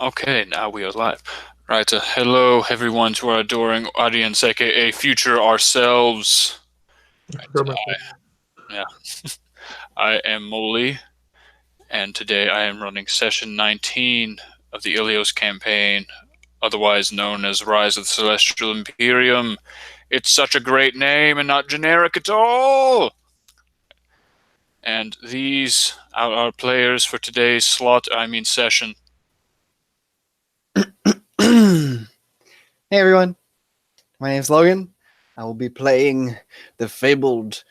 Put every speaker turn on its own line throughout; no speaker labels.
Okay, now we are live. Right, hello everyone to our adoring audience, aka future ourselves. Yeah, I am Molly, and today I am running session 19 of the Illios campaign, otherwise known as Rise of the Celestial Imperium. It's such a great name and not generic at all! And these are our players for today's session.
Hey everyone, my name is Logan. I will be playing the fabled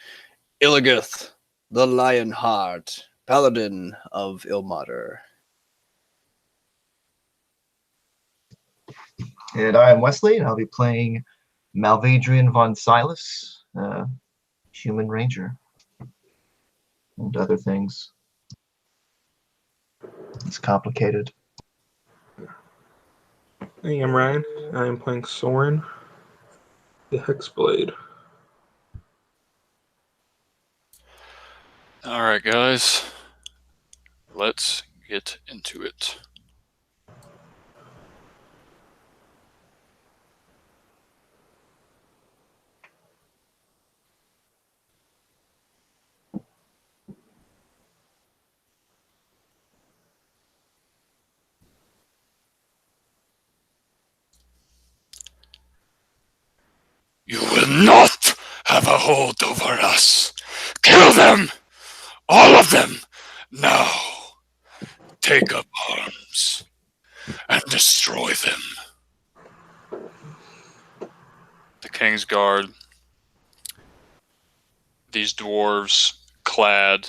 Illigoth, the Lionheart, Paladin of Ilmater.
And I'm Wesley, and I'll be playing Malvadrian von Silas, Human Ranger, and other things. It's complicated.
Hey, I'm Ryan. I am playing Soren, the Hexblade.
Alright, guys. Let's get into it. You will not have a hold over us. Kill them! All of them! Now! Take up arms and destroy them. The King's Guard, these dwarves clad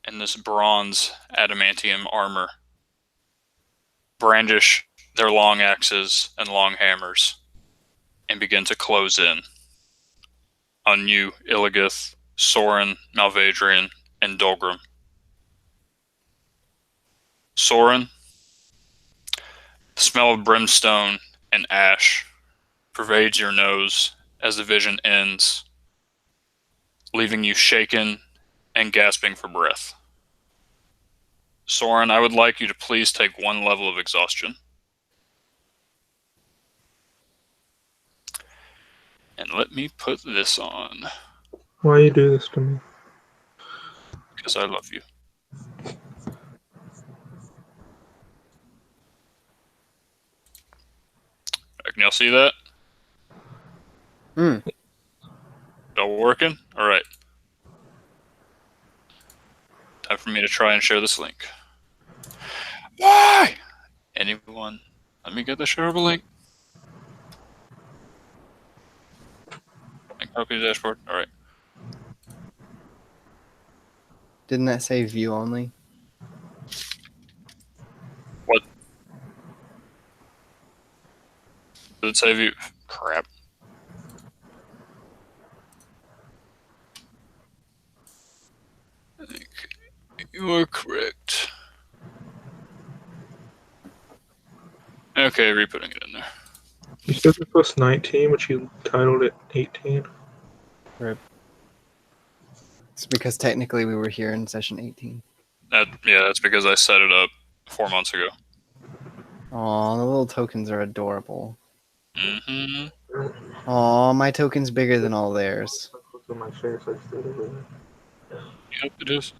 in this bronze adamantium armor, brandish their long axes and long hammers and begin to close in on you, Illigoth, Soren, Malvadrian, and Dolgrim. Soren, the smell of brimstone and ash pervades your nose as the vision ends, leaving you shaken and gasping for breath. Soren, I would like you to please take 1 level of exhaustion. And let me put this on.
Why you do this to me?
Because I love you. Can y'all see that? All working? Alright. Time for me to try and share this link. Why? Anyone? Let me get the shareable link. Copy the dashboard. Alright.
Didn't that say view only?
What? Did it say view? Crap. I think you are correct. Okay, re-putting it in there.
You said this was 19, but you titled it 18.
Rip. It's because technically we were here in session 18.
Yeah, that's because I set it up 4 months ago.
Aw, the little tokens are adorable.
Mm-hmm.
Aw, my token's bigger than all theirs.
Yep, it is.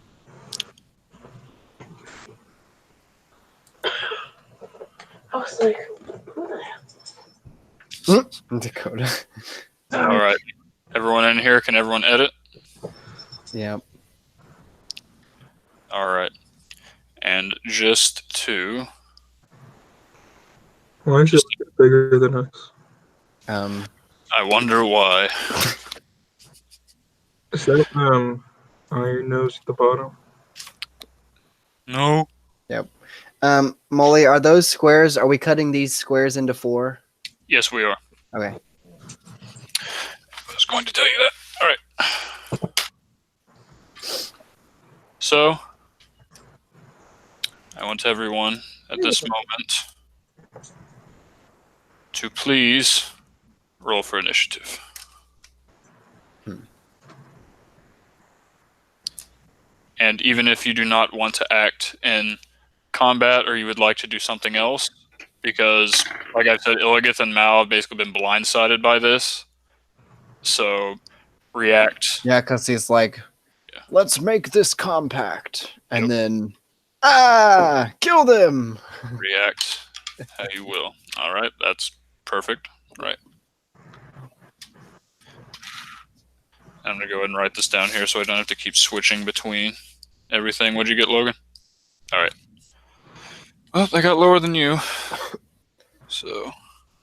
I was like, who the hell?
Dakota.
Alright. Everyone in here, can everyone edit?
Yep.
Alright. And just to...
Why is it bigger than us?
I wonder why.
Is that, iron nose at the bottom?
No.
Yep. Molly, are those squares, are we cutting these squares into 4?
Yes, we are.
Okay.
I was going to tell you that. Alright. So, I want everyone at this moment to please roll for initiative. And even if you do not want to act in combat or you would like to do something else. Because, like I said, Illios and Mal have basically been blindsided by this. So, react.
Yeah, because he's like,
Yeah.
let's make this compact. And
Yep.
then, kill them.
React how you will. All right, that's perfect. Right. I'm going to go ahead and write this down here so I don't have to keep switching between everything. What'd you get, Logan? All right. Well, I got lower than you. So,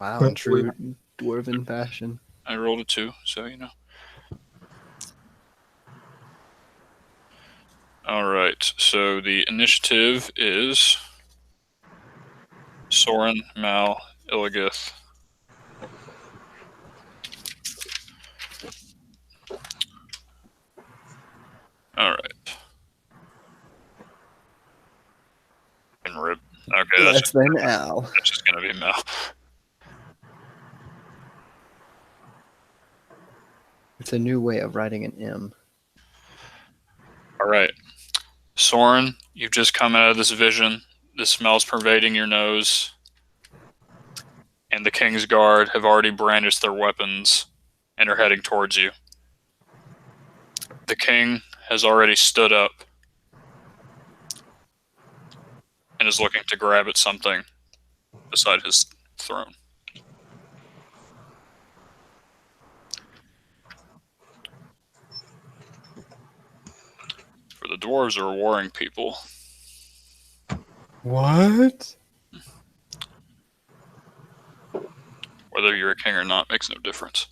Wow, in true dwarven fashion.
I rolled a 2, so you know. All right, so the initiative is Soren, Mal, Illios. All right. And rip. Okay,
Less than Al.
that's just gonna be Mal.
It's a new way of writing an M.
All right, Soren, you've just come out of this vision. The smell's pervading your nose, and the King's Guard have already brandished their weapons and are heading towards you. The king has already stood up and is looking to grab at something beside his throne. For the dwarves are a warring people.
What?
Whether you're a king or not makes no difference.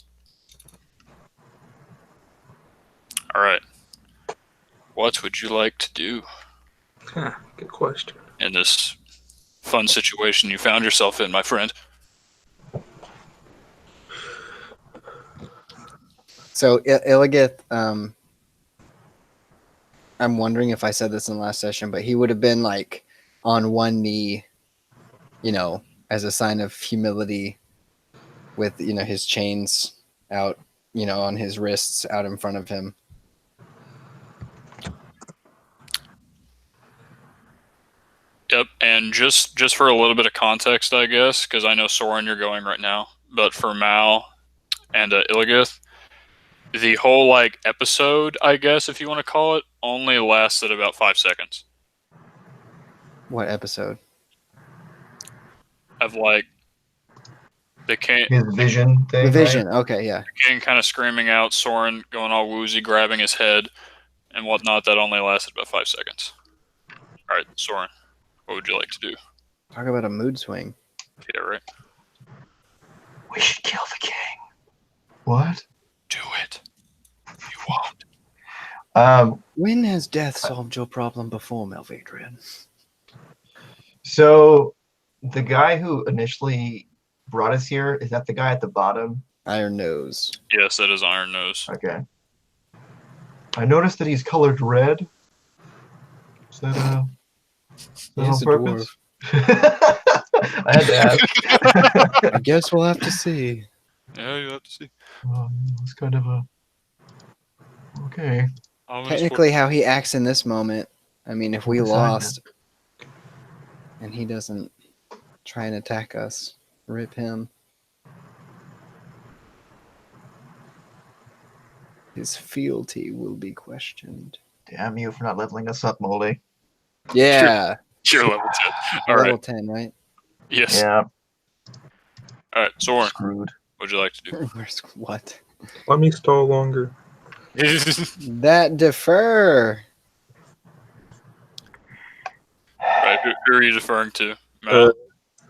Alright. What would you like to do
Good question.
in this fun situation you found yourself in, my friend?
So, Illios, I'm wondering if I said this in the last session, but he would have been like on one knee, you know, as a sign of humility with, you know, his chains out, you know, on his wrists out in front of him.
Yep, and just for a little bit of context, I guess, because I know Soren you're going right now, but for Mal and Illios, the whole like episode, I guess, if you want to call it, only lasted about 5 seconds.
What episode?
Of like the king,
His vision thing.
The vision.
Right?
Okay, yeah.
king kind of screaming out, Soren going all woozy, grabbing his head and whatnot. That only lasted about 5 seconds. All right, Soren, what would you like to do?
Talk about a mood swing.
Yeah, right.
We should kill the king. What?
Do it. You won't.
When has death solved your problem before, Malvadrian?
So the guy who initially brought us here, is that the guy at the bottom?
Iron Nose.
Yes, that is Iron Nose.
Okay. I noticed that he's colored red. Is that
He's
on
a
purpose? I had to ask.
I guess we'll have to see.
Yeah, you have to see.
It's kind of a okay.
Technically, how he acts in this moment. I mean, if we
Decided.
lost and he doesn't try and attack us, rip him. His fealty will be questioned.
Damn you for not leveling us up, Moldy.
Yeah.
You're level 10. All
Level
right.
10, right?
Yes.
Yeah,
All right, Soren,
screwed.
what would you like to do?
Where's what?
Let me stall longer.
That defer.
Right, who are you deferring to? Mal?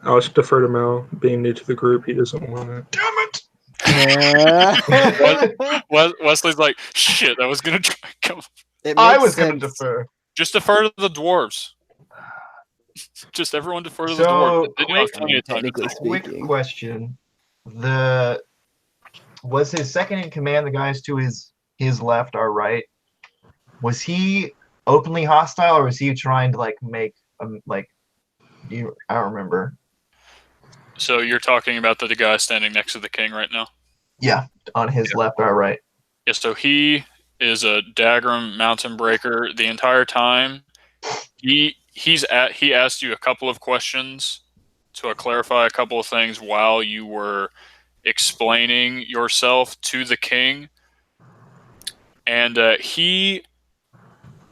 I'll just defer to Mal. Being new to the group, he doesn't want it.
Damn it!
Yeah.
Wesley's like, shit, I was gonna try. Come.
It
I
makes
was going to
sense.
defer.
Just defer to the dwarves. Just everyone defer to the
So,
dwarves. They don't have
quick-
plenty of time to
technically
think.
Quick
speaking.
question: was his second in command the guys to his left or right? Was he openly hostile, or was he trying to like make you? I don't remember.
So you're talking about the guy standing next to the king right now?
Yeah, on his left or right.
Yeah, so he is a Dagram mountain breaker the entire time. He he asked you a couple of questions to clarify a couple of things while you were explaining yourself to the king, and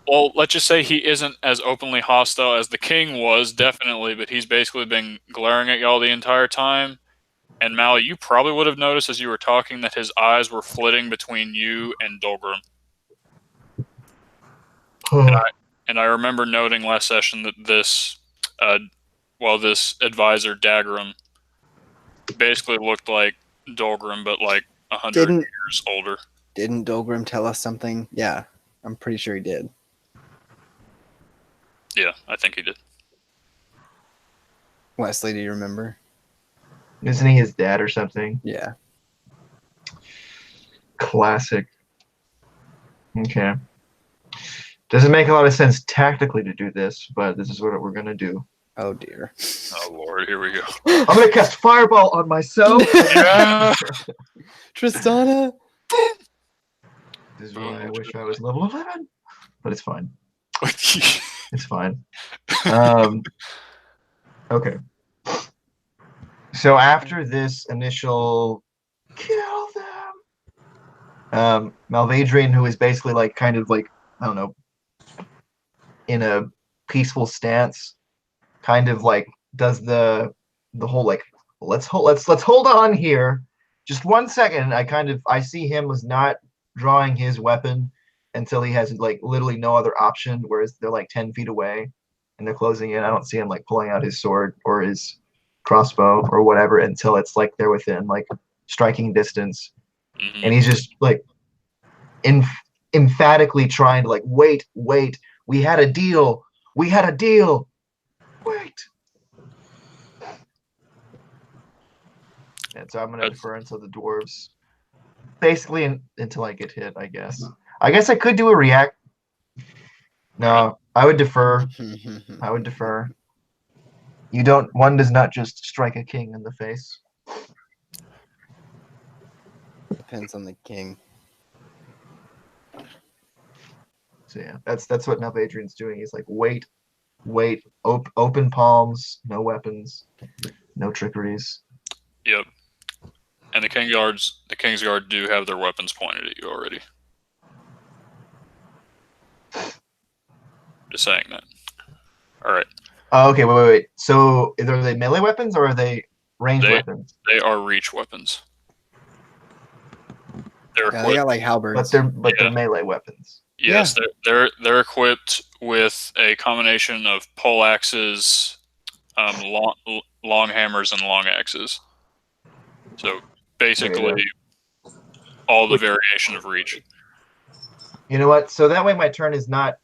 well, let's just say he isn't as openly hostile as the king was, definitely, but he's basically been glaring at y'all the entire time. And Mal, you probably would have noticed as you were talking that his eyes were flitting between you and Dolgrim. And I remember noting last session that this advisor Dagrim basically looked like Dolgrim, but like 100 years older.
Didn't Dolgrim tell us something? Yeah, I'm pretty sure he did.
Yeah, I think he did.
Wesley, do you remember?
Isn't he his dad or something?
Yeah.
Classic. Okay. Doesn't make a lot of sense tactically to do this, but this is what we're gonna do.
Oh dear.
Oh Lord, here we go.
I'm gonna cast Fireball on myself.
Yeah.
Tristana.
This is why I wish I was level 11, but it's fine. It's fine. Okay. So after this initial kill them, Malvadrian, who is basically like kind of like, I don't know, in a peaceful stance, kind of like does the whole like let's hold on here. Just 1 second. I see him as not drawing his weapon until he has like literally no other option, whereas they're like 10 feet away and they're closing in. I don't see him like pulling out his sword or his crossbow or whatever until it's like they're within like striking distance.
Mhm.
And he's just like emphatically trying to like wait, we had a deal, wait. And so I'm gonna defer until the dwarves, basically until I get hit. I guess I could do a react. No, I would defer. One does not just strike a king in the face.
Depends on the king.
So yeah, that's what Navadrian's doing. He's like, wait, open palms, no weapons, no trickeries.
Yep. And the Kingsguard do have their weapons pointed at you already. Just saying that. All right.
Okay, wait. So are they melee weapons or are they ranged weapons?
They are reach weapons.
They got like halberds.
They're melee weapons.
Yes, yeah. They're equipped with a combination of pole axes, long hammers, and long axes. So basically, all the variation of reach.
You know what? So that way, my turn is not.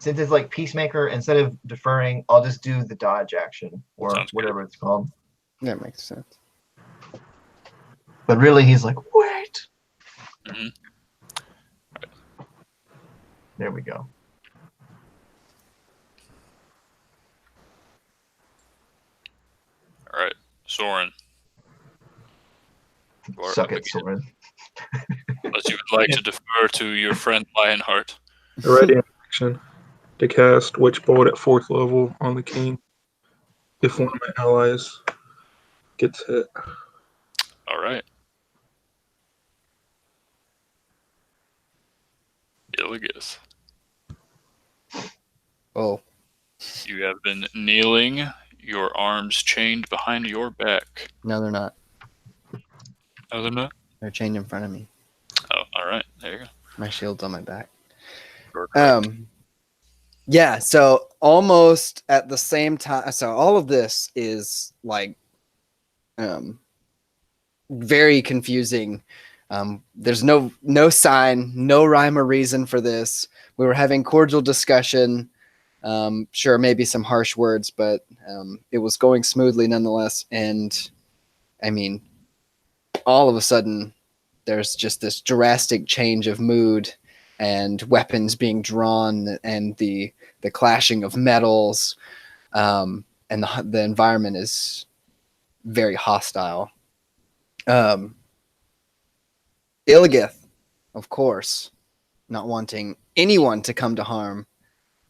Since it's like Peacemaker, instead of deferring, I'll just do the dodge action or whatever it's called.
That makes sense.
But really, he's like, wait.
Mm-hmm.
There we go.
All right, Soren.
Suck it, Soren.
Unless you would like to defer to your friend Lionheart.
Ready in action to cast Witch Bolt at 4th level on the king if one of my allies gets hit.
All right. Illios.
Oh.
You have been kneeling, your arms chained behind your back.
No, they're not.
Oh, they're not?
They're chained in front of me.
Oh, all right. There you go.
My shield's on my back.
Yeah,
so almost at the same time, so all of this is like very confusing. There's no sign, no rhyme or reason for this. We were having cordial discussion. Sure, maybe some harsh words, but it was going smoothly nonetheless. And I mean, all of a sudden, there's just this drastic change of mood and weapons being drawn and the clashing of metals, and the environment is very hostile. Illigith, of course, not wanting anyone to come to harm,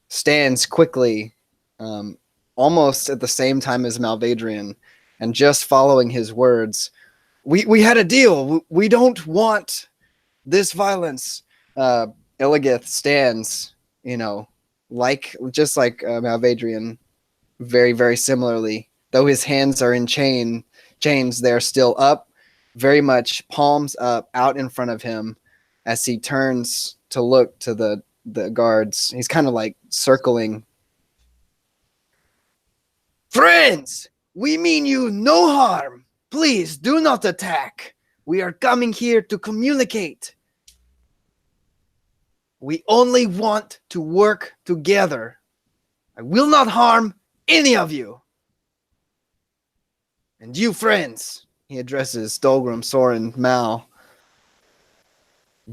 stands quickly almost at the same time as Malvadrian, and just following his words. We had a deal. We don't want this violence. Illigith stands, just like Malvadrian, very, very similarly. Though his hands are in chains, they're still up, very much palms up, out in front of him, as he turns to look to the guards. He's kind of like circling. Friends, we mean you no harm. Please do not attack. We are coming here to communicate. We only want to work together. I will not harm any of you. And you, friends, he addresses Dolgrim, Soren, Mal,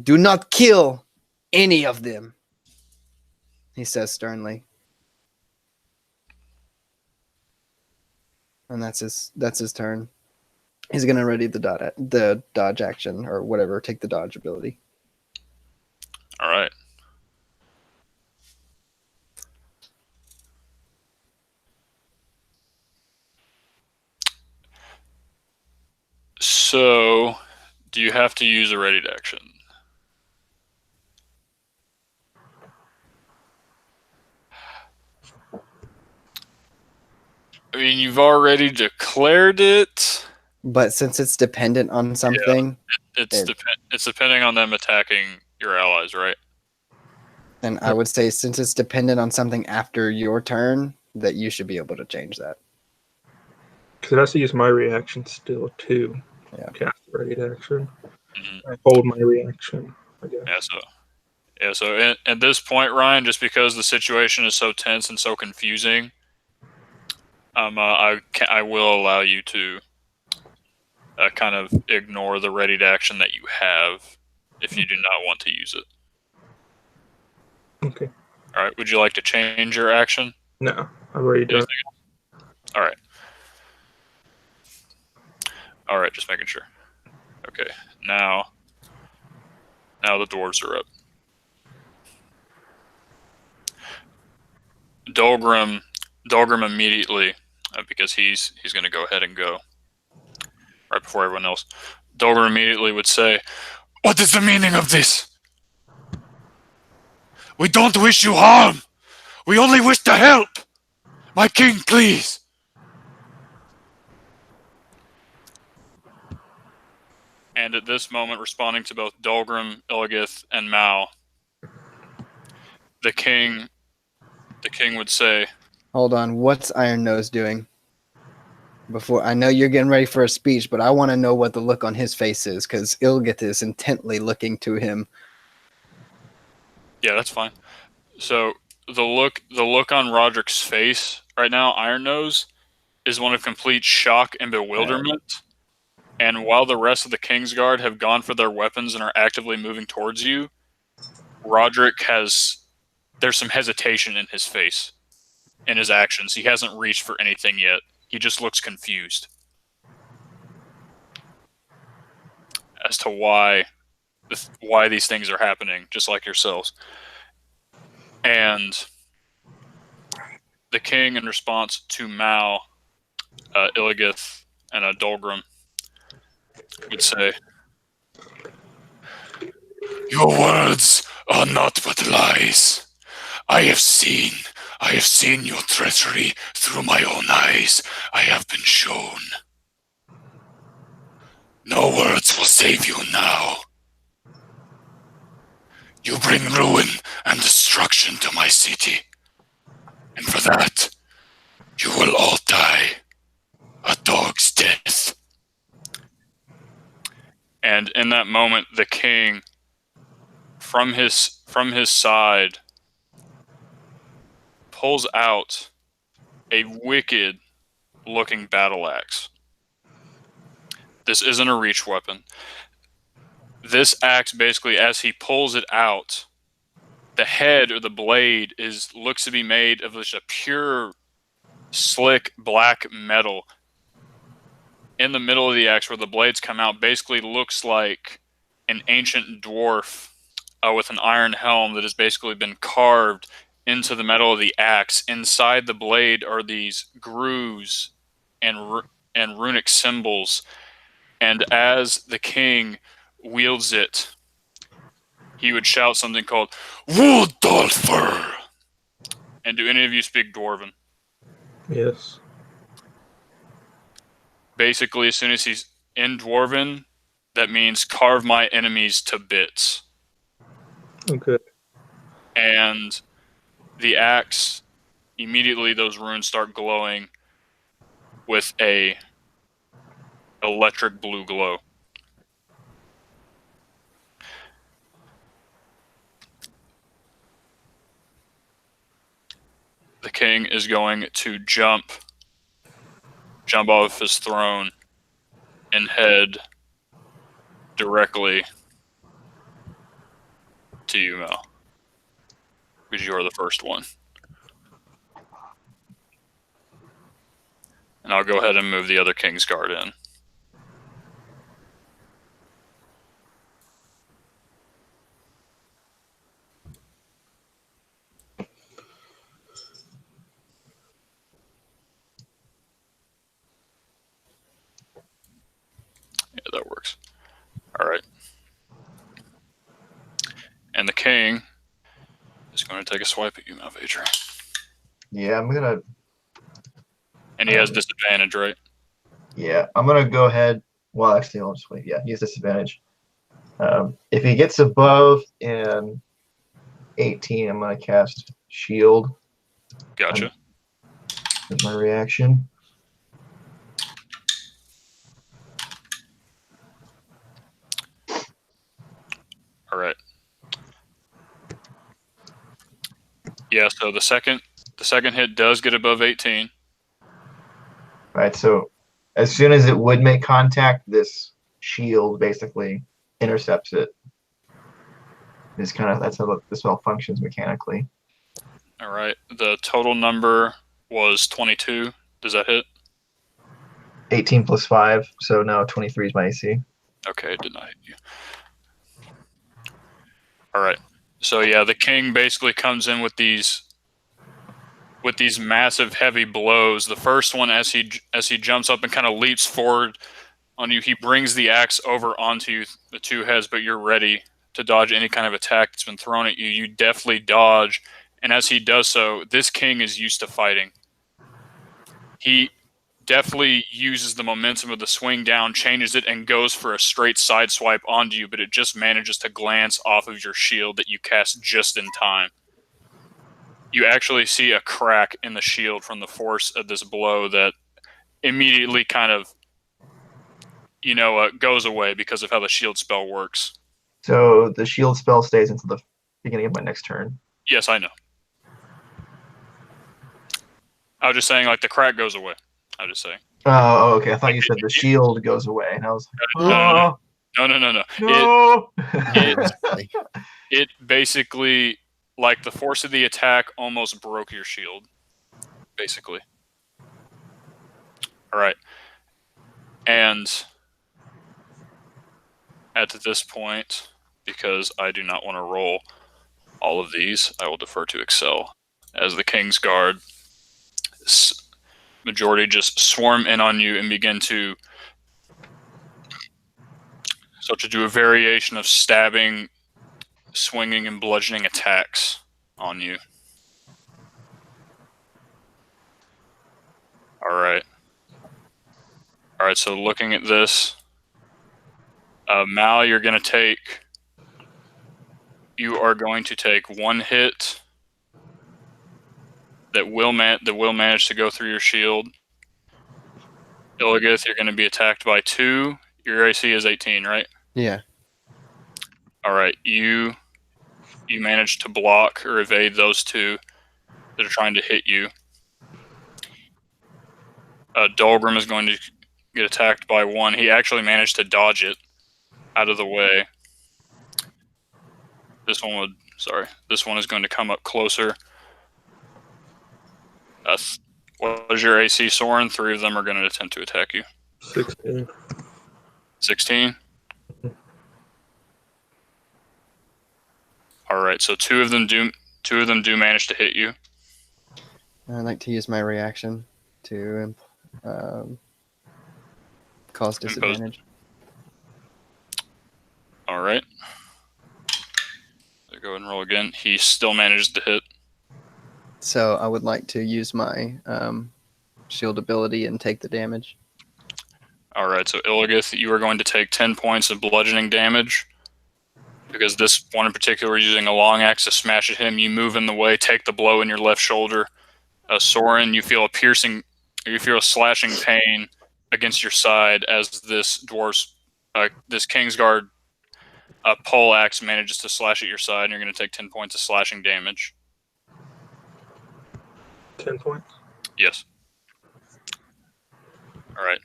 do not kill any of them, he says sternly. And that's his turn. He's gonna ready the dodge action or whatever, take the dodge ability.
All right. So, do you have to use a ready action? I mean, you've already declared it.
But since it's dependent on something,
It's depending on them attacking your allies, right?
then I would say since it's dependent on something after your turn, that you should be able to change that.
Because it has to use my reaction still too.
Yeah.
Cast the ready action.
Mm-hmm.
I hold my reaction, I guess.
So at this point, Ryan, just because the situation is so tense and so confusing, I will allow you to kind of ignore the ready action that you have if you do not want to use it.
Okay.
All right. Would you like to change your action?
No, I've already done.
All right. All right. Just making sure. Okay. Now the dwarves are up. Dolgrim immediately, because he's going to go ahead and go right before everyone else. Dolgrim immediately would say, "What is the meaning of this? We don't wish you harm. We only wish to help. My king, please." And at this moment, responding to both Dolgrim, Illigith, and Mal, the king would say,
Hold on, what's Iron Nose doing? Before I know you're getting ready for a speech, but I want to know what the look on his face is, because Ilgith is intently looking to him.
"Yeah, that's fine." So the look on Roderick's face right now, Iron Nose, is one of complete shock and bewilderment. And while the rest of the Kingsguard have gone for their weapons and are actively moving towards you, Roderick there's some hesitation in his face, in his actions. He hasn't reached for anything yet. He just looks confused as to why these things are happening, just like yourselves. And the king, in response to Mal, Illigith, and Dolgrim, would say, "Your words are not but lies. I have seen your treachery through my own eyes. I have been shown. No words will save you now. You bring ruin and destruction to my city. And for that, you will all die a dog's death." And in that moment, the king, from his side, pulls out a wicked looking battle axe. This isn't a reach weapon. This axe, basically, as he pulls it out, the head or the blade looks to be made of just a pure, slick black metal. In the middle of the axe, where the blades come out, basically looks like an ancient dwarf with an iron helm that has basically been carved into the metal of the axe. Inside the blade are these grooves and runic symbols. And as the king wields it, he would shout something called Wudolfer. And do any of you speak Dwarven?
Yes.
Basically, as soon as he's in Dwarven, that means carve my enemies to bits.
Okay.
And the axe, immediately those runes start glowing with a electric blue glow. The king is going to jump off his throne and head directly to you, Mel, because you are the first one. And I'll go ahead and move the other King's Guard in. Yeah, that works. All right. And the king is going to take a swipe at you, Malvadri.
Yeah, I'm gonna.
And he has disadvantage, right?
Yeah, I'm gonna go ahead. Well, actually, I'll just wait. Yeah, he has disadvantage. If he gets above an 18, I'm gonna cast Shield
Gotcha.
as my reaction.
All right. Yeah, so the second hit does get above 18.
Right, so as soon as it would make contact, this shield basically intercepts it. That's how the spell functions mechanically.
All right. The total number was 22. Does that hit?
18 plus 5, so now 23 is my AC.
Okay, it did not hit you. All right. So yeah, the king basically comes in with these massive heavy blows. The first one, as he jumps up and kind of leaps forward on you, he brings the axe over onto you, the two heads, but you're ready to dodge any kind of attack that's been thrown at you. You definitely dodge, and as he does so, this king is used to fighting. He definitely uses the momentum of the swing down, changes it, and goes for a straight side swipe onto you, but it just manages to glance off of your shield that you cast just in time. You actually see a crack in the shield from the force of this blow that immediately kind of, goes away because of how the shield spell works.
So the shield spell stays until the beginning of my next turn.
Yes, I know. I was just saying, like, the crack goes away. I was just saying.
Oh, okay. I thought you said the shield goes away, and I was like,
No.
no.
It basically, like, the force of the attack almost broke your shield, basically. All right. And at this point, because I do not want to roll all of these, I will defer to Excel. As the King's Guard, majority just swarm in on you and begin to do a variation of stabbing, swinging, and bludgeoning attacks on you. All right, so looking at this, Mal, you are going to take one hit that will manage to go through your shield. Illios, you're going to be attacked by 2. Your AC is 18, right?
Yeah.
All right, you manage to block or evade those 2 that are trying to hit you. Dolgrim is going to get attacked by 1. He actually managed to dodge it out of the way. This one is going to come up closer. What is your AC, Soren? 3 of them are going to attempt to attack you.
16.
16? All right, so 2 of them do 2 of them do manage to hit you.
I'd like to use my reaction to cause disadvantage.
All right. So go ahead and roll again. He still manages to hit.
So I would like to use my shield ability and take the damage.
All right. So Illios, you are going to take 10 points of bludgeoning damage. Because this one in particular, using a long axe to smash at him, you move in the way, take the blow in your left shoulder. Soren, you feel a slashing pain against your side as this this Kingsguard pole axe manages to slash at your side, and you're going to take 10 points of slashing damage.
10 points?
Yes. All right.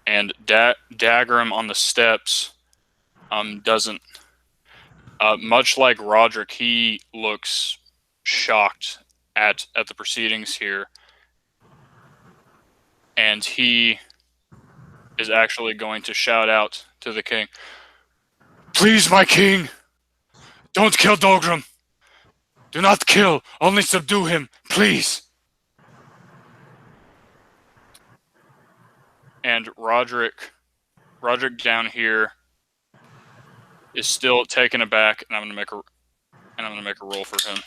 And Dagrim on the steps doesn't. Much like Roderick, he looks shocked at the proceedings here, and he is actually going to shout out to the king, "Please, my king, don't kill Dogram. Do not kill, only subdue him, please." And Roderick down here is still taken aback, and I'm going to make a roll for him.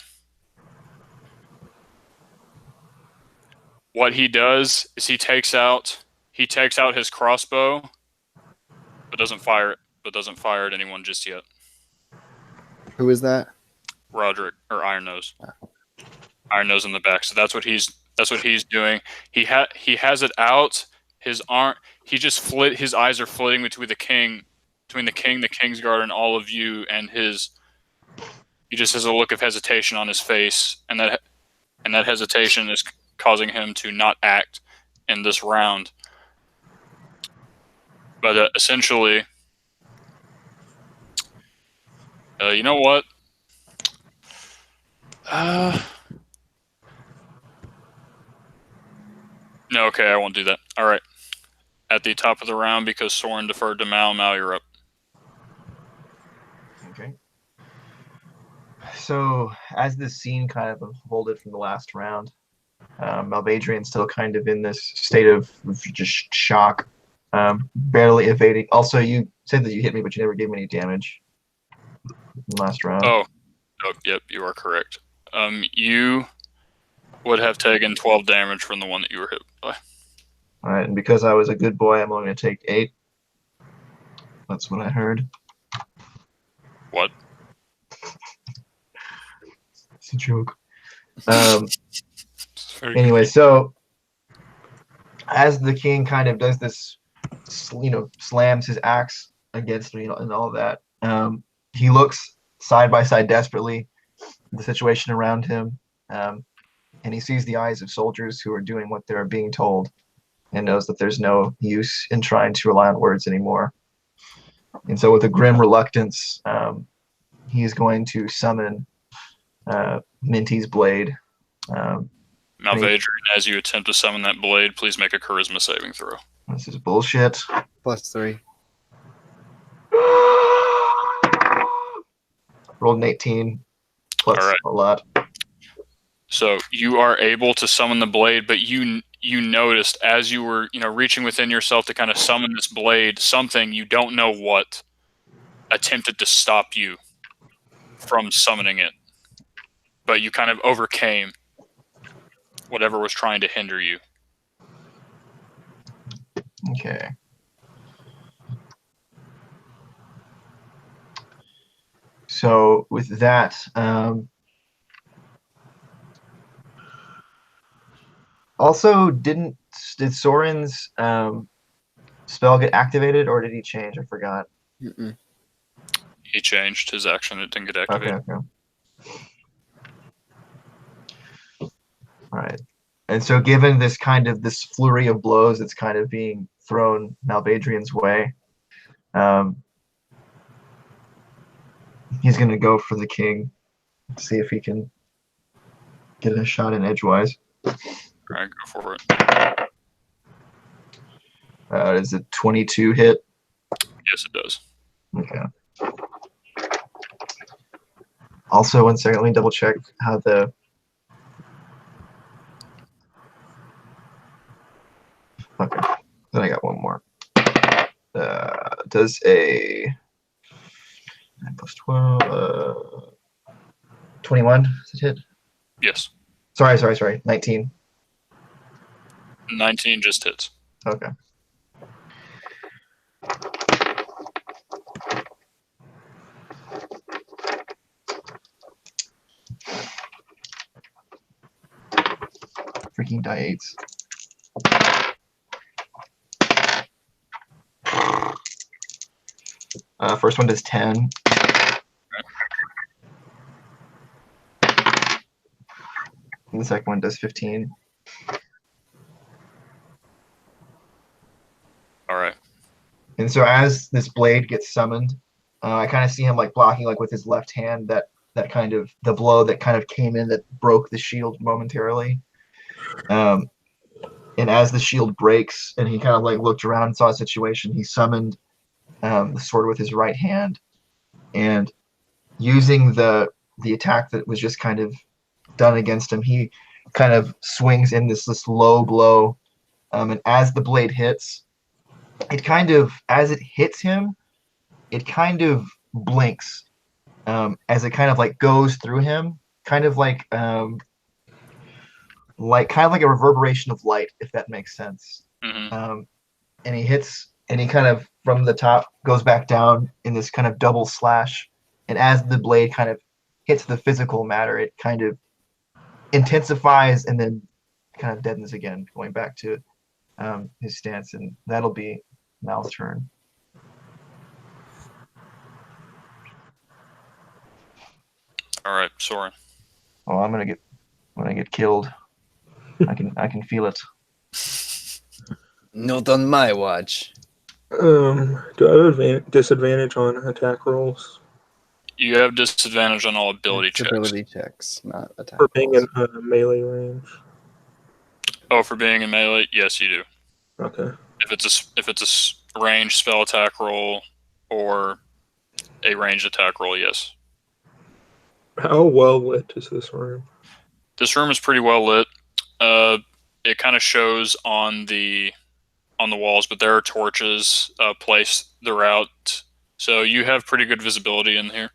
What he does is he takes out his crossbow, but doesn't fire at anyone just yet.
Who is that?
Roderick, or Iron Nose. Iron Nose in the back. So that's what he's doing. He has it out. His arm. He just his eyes are flitting between the king, the Kingsguard, and all of you. And he just has a look of hesitation on his face, and that hesitation is causing him to not act in this round. But essentially, you know what? No, okay, I won't do that. All right. At the top of the round, because Soren deferred to Mal, you're up.
Okay. So, as this scene kind of unfolded from the last round, Malvadrian's still kind of in this state of just shock, barely evading. Also, you said that you hit me, but you never gave me any damage in the last round.
Oh, yep, you are correct. You would have taken 12 damage from the one that you were hit by.
All right, and because I was a good boy, I'm only going to take 8. That's what I heard.
What?
It's a joke. Anyway, so as the king kind of does this, slams his axe against me and all of that, he looks side by side desperately at the situation around him, and he sees the eyes of soldiers who are doing what they're being told, and knows that there's no use in trying to rely on words anymore. And so with a grim reluctance, he's going to summon Minty's blade.
Malvadrian, as you attempt to summon that blade, please make a charisma saving throw.
This is bullshit.
+3.
Rolled an 18 plus
All right.
a lot.
So you are able to summon the blade, but you noticed as you were reaching within yourself to kind of summon this blade, something you don't know what attempted to stop you from summoning it, but you kind of overcame whatever was trying to hinder you.
Okay. So with that, also did Soren's spell get activated, or did he change? I forgot.
Mm-mm.
He changed his action; it didn't get activated.
Okay. All right. And so given this flurry of blows that's kind of being thrown Malvadrian's way, he's going to go for the king, see if he can get a shot in edgewise.
All right, go for it.
Is it 22 hit?
Yes, it does.
Okay. Also, 1 second, let me double check how the. Okay, then I got one more. Does a 9 plus 12, 21? Is it hit?
Yes.
Sorry. 19.
19 just hits.
Okay. Freaking die 8s. First one does 10. And the second one does 15.
All right.
And so as this blade gets summoned, I kind of see him like blocking like with his left hand that kind of the blow that kind of came in that broke the shield momentarily. And as the shield breaks and he kind of like looked around and saw a situation, he summoned the sword with his right hand, and using the attack that was just kind of done against him, he kind of swings in this low blow, and as the blade hits, it kind of as it hits him, it kind of blinks as it kind of like goes through him, kind of like kind of like a reverberation of light, if that makes sense.
Mm-hmm.
And he hits, and he kind of from the top goes back down in this kind of double slash. And as the blade kind of hits the physical matter, it kind of intensifies and then kind of deadens again, going back to his stance. And that'll be Mal's turn.
All right, Soren.
Oh, I'm gonna get killed. I can feel it.
Not on my watch.
Do I have disadvantage on attack rolls
You have disadvantage on all ability
It's
checks.
ability checks, not attack
for being in
rolls.
melee range?
Oh, for being in melee, yes, you do.
Okay.
If it's a ranged spell attack roll or a ranged attack roll, yes.
How well lit is this room?
This room is pretty well lit. It kind of shows on the walls, but there are torches placed throughout, so you have pretty good visibility in here.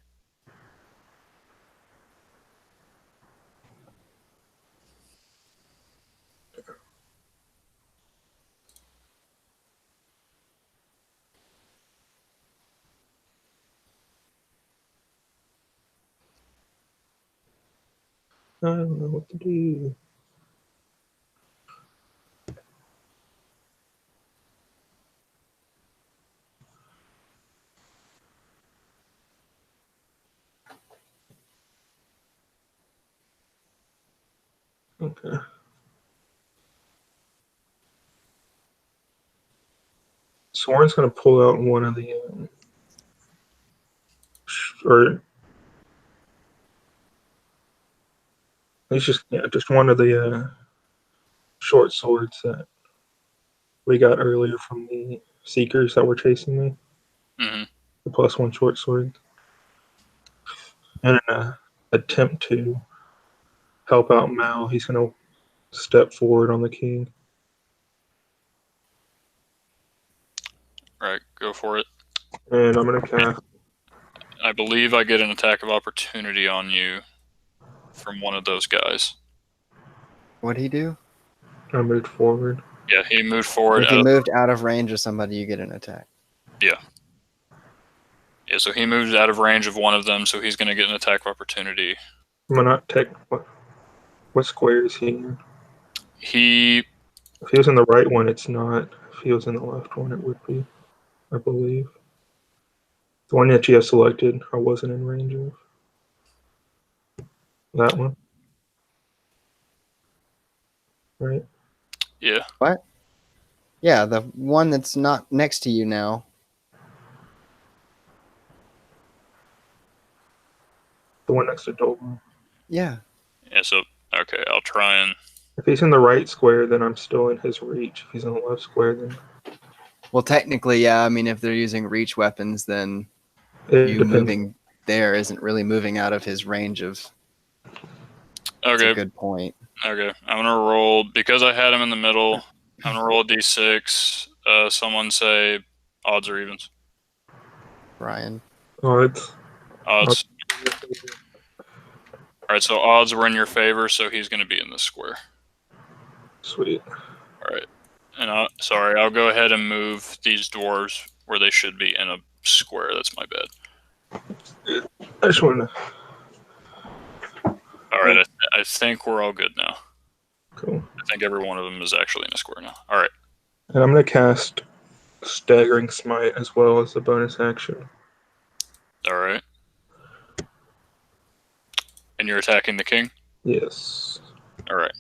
I don't know what to do. Okay. Soren's gonna pull out one of the or he's just one of the short swords that we got earlier from the seekers that were chasing me.
Mm-hmm.
The +1 short sword. And in an attempt to help out Mal, he's gonna step forward on the king.
Right, go for it.
And I'm gonna cast.
I believe I get an attack of opportunity on you from one of those guys.
What'd he do?
I moved forward.
Yeah, he moved forward.
If he moved out of range of somebody, you get an attack.
Yeah, so he moves out of range of one of them, so he's going to get an attack of opportunity.
I'm not tech. What square is he in? If he was in the right one, it's not. If he was in the left one, it would be, I believe. The one that you have selected, I wasn't in range of. That one. Right?
Yeah.
What? Yeah, the one that's not next to you now.
The one next to Dolan.
Yeah.
Yeah, so, okay, I'll try and...
If he's in the right square, then I'm still in his reach. If he's in the left square, then...
Well, technically, yeah. I mean, if they're using reach weapons, then
It
you
depends.
moving there isn't really moving out of his range of. That's
Okay.
a good point.
Okay. I'm gonna roll because I had him in the middle. I'm gonna roll a d6. Someone say odds or evens.
Brian.
Odds.
Odds. All right. So odds were in your favor, so he's gonna be in the square.
Sweet.
All right. And I'll go ahead and move these dwarves where they should be in a square. That's my bad.
I just want to.
All right. I think we're all good now.
Cool.
I think every one of them is actually in a square now. All right.
And I'm going to cast Staggering Smite as well as a bonus action.
All right. And you're attacking the king?
Yes.
All right.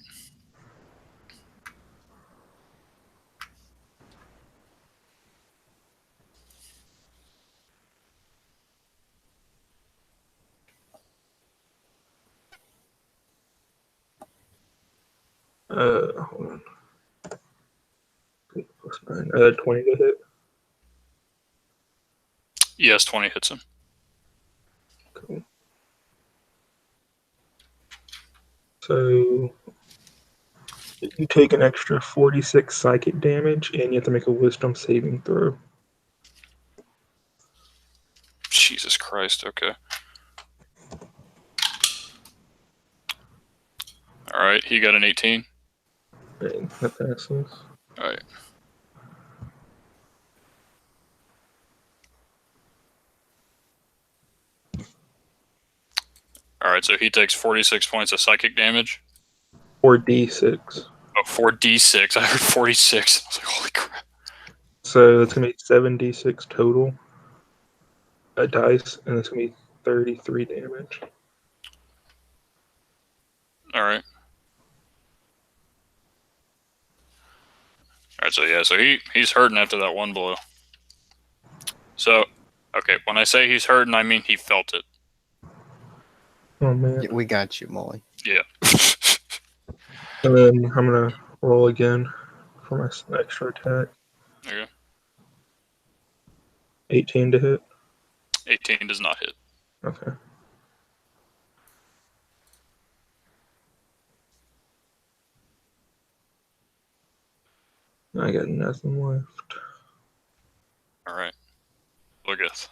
Hold on. Plus 9. 20 to hit.
Yes, 20 hits him.
Cool. So you take an extra 46 psychic damage, and you have to make a wisdom saving throw.
Jesus Christ, okay. All right, he got an 18.
Bang, that passes.
All right. All right, so he takes 46 points of psychic damage.
4d6.
Oh, 4d6. I heard 46. I was like, holy crap.
So it's going to be 7d6 total dice, and it's going to be 33 damage.
All right. All right, so yeah, so he's hurting after that one blow. So, okay, when I say he's hurting, I mean he felt it.
Oh, man.
We got you, Molly.
Yeah.
And then I'm going to roll again for my extra attack.
Okay.
18 to hit.
18 does not hit.
Okay. I got nothing left.
All right. Looketh.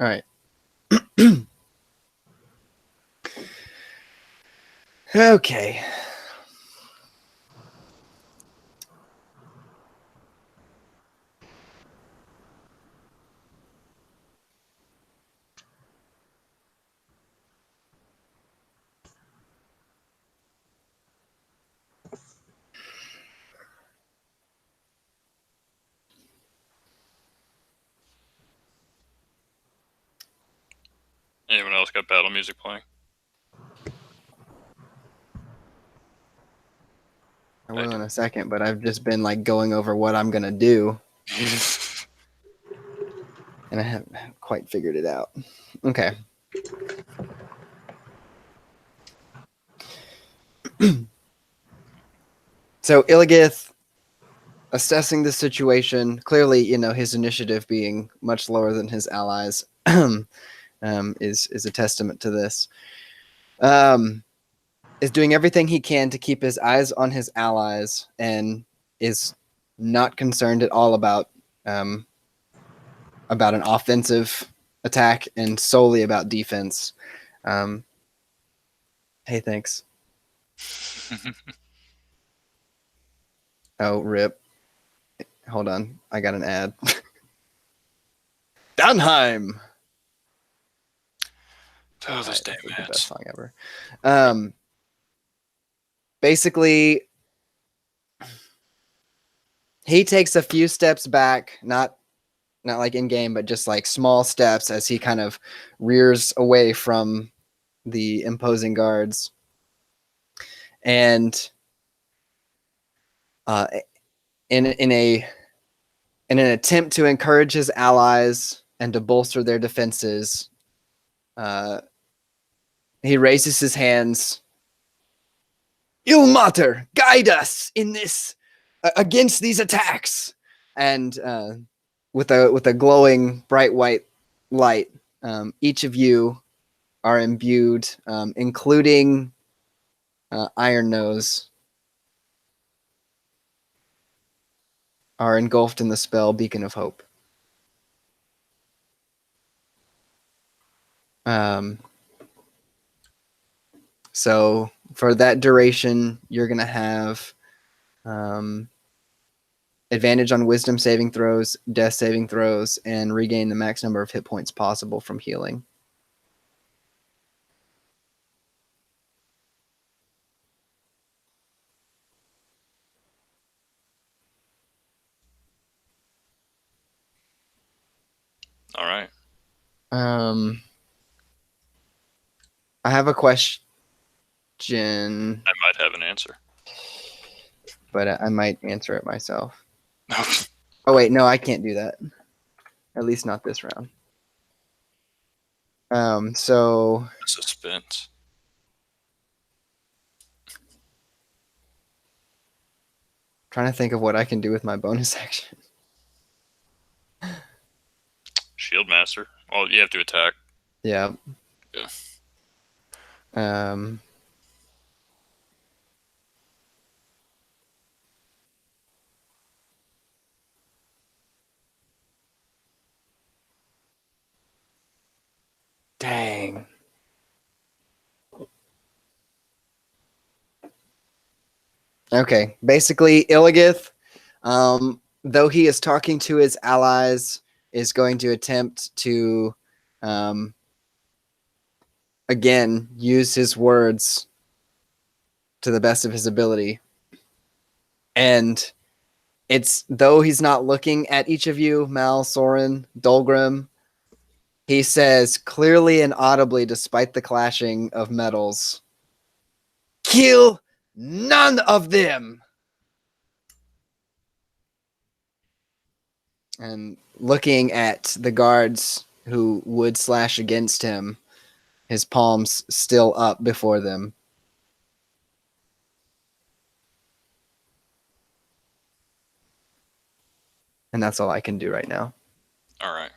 All right. Okay.
Anyone else got battle music playing?
I will in a second, but I've just been like going over what I'm gonna do, and I haven't quite figured it out. Okay. So Illigith, assessing the situation, clearly, his initiative being much lower than his allies, is a testament to this. Is doing everything he can to keep his eyes on his allies, and is not concerned at all about an offensive attack, and solely about defense. Hey, thanks. Oh, rip. Hold on. I got an ad. Downheim!
Oh, those damn
That's the best
ads.
song ever. Basically, he takes a few steps back, not like in game, but just like small steps as he kind of rears away from the imposing guards. And in an attempt to encourage his allies and to bolster their defenses, he raises his hands Ilmater, guide us in this against these attacks. And with a glowing bright white light, each of you are imbued, including Iron Nose, are engulfed in the spell Beacon of Hope. So for that duration, you're going to have advantage on wisdom saving throws, death saving throws, and regain the max number of hit points possible from healing.
All right.
I have a question,
I might have an answer.
but I might answer it myself. Oh wait, no, I can't do that. At least not this round. So
Suspense.
trying to think of what I can do with my bonus action.
Shield Master. Well, you have to attack.
Yeah.
Yeah.
Dang. Okay. Basically, Illigith, though he is talking to his allies, is going to attempt to, again, use his words to the best of his ability. And it's, though he's not looking at each of you, Mal, Soren, Dolgrim, he says clearly and audibly, despite the clashing of metals, kill none of them. And looking at the guards who would slash against him, his palms still up before them. And that's all I can do right now.
All right.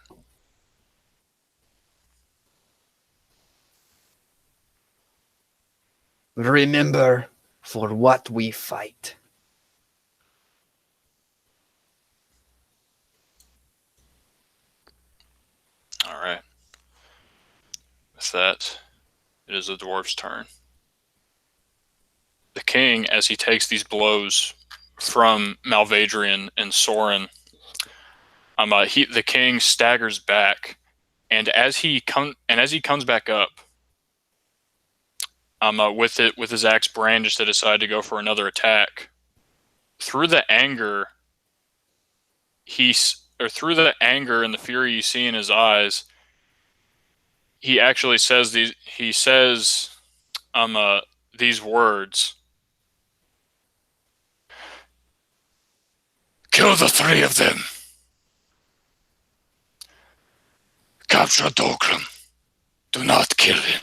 Remember for what we fight.
All right. With that, it is the dwarf's turn. The king, as he takes these blows from Malvadrian and Soren, the king staggers back, and as he comes back up, with his axe brandished to decide to go for another attack. Through the anger, through the anger and the fury you see in his eyes, he actually says these. He says, these words: "Kill the three of them. Capture Dolgrim. Do not kill him."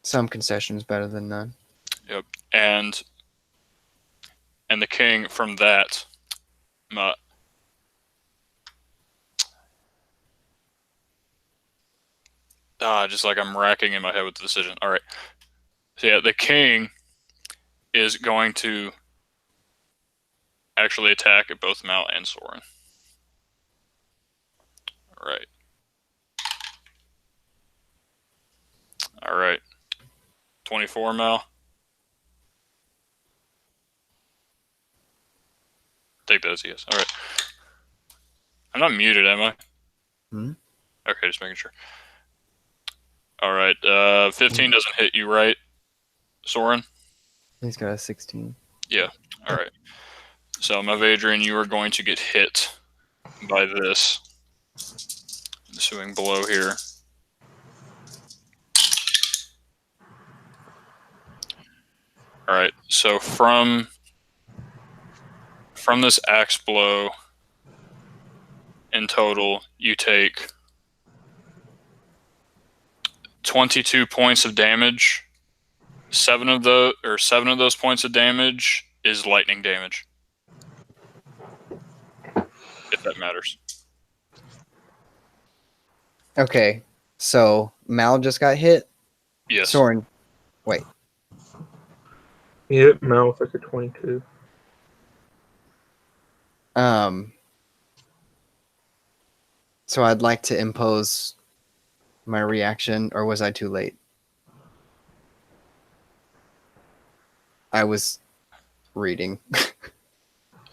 Some concessions better than none.
Yep. And the king from that, just like I'm racking in my head with the decision. All right. So yeah, the king is going to actually attack at both Mal and Soren. All right. All right. 24, Mal. Take that as a yes. All right. I'm not muted, am I?
Hmm?
Okay, just making sure. All right. 15 doesn't hit you, right, Soren?
He's got a 16.
Yeah. All right. So, Malvadrian, you are going to get hit by this ensuing blow here. All right. So from this axe blow, in total, you take 22 points of damage. 7 of those points of damage is lightning damage. If that matters.
Okay, so Mal just got hit.
Yes.
Soren, wait.
He hit Mal with like a 22.
So I'd like to impose my reaction, or was I too late? I was reading.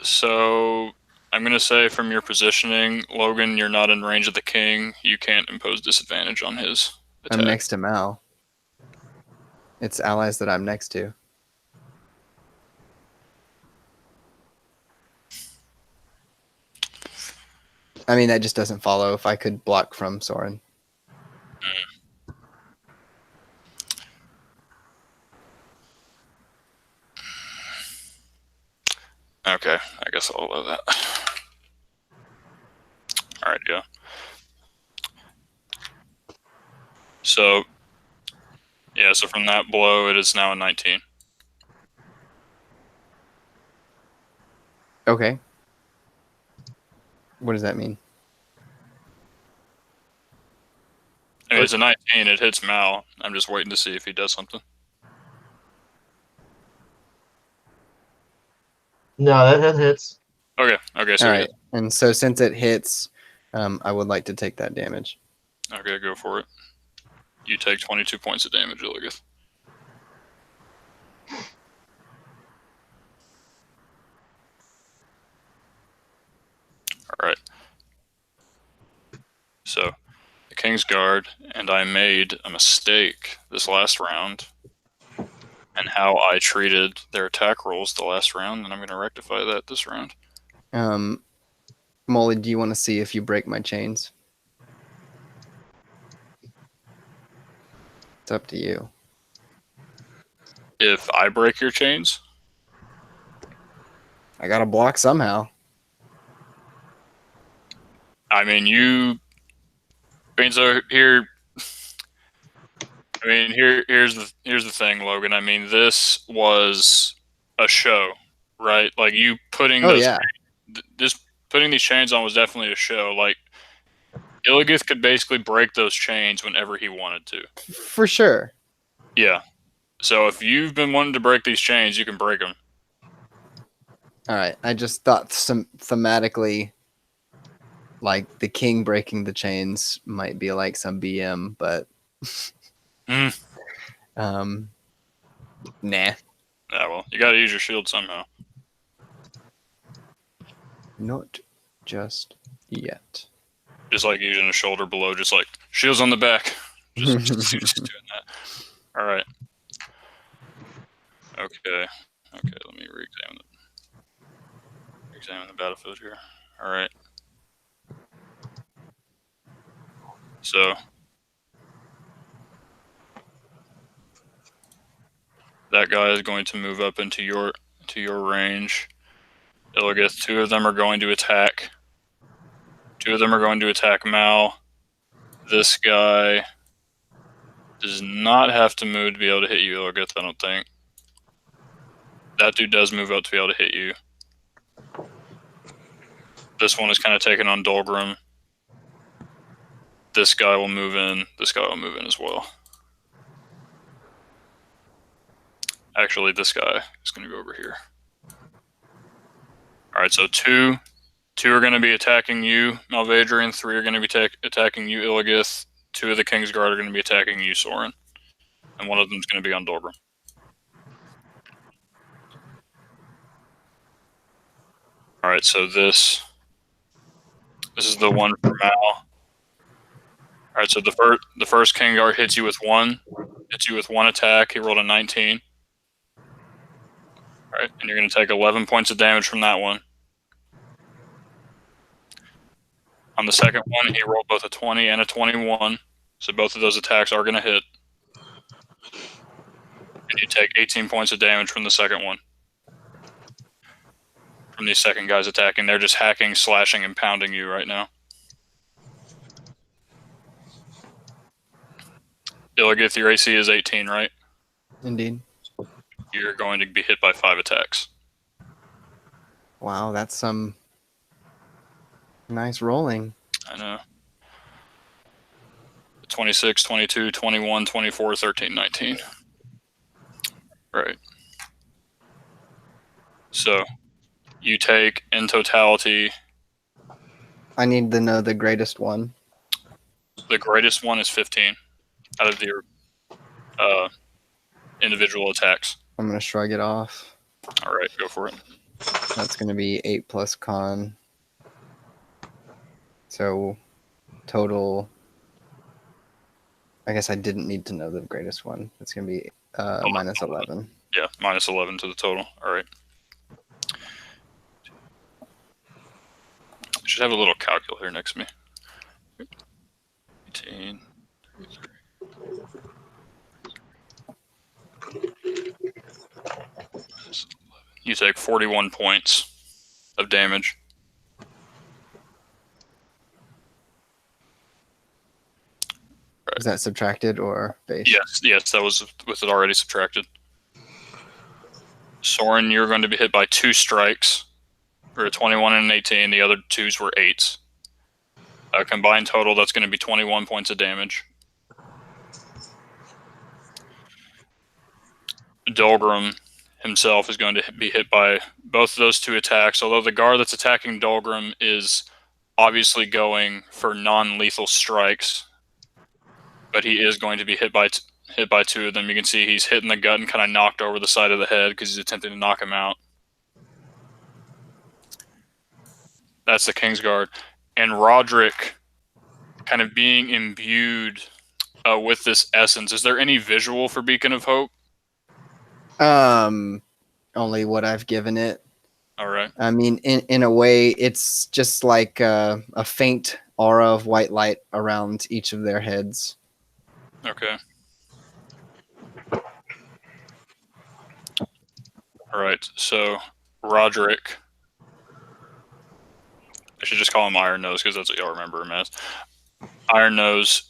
So I'm going to say from your positioning, Logan, you're not in range of the king. You can't impose disadvantage on his attack.
I'm next to Mal. It's allies that I'm next to. I mean, that just doesn't follow if I could block from Soren.
Okay, I guess I'll allow that. Alright, yeah. So from that blow, it is now a 19.
Okay. What does that mean?
I mean, it's a 19. It hits Mal. I'm just waiting to see if he does something.
No, that hits.
Okay, so
All
he
right. And so since it hits, I would like to take that damage.
Okay, go for it. You take 22 points of damage, Illios. Alright. So, the King's Guard, and I made a mistake this last round, and how I treated their attack rolls the last round, and I'm going to rectify that this round.
Molly, do you want to see if you break my chains? It's up to you.
If I break your chains,
I got to block somehow.
I mean, here's the thing, Logan. I mean, this was a show, right? Like you putting putting these chains on was definitely a show. Like Illigoth could basically break those chains whenever he wanted to.
For sure.
Yeah. So if you've been wanting to break these chains, you can break them.
All right. I just thought thematically, like the king breaking the chains might be like some BM, but nah.
Yeah, well, you got to use your shield somehow.
Not just yet.
Just like using a shoulder blow, just like shields on the back. Just doing that. All right. Okay. Let me re-examine the battlefield here. All right. So that guy is going to move up into your range. Illigoth, 2 of them are going to attack. 2 of them are going to attack Mal. This guy does not have to move to be able to hit you, Illigoth, I don't think. That dude does move up to be able to hit you. This one is kind of taking on Dolgrim. This guy will move in. This guy will move in as well. Actually, this guy is going to go over here. Alright, so two are going to be attacking you, Malvadrian. 3 are going to be attacking you, Illigoth. 2 of the King's Guard are going to be attacking you, Soren. And one of them is going to be on Dolgrim. Alright, so this is the one for Mal. Alright, so the first King Guard hits you with 1 attack. He rolled a 19. Alright, and you're going to take 11 points of damage from that one. On the second one, he rolled both a 20 and a 21, so both of those attacks are going to hit. And you take 18 points of damage from the second one. From these second guys attacking. They're just hacking, slashing, and pounding you right now. Illigoth, your AC is 18, right?
Indeed.
You're going to be hit by 5 attacks.
Wow, that's some nice rolling.
I know. 26, 22, 21, 24, 13, 19. Right. So, you take, in totality,
I need to know the greatest one.
the greatest one is 15 out of your individual attacks.
I'm going to shrug it off.
All right, go for it.
That's going to be 8 plus con. So, total. I guess I didn't need to know the greatest one. It's going to be minus 11.
Yeah, minus 11 to the total. All right. I should have a little calculator next to me. 18. You take 41 points of damage. Right.
Is that subtracted or base?
Yes, that was with it already subtracted. Soren, you're going to be hit by 2 strikes. For a 21 and an 18, the other 2s were 8s. Combined total, that's going to be 21 points of damage. Dolgrim himself is going to be hit by both of those 2 attacks, although the guard that's attacking Dolgrim is obviously going for non-lethal strikes, but he is going to be hit by 2 of them. You can see he's hit in the gut and kind of knocked over the side of the head because he's attempting to knock him out. That's the Kingsguard. And Roderick kind of being imbued with this essence. Is there any visual for Beacon of Hope?
Only what I've given it.
All right.
I mean, in a way, it's just like a faint aura of white light around each of their heads.
Okay. All right. So, Roderick. I should just call him Iron Nose because that's what y'all remember him as. Iron Nose.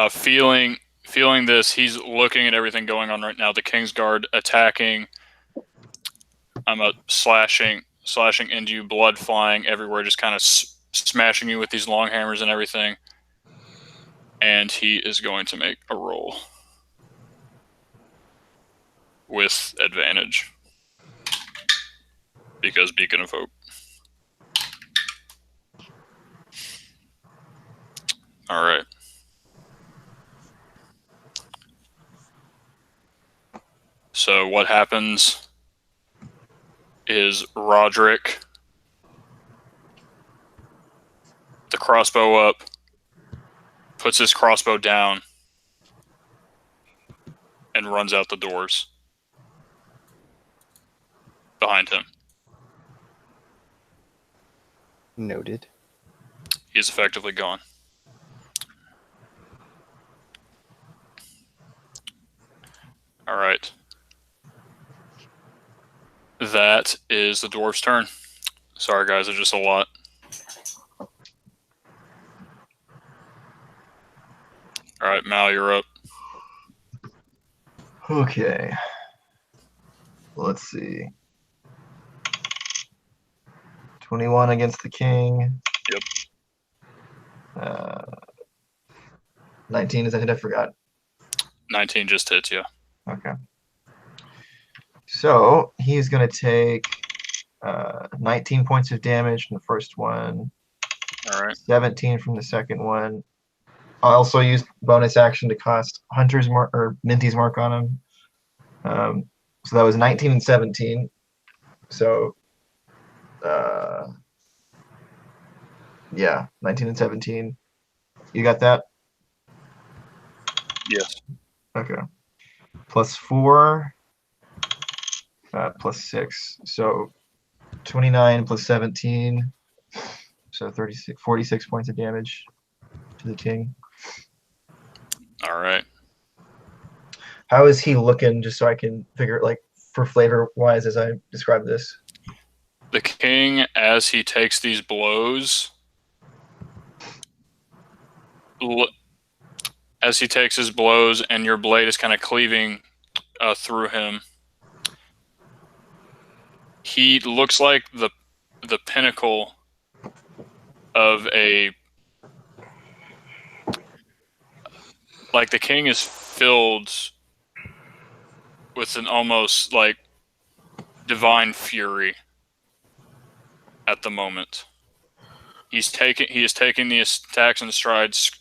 Feeling this, he's looking at everything going on right now. The Kingsguard attacking. Slashing into you, blood flying everywhere, just kind of smashing you with these long hammers and everything. And he is going to make a roll with advantage because Beacon of Hope. All right. So what happens is Roderick, the crossbow up, puts his crossbow down, and runs out the doors behind him.
Noted.
He's effectively gone. All right. That is the dwarf's turn. Sorry, guys, it's just a lot. All right, Mal, you're up.
Okay. Let's see. 21 against the king.
Yep.
19 is a hit, I forgot.
19 just hits, yeah.
Okay. So he's going to take 19 points of damage from the first one.
All right.
17 from the second one. I also used bonus action to cast Hunter's Mark or Minty's Mark on him. So that was 19 and 17. So, yeah, 19 and 17. You got that?
Yes.
Okay. Plus 4, plus 6. So 29 plus 17. So 46 points of damage to the king.
All right.
How is he looking, just so I can figure, like, for flavor-wise as I describe this?
The king, as he takes these blows, as he takes his blows and your blade is kind of cleaving through him, he looks like the pinnacle of a, like the king is filled with an almost like divine fury at the moment. He is taking the attacks in strides,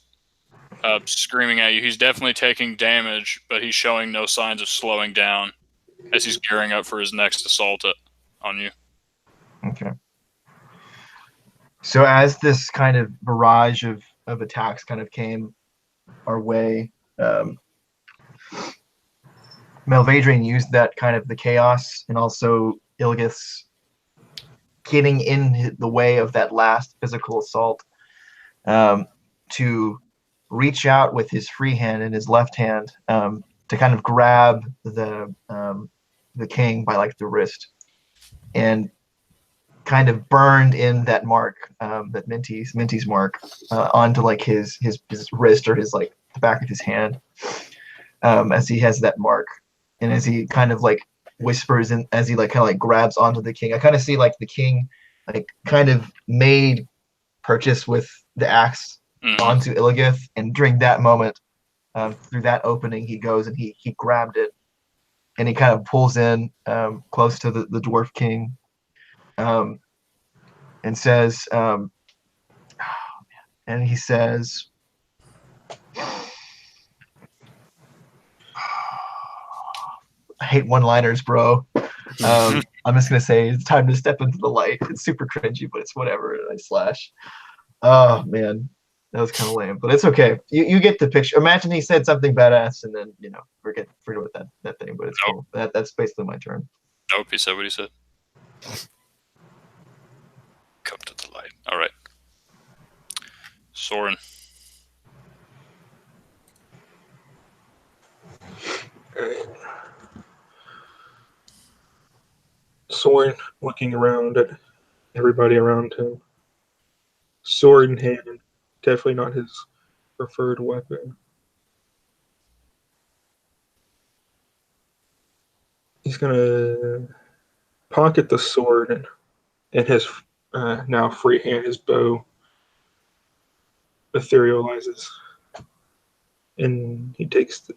screaming at you. He's definitely taking damage, but he's showing no signs of slowing down as he's gearing up for his next assault on you.
Okay. So as this kind of barrage of attacks kind of came our way, Melvadrian used that kind of the chaos and also Ilgith's getting in the way of that last physical assault to reach out with his free hand and his left hand to kind of grab the king by like the wrist and kind of burned in that mark, that Minty's mark, onto like his wrist or his like the back of his hand, as he has that mark, and as he kind of like whispers and as he like kind of like grabs onto the king, I kind of see like the king like kind of made purchase with the axe onto Illigith, and during that moment, through that opening, he goes and he grabbed it, and he kind of pulls in close to the dwarf king. And says, and he says, I hate one-liners, bro. I'm just gonna say it's time to step into the light. It's super cringy, but it's whatever. And I slash. Oh man, that was kind of lame, but it's okay. You get the picture. Imagine he said something badass, and then forget about that thing. But it's cool. That's basically my turn.
Nope, he said what he said. Come to the light. All right. Soren.
Alright. Soren looking around at everybody around him. Sword in hand. Definitely not his preferred weapon. He's gonna pocket the sword and his now free hand, his bow, etherealizes, and he takes the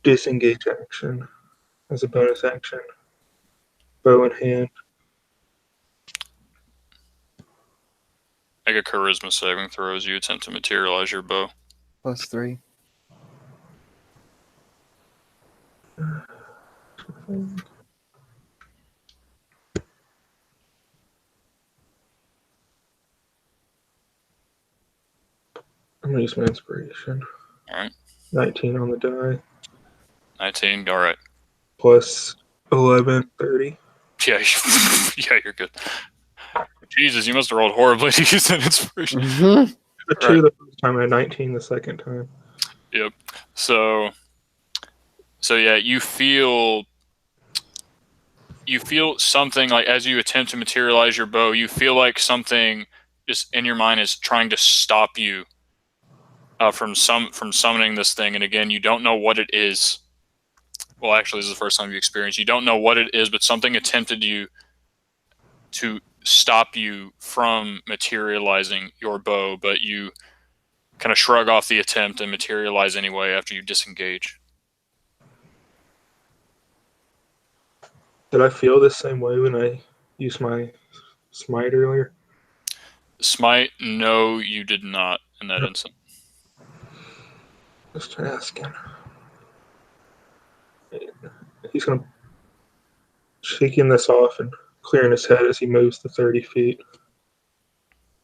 disengage action as a bonus action. Bow in hand.
Make a charisma saving throw as you attempt to materialize your bow.
+3.
I'm gonna use my inspiration.
Alright.
19 on the die.
19, alright.
Plus 11, 30.
Yeah, yeah, you're good. Jesus, you must have rolled horribly to use that inspiration.
A 2 the first time and a 19 the second time.
Yep. So yeah, you feel something like as you attempt to materialize your bow, you feel like something just in your mind is trying to stop you from summoning this thing. And again, you don't know what it is. Well, actually, this is the first time you experience. You don't know what it is, but something attempted to stop you from materializing your bow, but you kind of shrug off the attempt and materialize anyway after you disengage.
Did I feel the same way when I used my smite earlier?
Smite, no, you did not in that instant.
Just asking. He's going to shaking this off and clearing his head as he moves to 30 feet.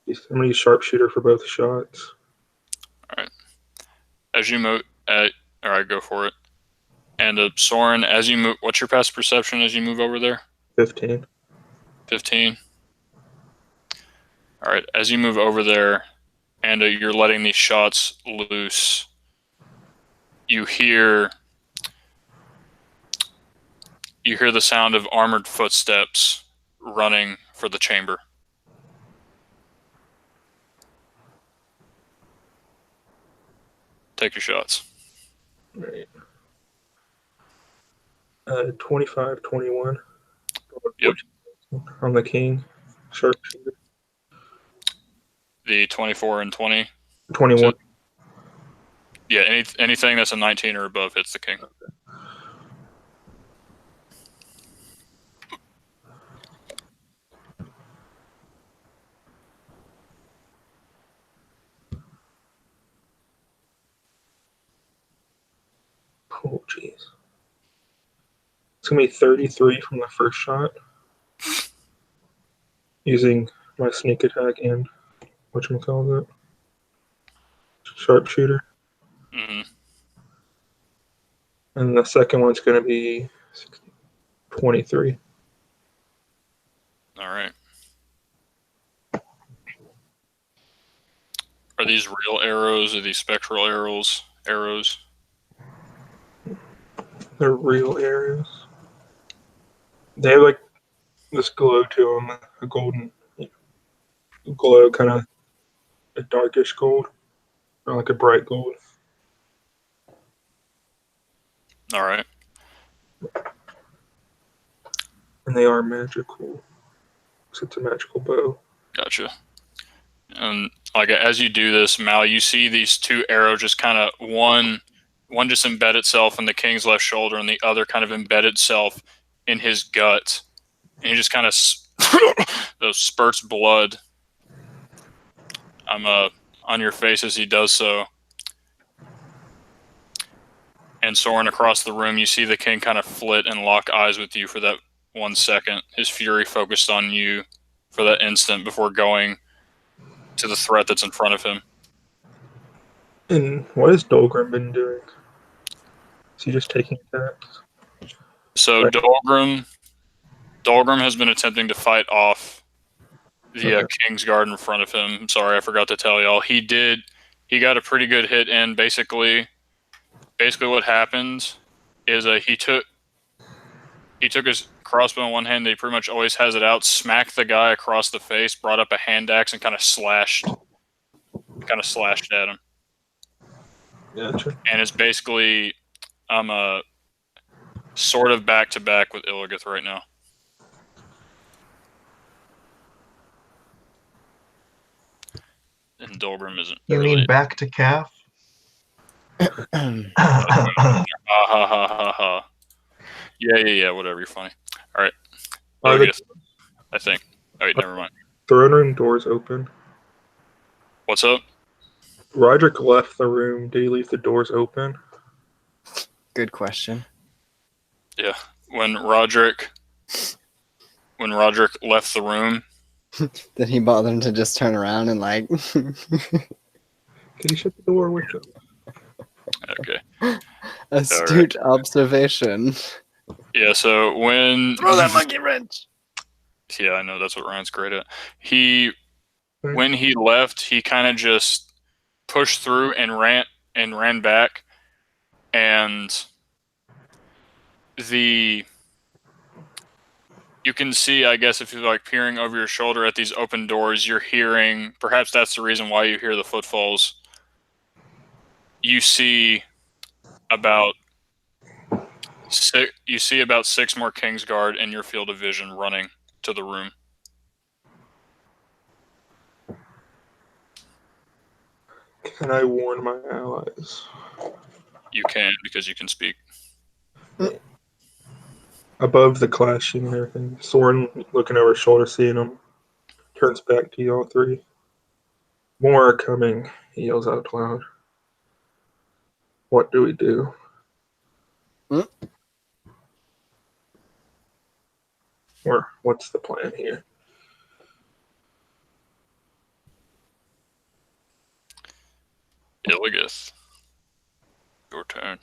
I'm going to use sharpshooter for both shots.
Alright. As you move, alright, go for it. And Soren, as you move, what's your passive perception as you move over there?
15.
15. Alright, as you move over there, and you're letting these shots loose, you hear the sound of armored footsteps running for the chamber. Take your shots.
Right. 25, 21.
Yep.
On the king. Sharpshooter.
The 24 and 20.
21.
So, yeah, anything that's a 19 or above hits the king.
Oh, jeez. It's going to be 33 from the first shot. Using my sneak attack and whatchamacallit? Sharpshooter.
Mm-hmm.
And the second one's going to be 23.
All right. Are these real arrows? Are these spectral arrows? Arrows?
They're real arrows. They have like this glow to them, a golden glow, kind of a darkish gold, or like a bright gold.
All right.
And they are magical. So it's a magical bow.
Gotcha. And like as you do this, Mal, you see these two arrows just kind of one just embed itself in the king's left shoulder, and the other kind of embed itself in his gut, and he just kind of those spurts blood. On your face as he does so. And soaring across the room, you see the king kind of flit and lock eyes with you for that 1 second. His fury focused on you for that instant before going to the threat that's in front of him.
And what has Dolgrim been doing? Is he just taking attacks?
So
Right.
Dolgrim has been attempting to fight off the
Okay.
King's Guard in front of him. I'm sorry, I forgot to tell y'all. He got a pretty good hit in. Basically what happened is he took his crossbow in one hand. He pretty much always has it out. Smacked the guy across the face. Brought up a hand axe and kind of slashed at him.
Gotcha.
And it's basically I'm sort of back to back with Illigoth right now. And Dolgrim isn't.
You
really
mean back to calf?
ha ha ha ha ha. Yeah. Whatever. You're funny. All right.
Are the
Illigoth, I think. Oh wait, never mind.
throne room doors open?
What's up?
Roderick left the room. Did he leave the doors open?
Good question.
Yeah. When Roderick left the room,
Did he bother to just turn around and like?
Did he shut the door with him?
okay.
Astute observation.
Yeah, so when
Throw that monkey wrench.
Yeah, I know, that's what Ryan's great at.
Hmm.
When he left, he kind of just pushed through and ran back, and you can see, I guess, if you're like peering over your shoulder at these open doors, you're hearing, perhaps that's the reason why you hear the footfalls. You see about six more Kingsguard in your field of vision running to the room.
Can I warn my allies?
You can, because you can speak.
Above the clashing and everything, Soren looking over his shoulder, seeing them, turns back to y'all three. More are coming, he yells out loud. What do we do? Or what's the plan here?
Illigoth, your turn.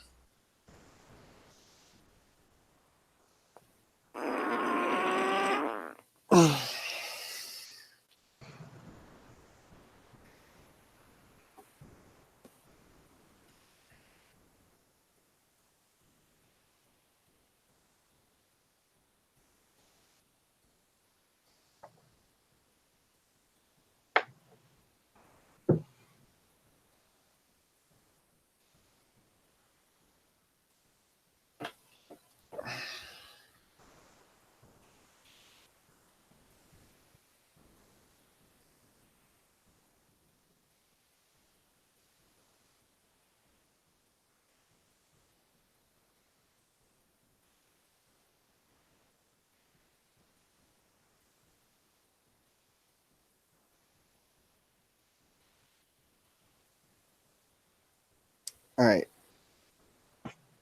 All right.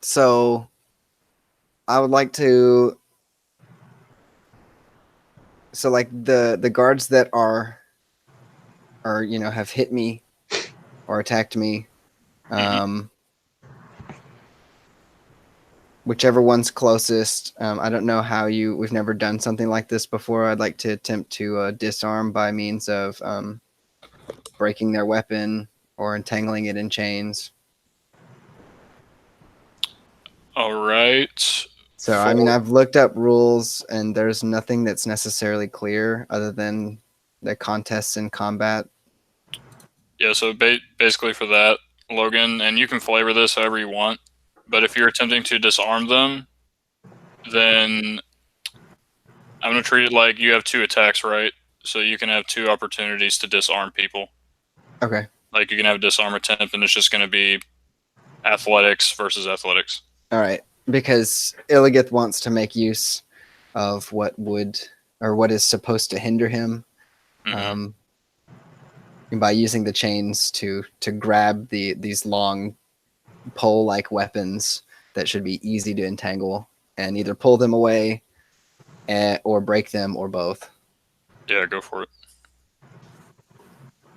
So I would like to. So like the guards that are have hit me or attacked me, um, whichever one's closest. I don't know how you. We've never done something like this before. I'd like to attempt to disarm by means of breaking their weapon or entangling it in chains.
All right.
So, I mean, I've looked up rules, and there's nothing that's necessarily clear other than the contests in combat.
Yeah, so basically for that, Logan, and you can flavor this however you want, but if you're attempting to disarm them, then I'm going to treat it like you have 2 attacks, right? So you can have 2 opportunities to disarm people.
Okay.
Like you can have a disarm attempt, and it's just going to be athletics versus athletics.
All right. Because Illigith wants to make use of what is supposed to hinder him. By using the chains to grab these long pole-like weapons that should be easy to entangle and either pull them away or break them or both.
Yeah, go for it.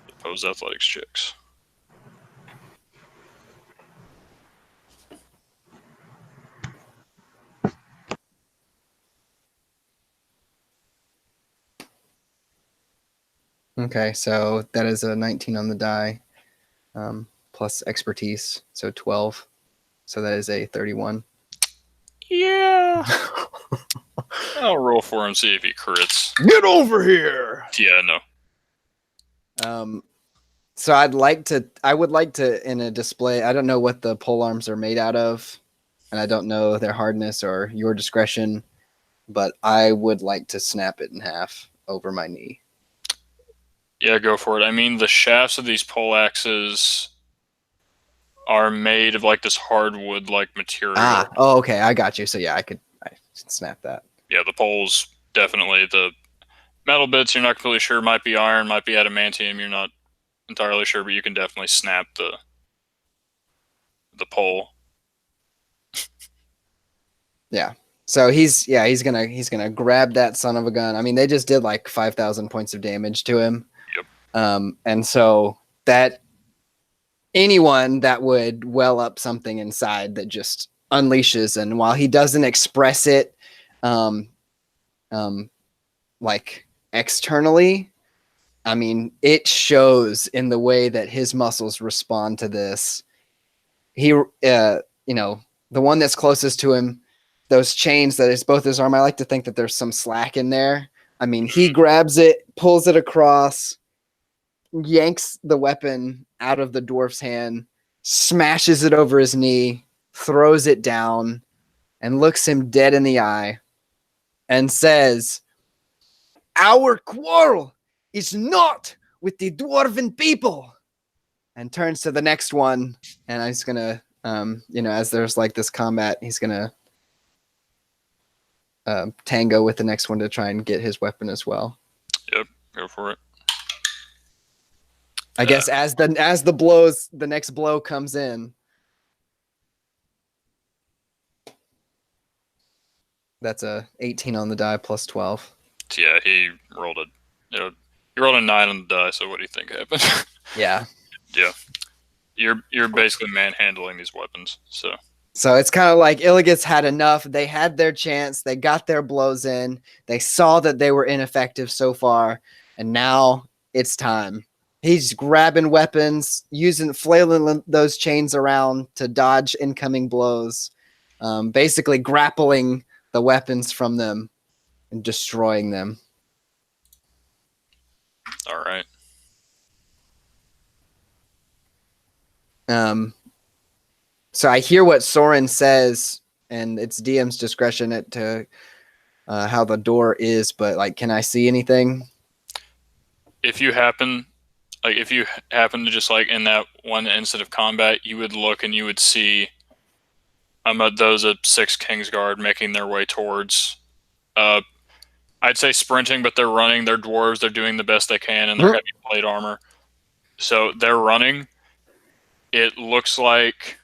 Oppose athletics checks.
Okay, so that is a 19 on the die, plus expertise, so 12. So that is a 31.
Yeah. I'll roll for him, see if he crits.
Get over here!
Yeah, no.
So I would like to, in a display, I don't know what the pole arms are made out of, and I don't know their hardness or your discretion, but I would like to snap it in half over my knee.
Yeah, go for it. I mean, the shafts of these pole axes are made of like this hardwood like material.
Oh, okay, I got you. So yeah, I could snap that.
Yeah, the poles definitely. The metal bits you're not completely sure, might be iron, might be adamantium, you're not entirely sure, but you can definitely snap the pole.
Yeah. So he's gonna grab that son of a gun. I mean, they just did like 5,000 points of damage to him.
Yep.
And so that anyone that would well up something inside that just unleashes, and while he doesn't express it, like externally, I mean, it shows in the way that his muscles respond to this. He, the one that's closest to him, those chains that is both his arm, I like to think that there's some slack in there. I mean, he grabs it, pulls it across, yanks the weapon out of the dwarf's hand, smashes it over his knee, throws it down, and looks him dead in the eye and says, "Our quarrel is not with the dwarven people," and turns to the next one. And I'm just gonna, as there's like this combat, he's gonna tango with the next one to try and get his weapon as well.
Yep, go for it.
I guess as the next blow comes in, that's a 18 on the die plus 12.
Yeah, he rolled a 9 on the die. So what do you think happened?
Yeah.
Yeah, you're basically manhandling these weapons.
So it's kind of like Illigus had enough. They had their chance. They got their blows in. They saw that they were ineffective so far, and now it's time. He's grabbing weapons, flailing those chains around to dodge incoming blows, basically grappling the weapons from them and destroying them.
All right.
So I hear what Soren says, and it's DM's discretion to how the door is, but like, can I see anything?
If you happen to just like in that one instant of combat, you would look and you would see those of 6 Kingsguard making their way towards. I'd say sprinting, but they're running. They're dwarves. They're doing the best they can in their heavy plate armor. So they're running. It looks like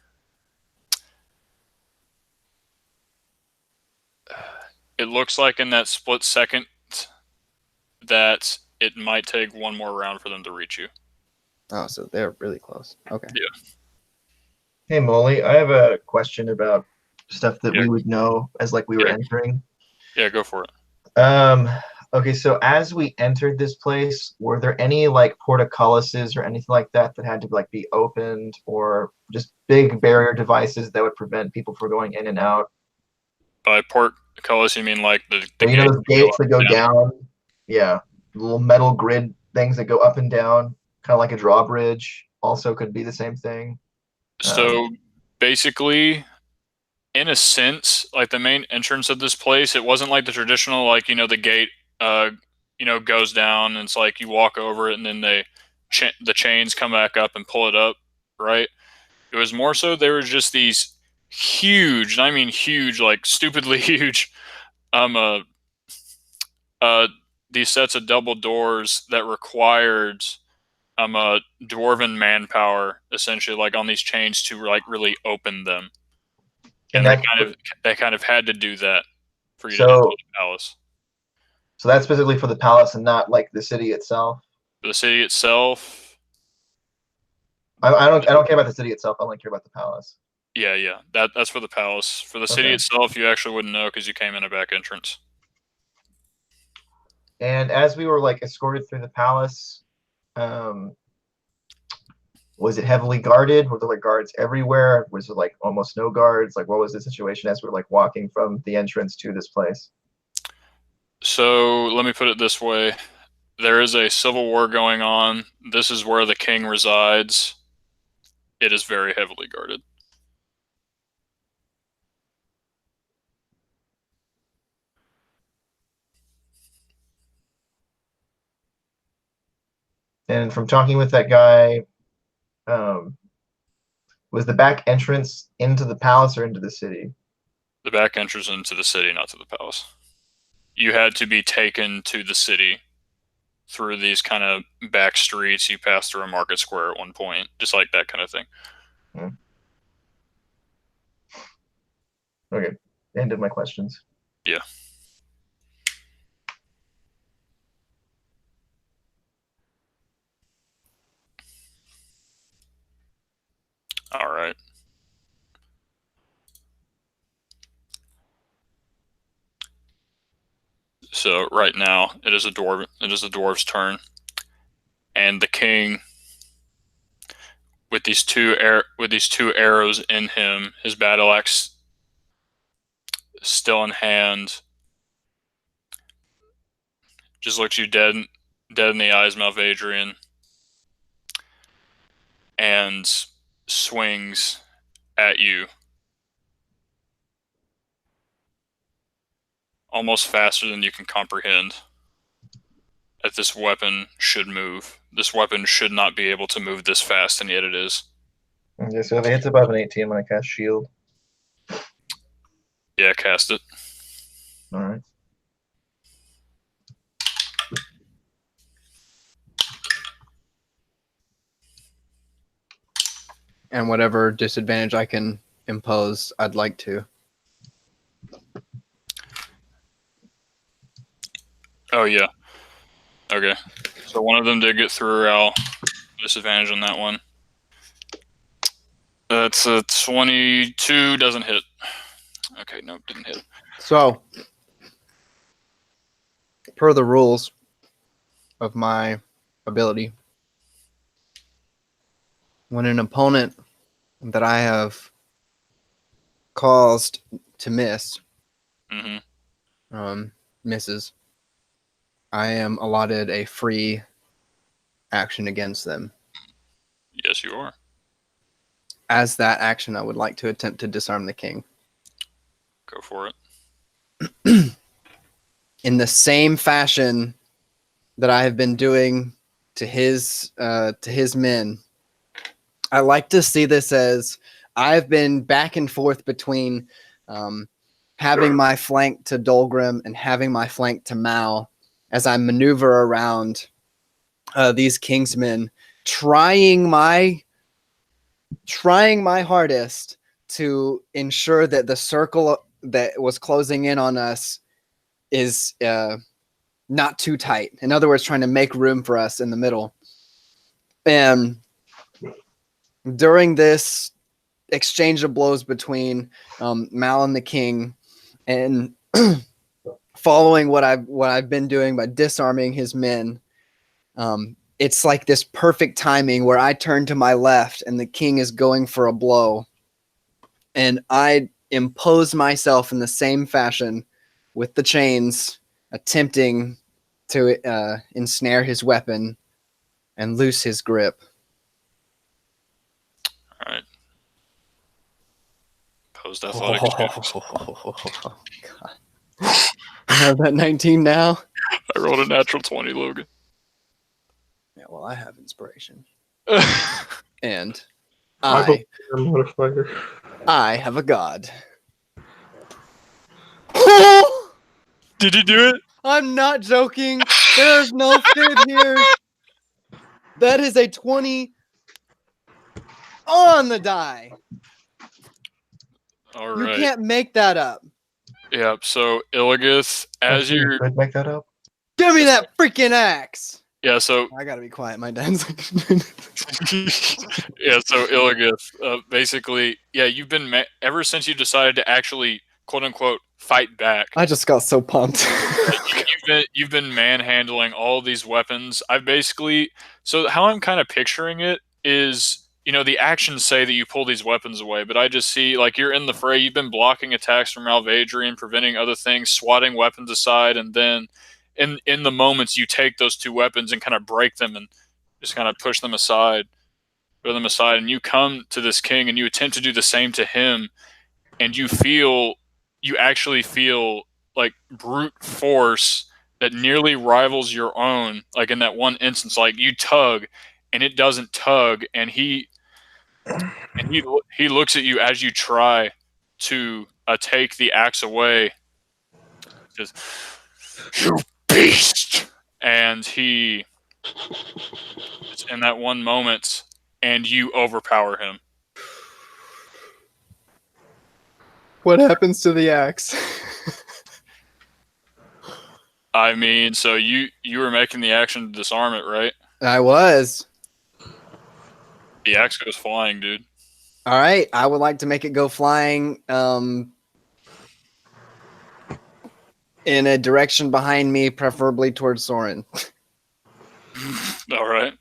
it looks like in that split second that it might take one more round for them to reach you.
Oh, so they're really close. Okay.
Yeah.
Hey, Molly, I have a question about stuff that
Yeah.
we would know as like we were
Yeah.
entering.
Yeah, go for it.
Okay, so as we entered this place, were there any like portcullises or anything like that that had to like be opened, or just big barrier devices that would prevent people from going in and out?
By portcullis, you mean like the
So, you know
gate
those
to go
gates
up
that go
and down?
down? Yeah, little metal grid things that go up and down, kind of like a drawbridge. Also could be the same thing.
So basically, in a sense, like the main entrance of this place, it wasn't like the traditional, like, the gate, uh, goes down and it's like you walk over it and then the chains come back up and pull it up, right? It was more so there was just these huge, and I mean huge, like stupidly huge, um, uh, uh, these sets of double doors that required dwarven manpower essentially, like on these chains to like really open them,
and
and
that's
they kind of had to do that for you to enter
so
the palace.
so that's specifically for the palace and not like the city itself.
For the city itself,
I don't care about the city itself. I only care about the palace.
yeah, that's for the palace. For the city
Okay.
itself, you actually wouldn't know because you came in a back entrance.
And as we were like escorted through the palace, um, was it heavily guarded? Were there like guards everywhere? Was there like almost no guards? Like what was the situation as we were like walking from the entrance to this place?
So let me put it this way: there is a civil war going on. This is where the king resides. It is very heavily guarded.
And from talking with that guy, um, was the back entrance into the palace or into the city?
The back entrance into the city, not to the palace. You had to be taken to the city through these kind of back streets. You pass through a market square at one point, just like that kind of thing.
Okay, end of my questions.
Yeah. All right. So right now it is a dwarf. It is the dwarf's turn, and the king, with these two arrows in him, his battle axe still in hand, just looks you dead in the eyes, Malvadrian, and swings at you almost faster than you can comprehend. That this weapon should move. This weapon should not be able to move this fast, and yet it is.
Okay, so if it hits above an 18, I'm gonna cast shield.
Yeah, cast it.
All right.
And whatever disadvantage I can impose, I'd like to.
Oh, yeah. Okay. So one of them did get through. I'll disadvantage on that one. That's a 22. Doesn't hit. Okay, nope, didn't hit.
So, per the rules of my ability, when an opponent that I have caused to miss misses, I am allotted a free action against them.
Yes, you are.
As that action, I would like to attempt to disarm the king.
Go for it.
In the same fashion that I have been doing to his men, I like to see this as I've been back and forth between having my flank to Dolgrim and having my flank to Mao as I maneuver around these Kingsmen, trying my hardest to ensure that the circle that was closing in on us is not too tight. In other words, trying to make room for us in the middle. And during this exchange of blows between Mal and the king, and following what I've been doing by disarming his men, it's like this perfect timing where I turn to my left and the king is going for a blow, and I impose myself in the same fashion with the chains, attempting to ensnare his weapon and loose his grip.
All right. Post athletics checks.
God. I have that 19 now.
I rolled a natural 20, Logan.
Yeah, well, I have inspiration.
Did
And
I hope you're a modifier.
I have a god.
you do it?
I'm not joking. There's no fib here. That is a 20 on the die.
All
You
right.
can't make that up.
Yeah, so Illigith, as
You
you're...
could make that up.
Give me that freaking axe.
Yeah, so...
I gotta be quiet. My dad's like...
yeah, so Illigith, basically, yeah, you've been... ever since you decided to actually, quote-unquote, fight back...
I just got so pumped.
you've been manhandling all these weapons. I've basically... So how I'm kind of picturing it is... You know, the actions say that you pull these weapons away, but I just see, like, you're in the fray, you've been blocking attacks from Malvadrian, preventing other things, swatting weapons aside, and then in the moments you take those two weapons and kind of break them and just kind of push them aside, and you come to this king and you attempt to do the same to him, and you actually feel like brute force that nearly rivals your own, like in that one instance, like you tug and it doesn't tug, and he looks at you as you try to take the axe away. Just, you beast! And he, in that one moment, and you overpower him.
What happens to the axe?
I mean, so you were making the action to disarm it, right?
I was.
The axe goes flying, dude.
All right. I would like to make it go flying in a direction behind me, preferably towards Soren.
All right.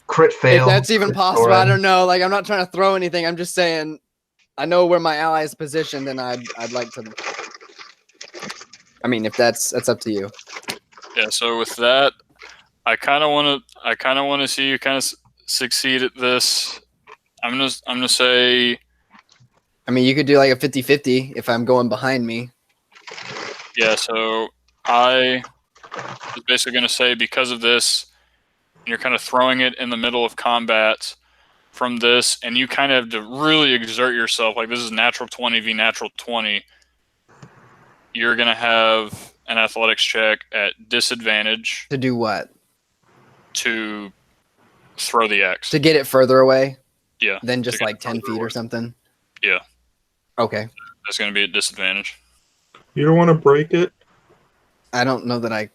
Crit fail.
If that's even
crit
possible,
Soren.
I don't know. Like, I'm not trying to throw anything. I'm just saying I know where my ally is positioned, and I'd like to. I mean, if that's up to you.
Yeah. So with that, I kind of want to see you kind of succeed at this. I'm gonna say.
I mean, you could do like a 50-50 if I'm going behind me.
Yeah. So I was basically gonna say, because of this, you're kind of throwing it in the middle of combat from this, and you kind of have to really exert yourself. Like, this is natural 20 v natural 20. You're gonna have an athletics check at disadvantage
To do what?
to throw the axe.
To get it further away
Yeah.
than just
to get
like
it
10
further
feet
away.
or something?
Yeah.
Okay.
That's gonna be at disadvantage.
You don't want to break it?
I don't know that I...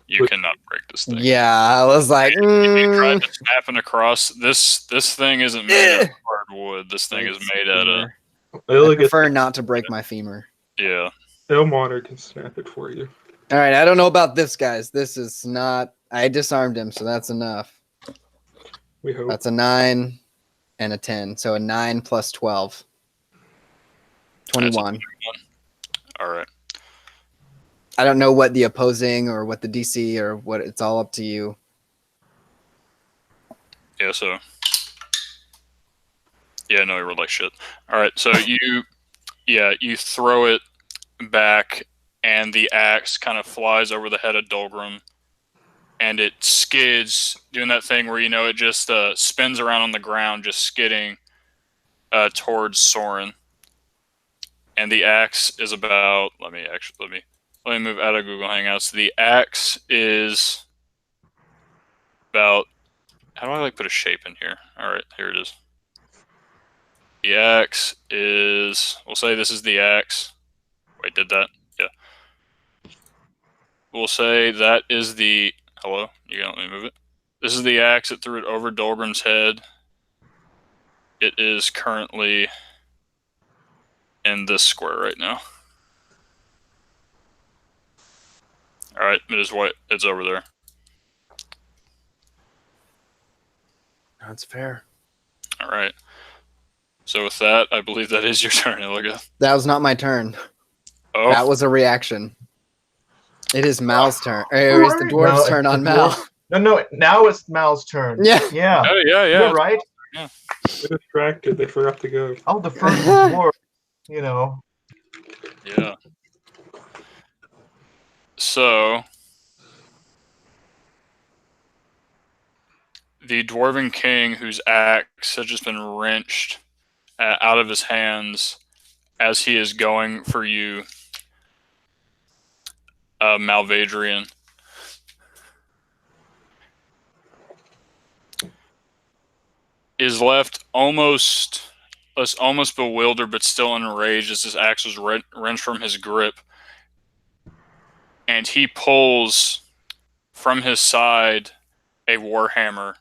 You cannot break this thing.
Yeah, I was like...
If you tried to snap it across, this thing isn't made of hardwood. This thing is made out of...
I prefer not to break my femur.
Yeah.
Elmotter can snap it for you.
All right, I don't know about this, guys. This is not... I disarmed him, so that's enough.
We hope.
That's a 9 and a 10. So a 9 plus 12. 21.
All right.
I don't know what the opposing or what the DC or what... It's all up to you.
Yeah, so... Yeah, no, I rolled like shit. All right, so you throw it back, and the axe kind of flies over the head of Dolgrim, and it skids, doing that thing where, it just spins around on the ground, just skidding towards Soren. And the axe is about... Let me move out of Google Hangouts. The axe is about... How do I put a shape in here? All right, here it is. The axe is... We'll say this is the axe. Wait, did that? Yeah. We'll say that is the... Hello? You gonna let me move it? This is the axe that threw it over Dolgrim's head. It is currently in this square right now. Alright, it is white. It's over there.
That's fair.
Alright. So with that, I believe that is your turn, Illiga.
That was not my turn.
Oh.
That was a reaction. It is Mal's turn. It was the dwarf's turn on Mal.
No, now it's Mal's turn.
Yeah.
Yeah.
Yeah.
You're right.
Yeah.
They're distracted. They forgot to go.
Oh, the first dwarf. You know.
Yeah. So, the Dwarven King, whose axe had just been wrenched out of his hands as he is going for you, Malvadrian. Is left almost bewildered, but still enraged as his axe was wrenched from his grip. And he pulls from his side a warhammer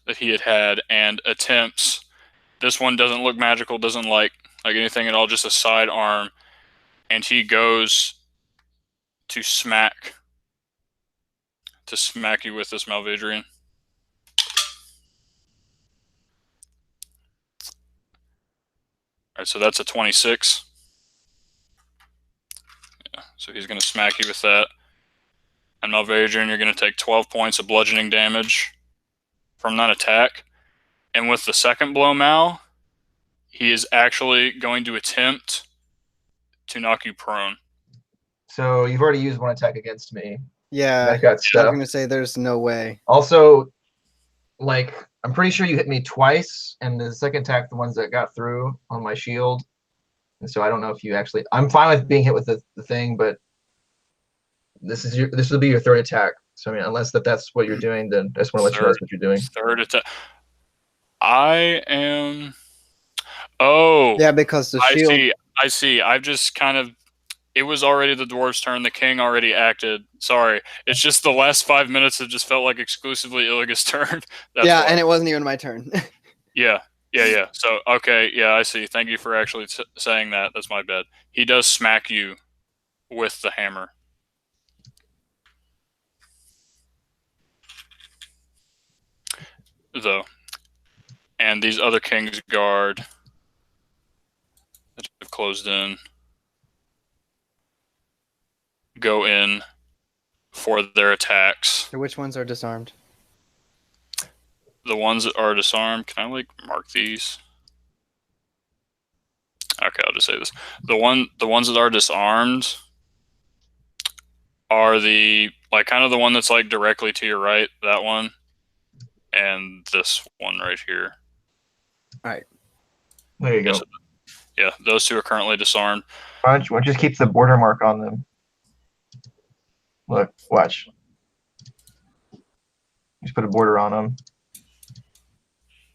that he had and attempts. This one doesn't look magical, doesn't like anything at all, just a sidearm. And he goes to smack you with this, Malvadrian. Alright, so that's a 26. Yeah, so he's going to smack you with that. And Malvadrian, you're going to take 12 points of bludgeoning damage from that attack. And with the second blow, Mal, he is actually going to attempt to knock you prone.
So you've already used one attack against me.
Yeah.
I got
I was
stuff.
gonna say there's no way.
Also, like, I'm pretty sure you hit me twice, and the second attack, the ones that got through on my shield. And so I don't know if you actually... I'm fine with being hit with the thing, but this will be your third attack. So I mean, unless that's what you're doing, then I just want to let you know that's what you're doing.
Third attack. I am... Oh.
Yeah, because the shield...
I see. I've just kind of... It was already the dwarf's turn. The king already acted. Sorry. It's just the last 5 minutes have just felt like exclusively Illiga's turn. That's
yeah,
why.
and it wasn't even my turn.
Yeah. So, okay. Yeah, I see. Thank you for actually saying that. That's my bad. He does smack you with the hammer. Though. And these other King's Guard that have closed in go in for their attacks.
Which ones are disarmed?
The ones that are disarmed, can I mark these? Okay, I'll just say this. The ones that are disarmed are the kind of the one that's directly to your right, that one, and this one right here.
All right.
There you go.
Yeah, those two are currently disarmed.
Why don't you just keep the border mark on them? Look, watch. Just put a border on them.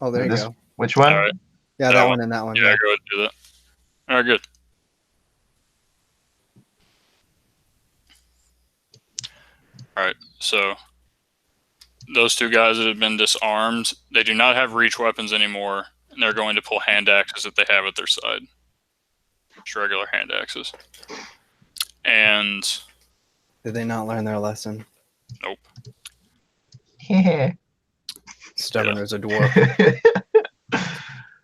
Oh, there you go.
Which one?
All right.
Yeah, that one and that one.
Yeah, go ahead and do that. All right, good. All right, so those two guys that have been disarmed, they do not have reach weapons anymore, and they're going to pull hand axes that they have at their side. Just regular hand axes. And...
Did they not learn their lesson?
Nope.
Yeah.
Stubborn as a dwarf.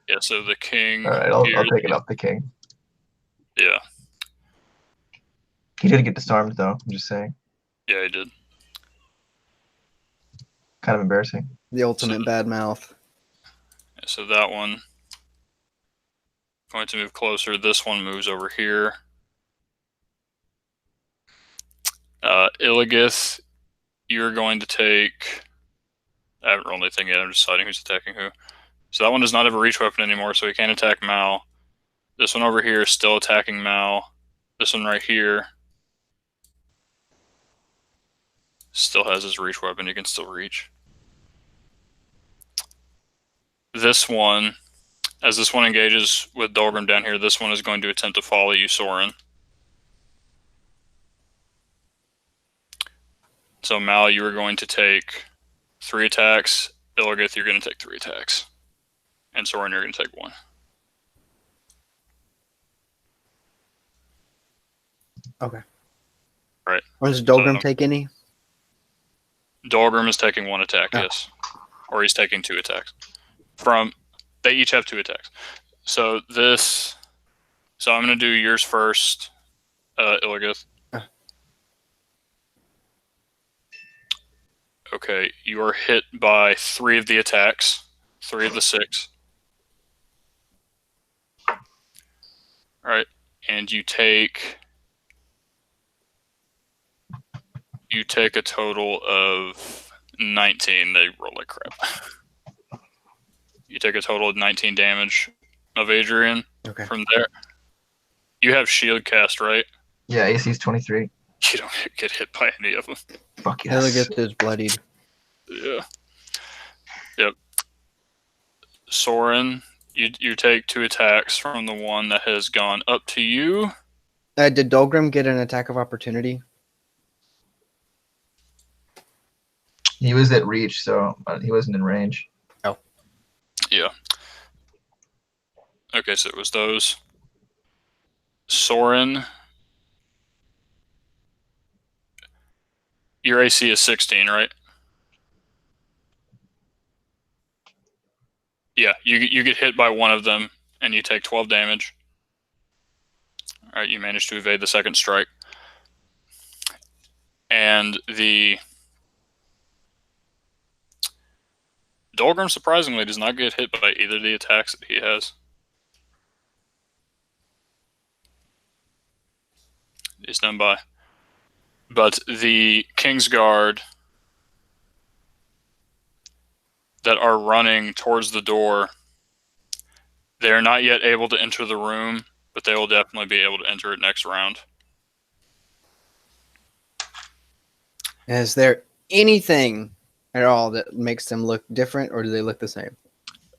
Yeah, so the king...
All right, I'll take it off the king.
Yeah.
He did get disarmed, though. I'm just saying.
Yeah, he did.
Kind of embarrassing.
The ultimate bad mouth.
Yeah, so that one... Going to move closer. This one moves over here. Illigith, you're going to take... I haven't rolled anything yet. I'm just deciding who's attacking who. So that one does not have a reach weapon anymore, so he can't attack Mal. This one over here is still attacking Mal. This one right here still has his reach weapon. He can still reach. this one, as this one engages with Dolgrim down here, this one is going to attempt to follow you, Soren. So Mal, you are going to take 3 attacks. Illigith, you're going to take 3 attacks. And Soren, you're going to take 1.
Okay.
Right.
Or does Dolgrim take any?
Dolgrim is taking 1 attack,
Oh.
yes. Or he's taking 2 attacks. They each have 2 attacks. So I'm going to do yours first, Illigith. Okay, you are hit by 3 of the attacks, 3 of the 6. Alright, and you take a total of 19. They roll like crap. You take a total of 19 damage of Adrian.
Okay.
From there. You have shield cast, right?
Yeah, AC's 23.
You don't get hit by any of them.
Fuck yes.
Illigith is bloodied.
Yeah. Yep. Soren, you take 2 attacks from the one that has gone up to you.
Did Dolgrim get an attack of opportunity?
He was at reach, so he wasn't in range.
Yeah. Okay, so it was those. Soren, your AC is 16, right? Yeah, you get hit by one of them, and you take 12 damage. Alright, you manage to evade the second strike. And the Dolgrim, surprisingly, does not get hit by either of the attacks that he has. He's done by. But the Kingsguard that are running towards the door, they are not yet able to enter the room, but they will definitely be able to enter it next round.
Is there anything at all that makes them look different, or do they look the same?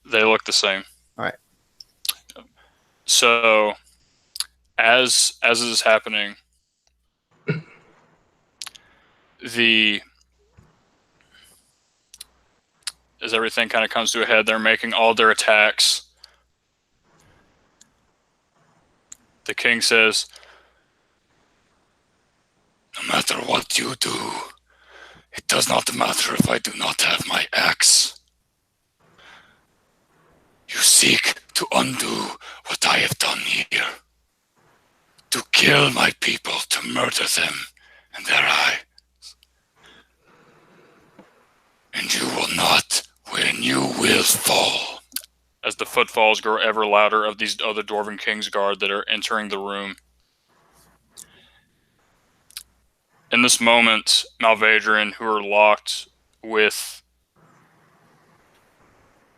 They look the same.
All right.
So, as this is happening, as everything kind of comes to a head, they're making all their attacks. The king says, "No matter what you do, it does not matter if I do not have my axe. You seek to undo what I have done here. To kill my people, to murder them in their eyes. And you will not win, you will fall." As the footfalls grow ever louder of these other Dwarven Kingsguard that are entering the room. In this moment, Malvadrian, who are locked with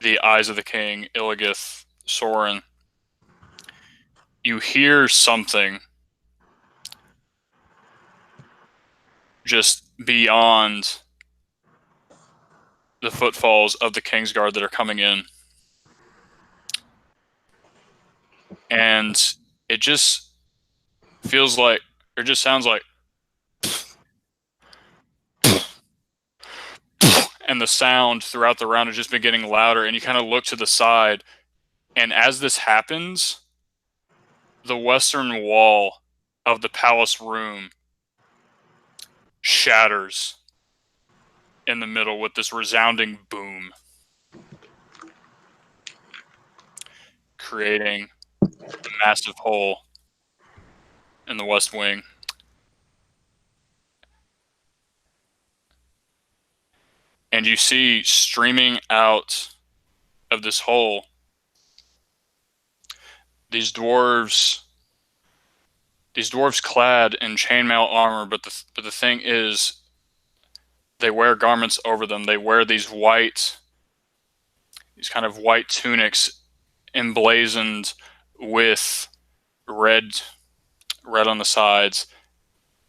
the eyes of the king, Illigith, Soren, you hear something just beyond the footfalls of the Kingsguard that are coming in. And it just feels like, or just sounds like, and the sound throughout the round has just been getting louder, and you kind of look to the side, and as this happens, the western wall of the palace room shatters in the middle with this resounding boom, creating a massive hole in the west wing. And you see streaming out of this hole these dwarves clad in chainmail armor, but the thing is, they wear garments over them. They wear these kind of white tunics emblazoned with red on the sides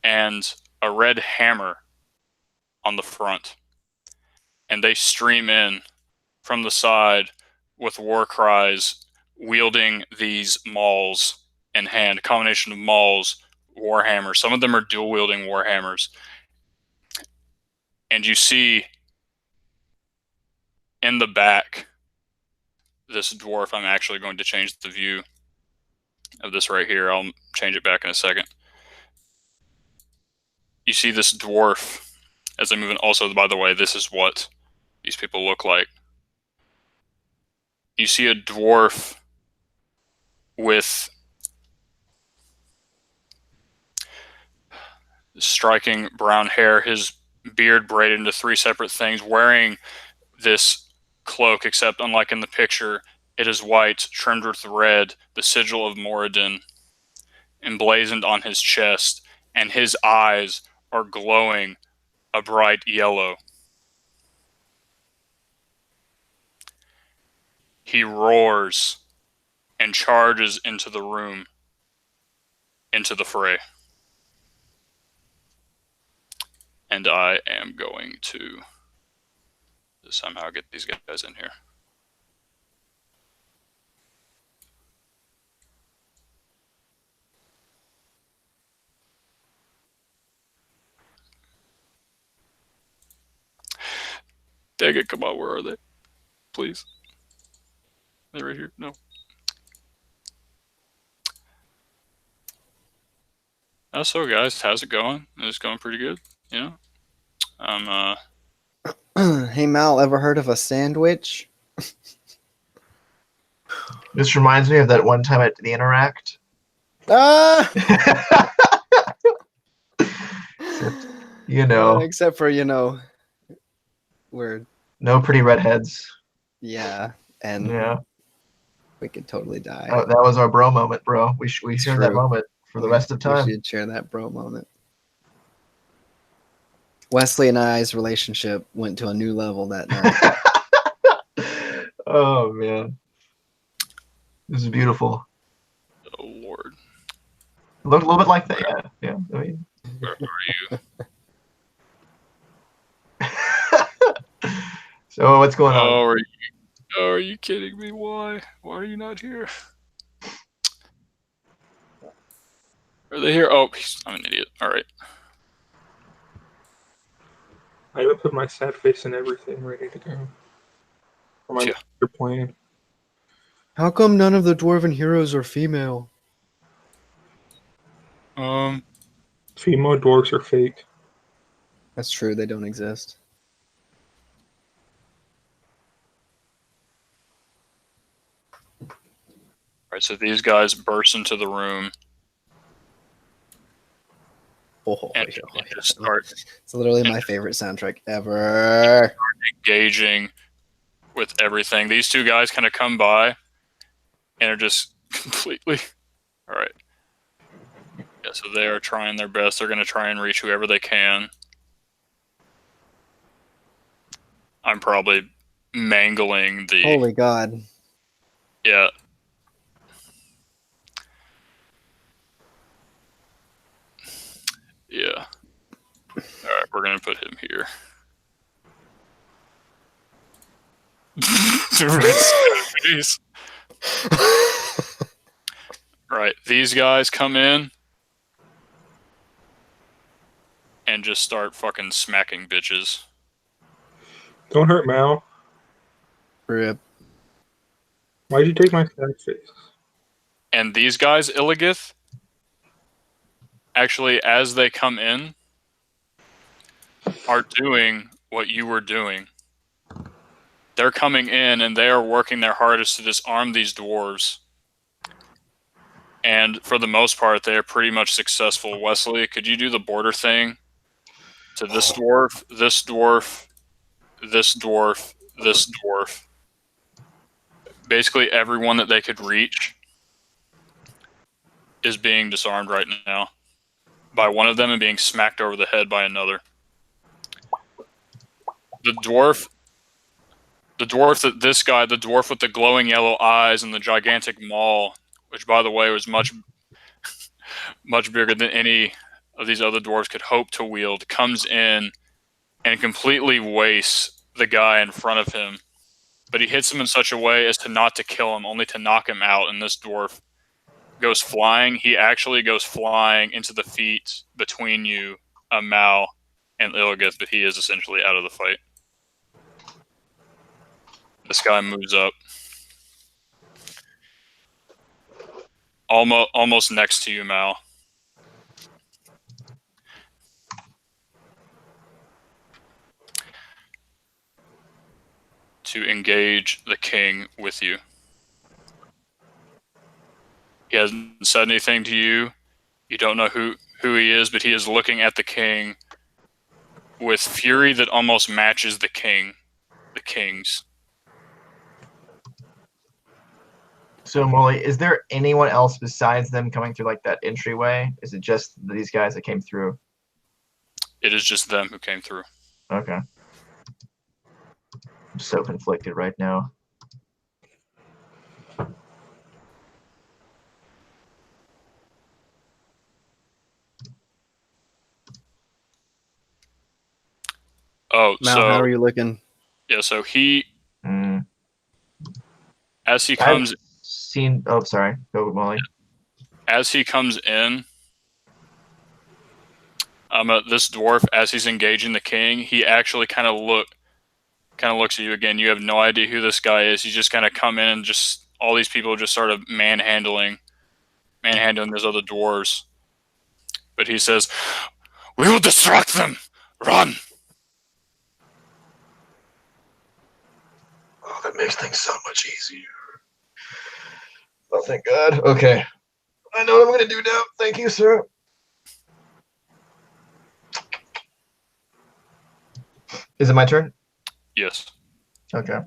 and a red hammer on the front. And they stream in from the side with war cries, wielding these mauls in hand, a combination of mauls, warhammers. Some of them are dual wielding warhammers. And you see in the back this dwarf. I'm actually going to change the view of this right here. I'll change it back in a second. You see this dwarf as I move in. Also, by the way, this is what these people look like. You see a dwarf with striking brown hair, his beard braided into three separate things, wearing this cloak, except unlike in the picture, it is white, trimmed with red, the sigil of Moradin emblazoned on his chest, and his eyes are glowing a bright yellow. He roars and charges into the room, into the fray. And I am going to somehow get these guys in here. Dang it, come on, where are they? Please. They're right here. No. So guys, how's it going? It's going pretty good, you know?
Hey Mal, ever heard of a sandwich?
This reminds me of that one time at the Interact.
Ah!
Except
for we're
no pretty redheads.
yeah, and
Yeah,
we could totally die.
that was our bro moment, bro. We share that
true.
moment for the rest of time.
We should share that bro moment. Wesley and I's relationship went to a new level that night.
Oh man, this is beautiful.
Oh Lord.
Looked a little bit like that. Yeah. I mean.
Where are you?
So what's going on?
Are you kidding me? Why? Why are you not here? Are they here? Oh, I'm an idiot. All right.
I even put my sad face and everything ready to go for my master plan.
How come none of the dwarven heroes are female?
Female dwarves are fake.
That's true. They don't exist.
All right, so these guys burst into the room and just start.
It's literally my favorite soundtrack ever.
Engaging with everything. These two guys kind of come by and are just completely. All right. Yeah, so they are trying their best. They're going to try and reach whoever they can. I'm probably mangling the.
Holy God.
Yeah. Yeah. All right, we're going to put him here. Right, these guys come in and just start fucking smacking bitches.
Don't hurt Mal.
Rip.
Why'd you take my sad face?
And these guys, Illigith, actually, as they come in, are doing what you were doing. They're coming in and they are working their hardest to disarm these dwarves. And for the most part, they are pretty much successful. Wesley, could you do the border thing to this dwarf, this dwarf, this dwarf, this dwarf? Basically, everyone that they could reach is being disarmed right now by one of them and being smacked over the head by another. The dwarf that this guy, the dwarf with the glowing yellow eyes and the gigantic maul, which by the way was much bigger than any of these other dwarves could hope to wield, comes in and completely wastes the guy in front of him but he hits him in such a way as to not to kill him, only to knock him out, and this dwarf goes flying. He actually goes flying into the feet between you, Mal, and Ilgith, but he is essentially out of the fight. This guy moves up. Almost next to you, Mal. To engage the king with you. He hasn't said anything to you. You don't know who he is, but he is looking at the king with fury that almost matches the king's.
So Molly, is there anyone else besides them coming through like that entryway? Is it just these guys that came through?
It is just them who came through.
Okay. I'm so conflicted right now.
Oh,
Mal,
so
how are you looking?
yeah, so he
Mm.
as he
I've
comes
seen. Oh, sorry. Go, Molly.
as he comes in, this dwarf, as he's engaging the king, he actually kind of looks at you again. You have no idea who this guy is. You just kind of come in and just all these people just started manhandling those other dwarves. But he says, "We will distract them. Run!"
Oh, that makes things so much easier. Oh, thank God. Okay. I know what I'm going to do now. Thank you, sir. Is it my turn?
Yes.
Okay.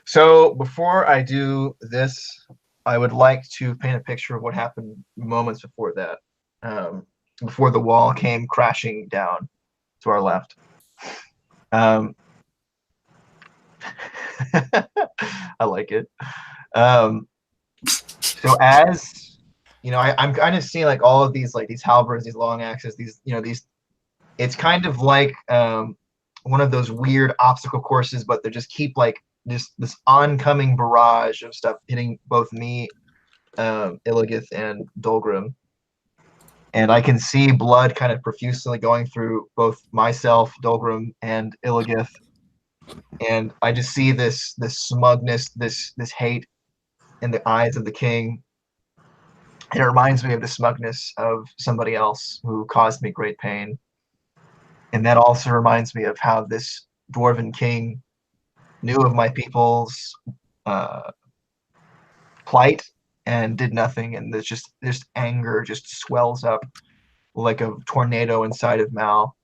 So before I do this, I would like to paint a picture of what happened moments before that, before the wall came crashing down to our left. I like it. So as you know, I'm kind of seeing like all of these like these halberds, these long axes, these these. It's kind of like one of those weird obstacle courses, but they just keep like just this oncoming barrage of stuff hitting both me, Illigith, and Dolgrim. And I can see blood kind of profusely going through both myself, Dolgrim, and Illigith. And I just see this smugness, this hate in the eyes of the king. And it reminds me of the smugness of somebody else who caused me great pain. And that also reminds me of how this dwarven king knew of my people's plight and did nothing. And there's just this anger just swells up like a tornado inside of Mal.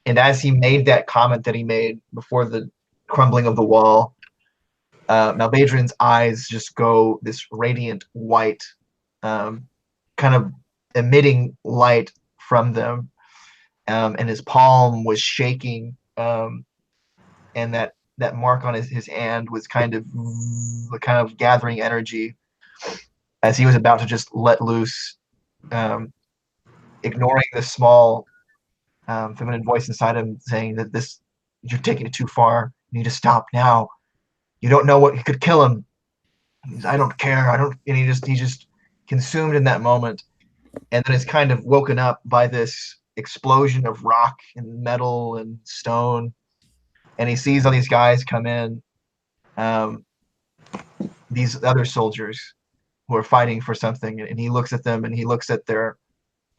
And as he made that comment that he made before the crumbling of the wall, Malbadrian's eyes just go this radiant white, kind of emitting light from them. And his palm was shaking, and that mark on his hand was kind of gathering energy as he was about to just let loose, ignoring the small feminine voice inside him saying that you're taking it too far. You need to stop now. You don't know what could kill him. I don't care. I don't. And he just consumed in that moment, and then is kind of woken up by this explosion of rock and metal and stone, and he sees all these guys come in, these other soldiers who are fighting for something, and he looks at them and he looks at their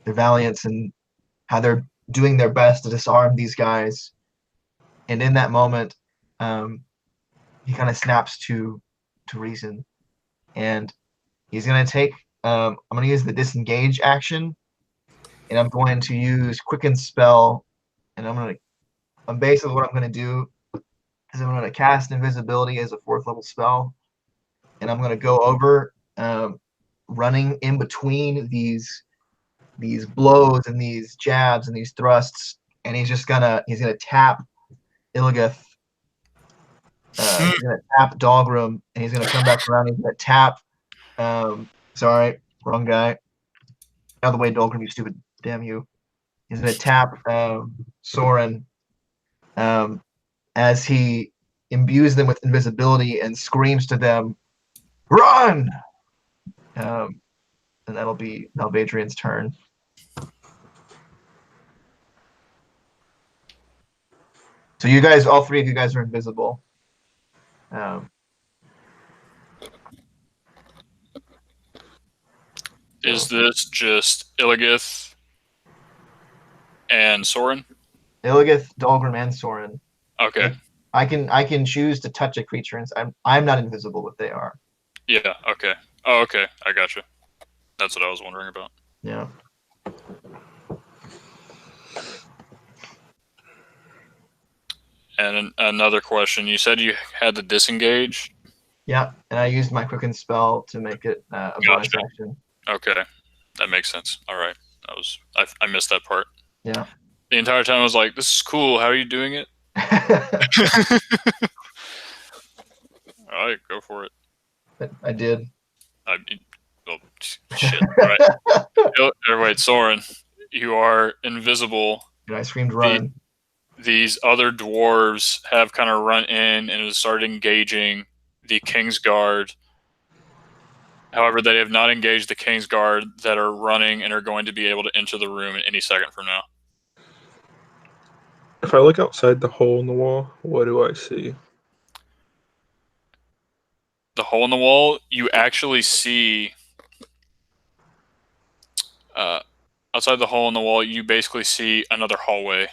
valiance and how they're doing their best to disarm these guys, and in that moment, he kind of snaps to reason, and he's gonna take. I'm gonna use the disengage action, and I'm going to use quicken spell, and basically what I'm gonna do is I'm gonna cast invisibility as a 4th level spell, and I'm gonna go over, running in between these blows and these jabs and these thrusts, and he's gonna tap Illigith. He's gonna tap Dogrum, and he's gonna come back around. He's gonna tap. Sorry, wrong guy. Out of the way, Dogrum, you stupid! Damn you! He's gonna tap Soren as he imbues them with invisibility and screams to them, "Run!" And that'll be Adrian's turn. So you guys, all three of you guys are invisible.
Is this just Illigith and Soren?
Illigith, Dahlgrim, and Soren.
Okay.
I can choose to touch a creature, and I'm not invisible, but they are.
Yeah. Okay. Oh, okay. I gotcha. That's what I was wondering about.
Yeah.
And another question. You said you had the disengage.
Yeah, and I used my quicken spell to make it a bonus
Gotcha.
action.
Okay, that makes sense. All right. I missed that part.
Yeah.
The entire time I was like, "This is cool. How are you doing it?" All right, go for it.
I did.
Well, shit. All right. Wait, Soren, you are invisible.
And I screamed, "Run!"
These other dwarves have kind of run in and have started engaging the Kingsguard. However, they have not engaged the Kingsguard that are running and are going to be able to enter the room at any second from now.
If I look outside the hole in the wall, what do I see?
The hole in the wall, you actually see... outside the hole in the wall, you basically see another hallway.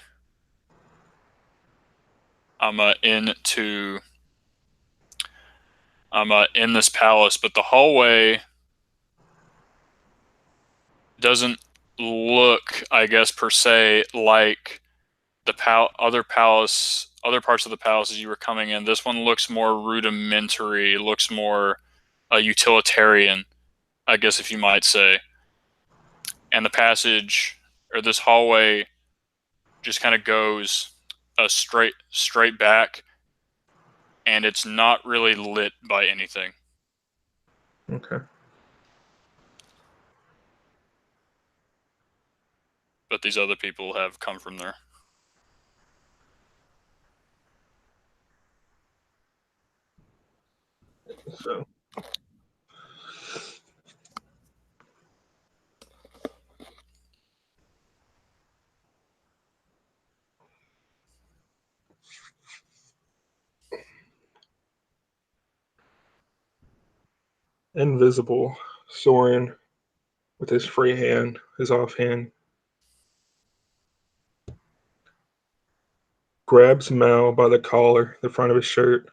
I'm in this palace, but the hallway doesn't look, I guess, per se, like the other parts of the palace as you were coming in. This one looks more rudimentary, looks more utilitarian, I guess, if you might say. And the passage, or this hallway, just kind of goes straight back, and it's not really lit by anything.
Okay.
But these other people have come from there.
So invisible Soren with his free hand, his offhand, grabs Mal by the collar, the front of his shirt.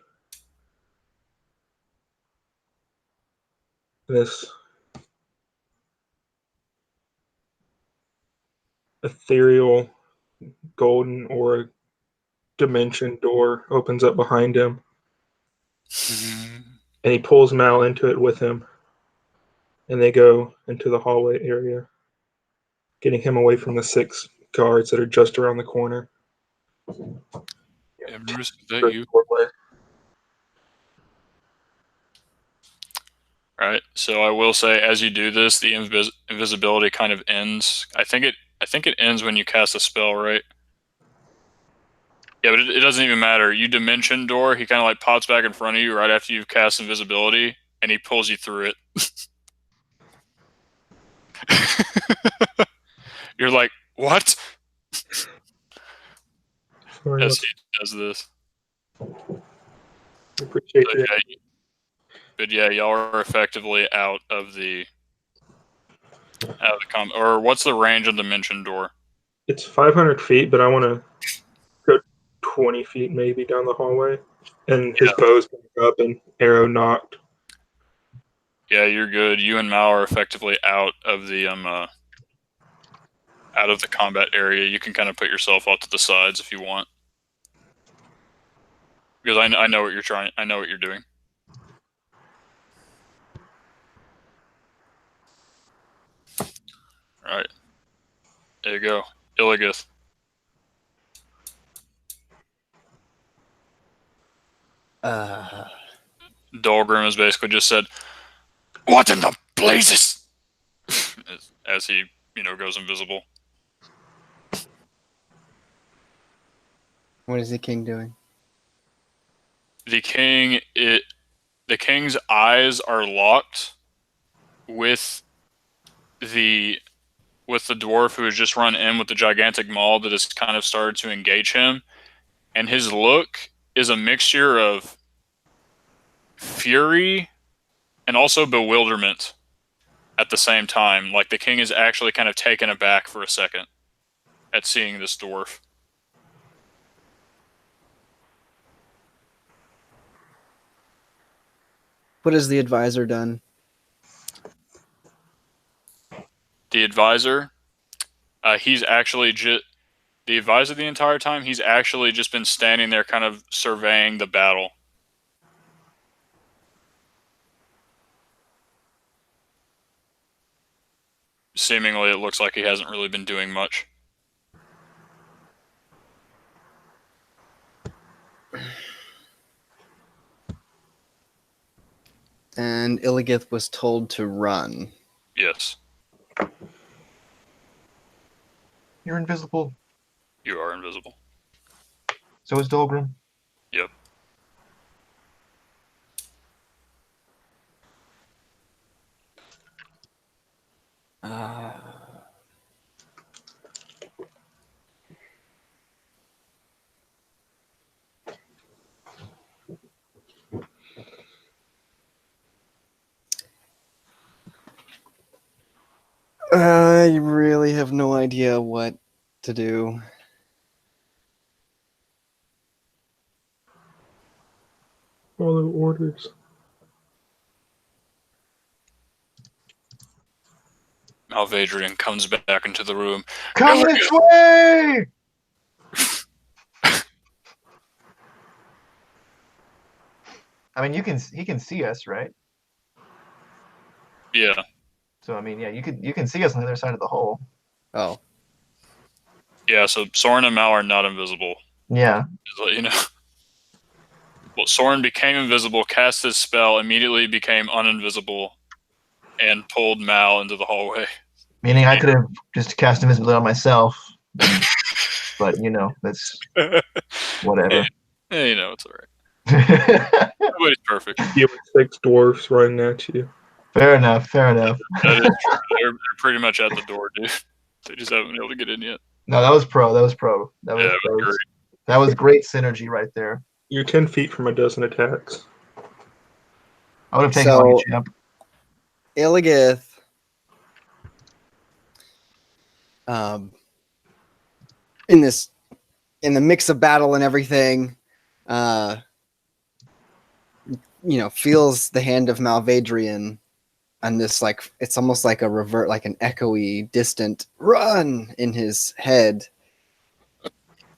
This ethereal golden or dimension door opens up behind him, and he pulls Mal into it with him, and they go into the hallway area, getting him away from the 6 guards that are just around the corner.
Emrys, is that you? Right. So I will say, as you do this, the invisibility kind of ends. I think it ends when you cast a spell, right? Yeah, but it doesn't even matter. You dimension door. He kind of like pops back in front of you right after you've cast invisibility, and he pulls you through it. You're like, what?
Sorry,
As he does this.
I appreciate
So,
that.
yeah, but yeah, y'all are effectively out of the or what's the range of dimension door?
It's 500 feet, but I want to go 20 feet maybe down the hallway. And his bow's back up and arrow knocked.
Yeah, you're good. You and Mal are effectively out of the combat area. You can kind of put yourself off to the sides if you want, because I know what you're trying. I know what you're doing. All right, there you go, Illigith. Dahlgrim has basically just said, "What in the blazes?" as he, goes invisible.
What is the king doing?
the king's eyes are locked with the dwarf who has just run in with the gigantic maul that has kind of started to engage him, and his look is a mixture of fury and also bewilderment at the same time. Like the king is actually kind of taken aback for a second at seeing this dwarf.
What has the advisor done?
The advisor, he's actually just the advisor the entire time. He's actually just been standing there, kind of surveying the battle. Seemingly, it looks like he hasn't really been doing much.
And Illigith was told to run.
Yes,
You're invisible.
you are invisible.
So is Dolgrim.
Yep.
I really have no idea what to do.
Follow orders.
Malvadrian comes back into the room.
Come
Illigus!
this way! I mean, he can see us, right?
Yeah.
So I mean, yeah, you can see us on the other side of the hole.
Oh.
Yeah, so Soren and Mal are not invisible.
Yeah.
Just to let you know. Well, Soren became invisible, cast his spell, immediately became uninvisible, and pulled Mal into the hallway.
Meaning I could have just cast invisibility on myself, but you know, that's whatever.
Hey, you know, it's alright. Nobody's perfect.
You have 6 dwarfs running at you.
Fair enough. Fair enough.
That is true. They're pretty much at the door, dude. They just haven't been able to get in yet.
No, that was pro. That was pro. That was,
Yeah, it was great.
that was great synergy right there.
You're 10 feet from a dozen attacks.
I would have taken
So-
on you, champ.
Illigith in the mix of battle and everything, feels the hand of Malvadrian and this, like, it's almost like a revert, like an echoey, distant run in his head.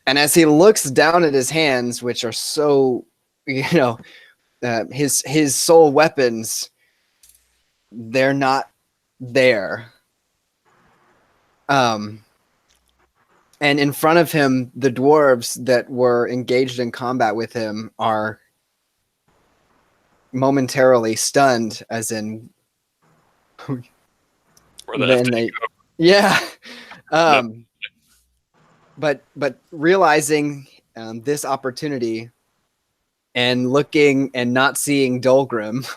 And as he looks down at his hands, which are so, his sole weapons, they're not there. And in front of him, the dwarves that were engaged in combat with him are momentarily stunned, as in
Where the
then
F
they, yeah. But realizing this opportunity and looking and not seeing Dolgrim,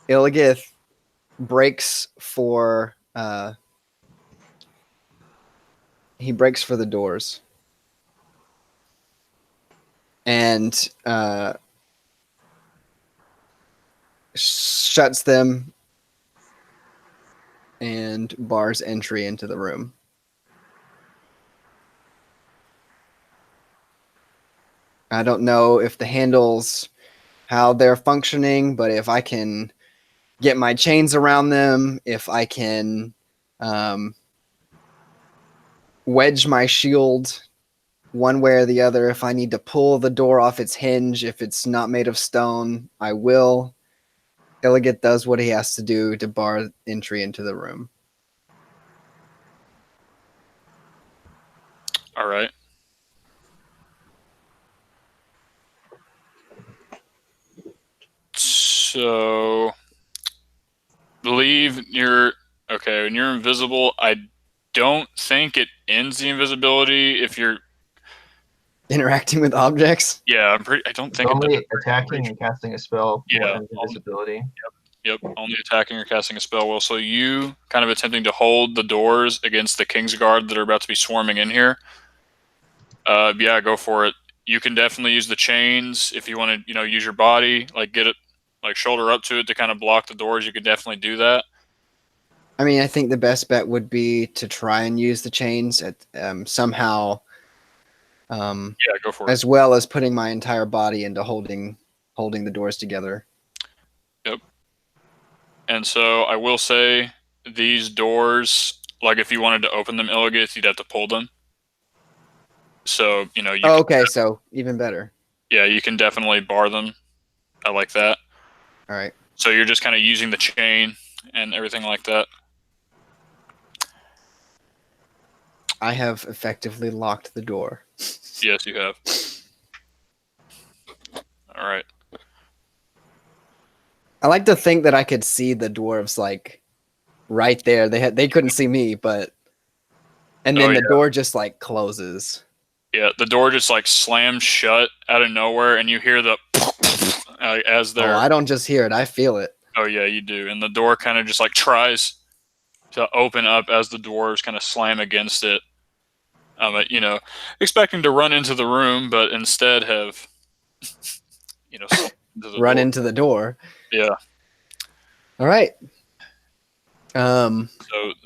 Illigith breaks for the doors and shuts them and bars entry into the room. I don't know if the handles, how they're functioning, but if I can get my chains around them, if I can wedge my shield one way or the other, if I need to pull the door off its hinge, if it's not made of stone, I will. Illigith does what he has to do to bar entry into the room.
All right. So, believe you're okay. When you're invisible, I don't think it ends the invisibility if you're.
Interacting with objects.
Yeah, I don't
It's
think it
only
does.
attacking and casting a spell
Yeah,
and invisibility.
Yep, only attacking or casting a spell will. So you kind of attempting to hold the doors against the Kingsguard that are about to be swarming in here. Yeah, go for it. You can definitely use the chains if you want to, use your body, like get it, like shoulder up to it to kind of block the doors. You can definitely do that.
I mean, I think the best bet would be to try and use the chains at somehow,
Yeah, go for it.
as well as putting my entire body into holding the doors together.
Yep. And so I will say these doors, like if you wanted to open them, Illigith, you'd have to pull them. So you
Oh,
can,
okay, so even better.
yeah, you can definitely bar them. I like that.
All right.
So you're just kind of using the chain and everything like that.
I have effectively locked the door.
Yes, you have. All right.
I like to think that I could see the dwarves like right there. They couldn't see me, and then
Oh,
the
yeah.
door just like closes.
Yeah, the door just like slams shut out of nowhere, and you hear the as
Oh,
they're.
I don't just hear it; I feel it.
Oh yeah, you do. And the door kind of just like tries to open up as the dwarves kind of slam against it. Expecting to run into the room, but instead have, slammed into the
Run
door.
into the door.
Yeah.
All right.
So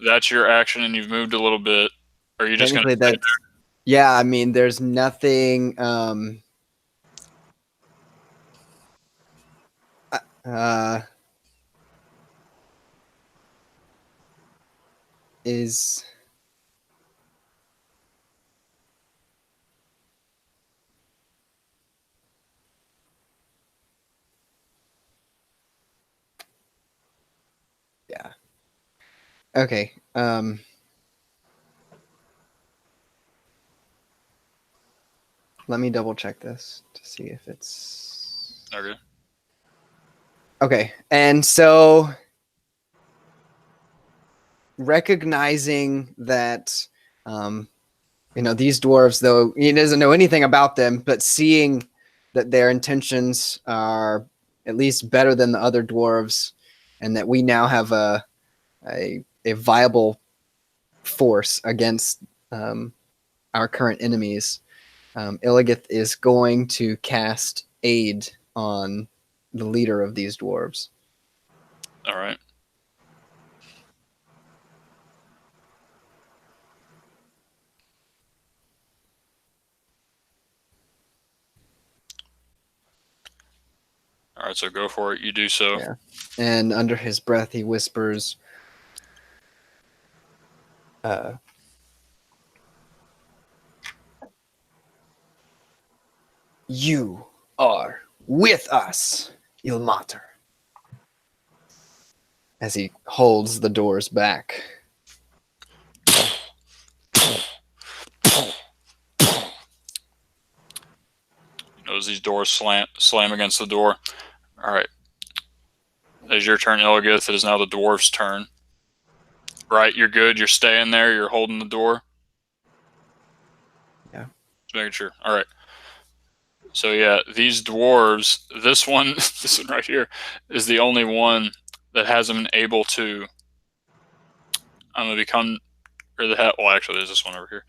that's your action, and you've moved a little bit. Or are you just gonna?
Technically, that's yeah. I mean, there's nothing. Uh, is yeah. Okay. Let me double check this to see if it's
Okay.
okay. And so recognizing that these dwarves, though he doesn't know anything about them, but seeing that their intentions are at least better than the other dwarves, and that we now have a viable force against our current enemies, Illigith is going to cast aid on the leader of these dwarves.
All right. All right. So go for it. You do so.
Yeah. And under his breath, he whispers, "You are with us, Ilmater," as he holds the doors back.
As these doors slam against the door. All right. As your turn, Illigith, it is now the dwarf's turn. Right, you're good. You're staying there. You're holding the door.
Yeah.
Just making sure. All right. So yeah, these dwarves. This one, this one right here, is the only one that hasn't been able to. I'm gonna become, or the hat. Well, actually, there's this one over here.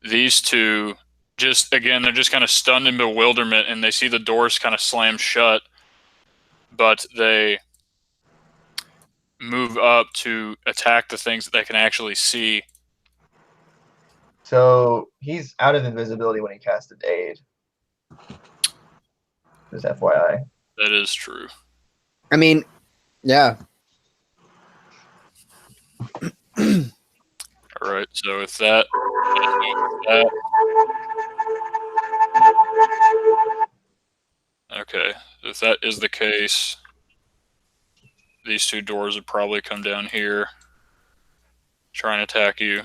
These two, just again, they're just kind of stunned in bewilderment, and they see the doors kind of slam shut, but they move up to attack the things that they can actually see.
So he's out of invisibility when he casted aid. Just FYI.
That is true.
I mean, yeah.
All right. So if that, okay, if that is the case, these two doors would probably come down here, try and attack you.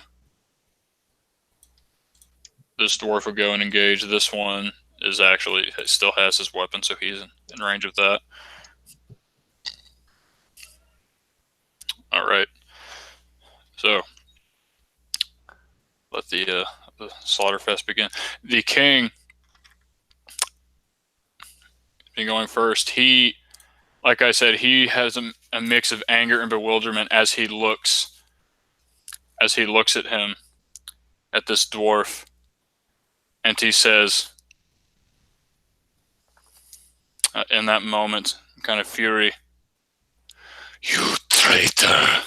This dwarf would go and engage. This one is actually still has his weapon, so he's in range of that. All right. So let the Slaughterfest begin. The king me going first. He, like I said, he has a mix of anger and bewilderment as he looks at him, at this dwarf, and he says, in that moment, kind of fury, "You traitor!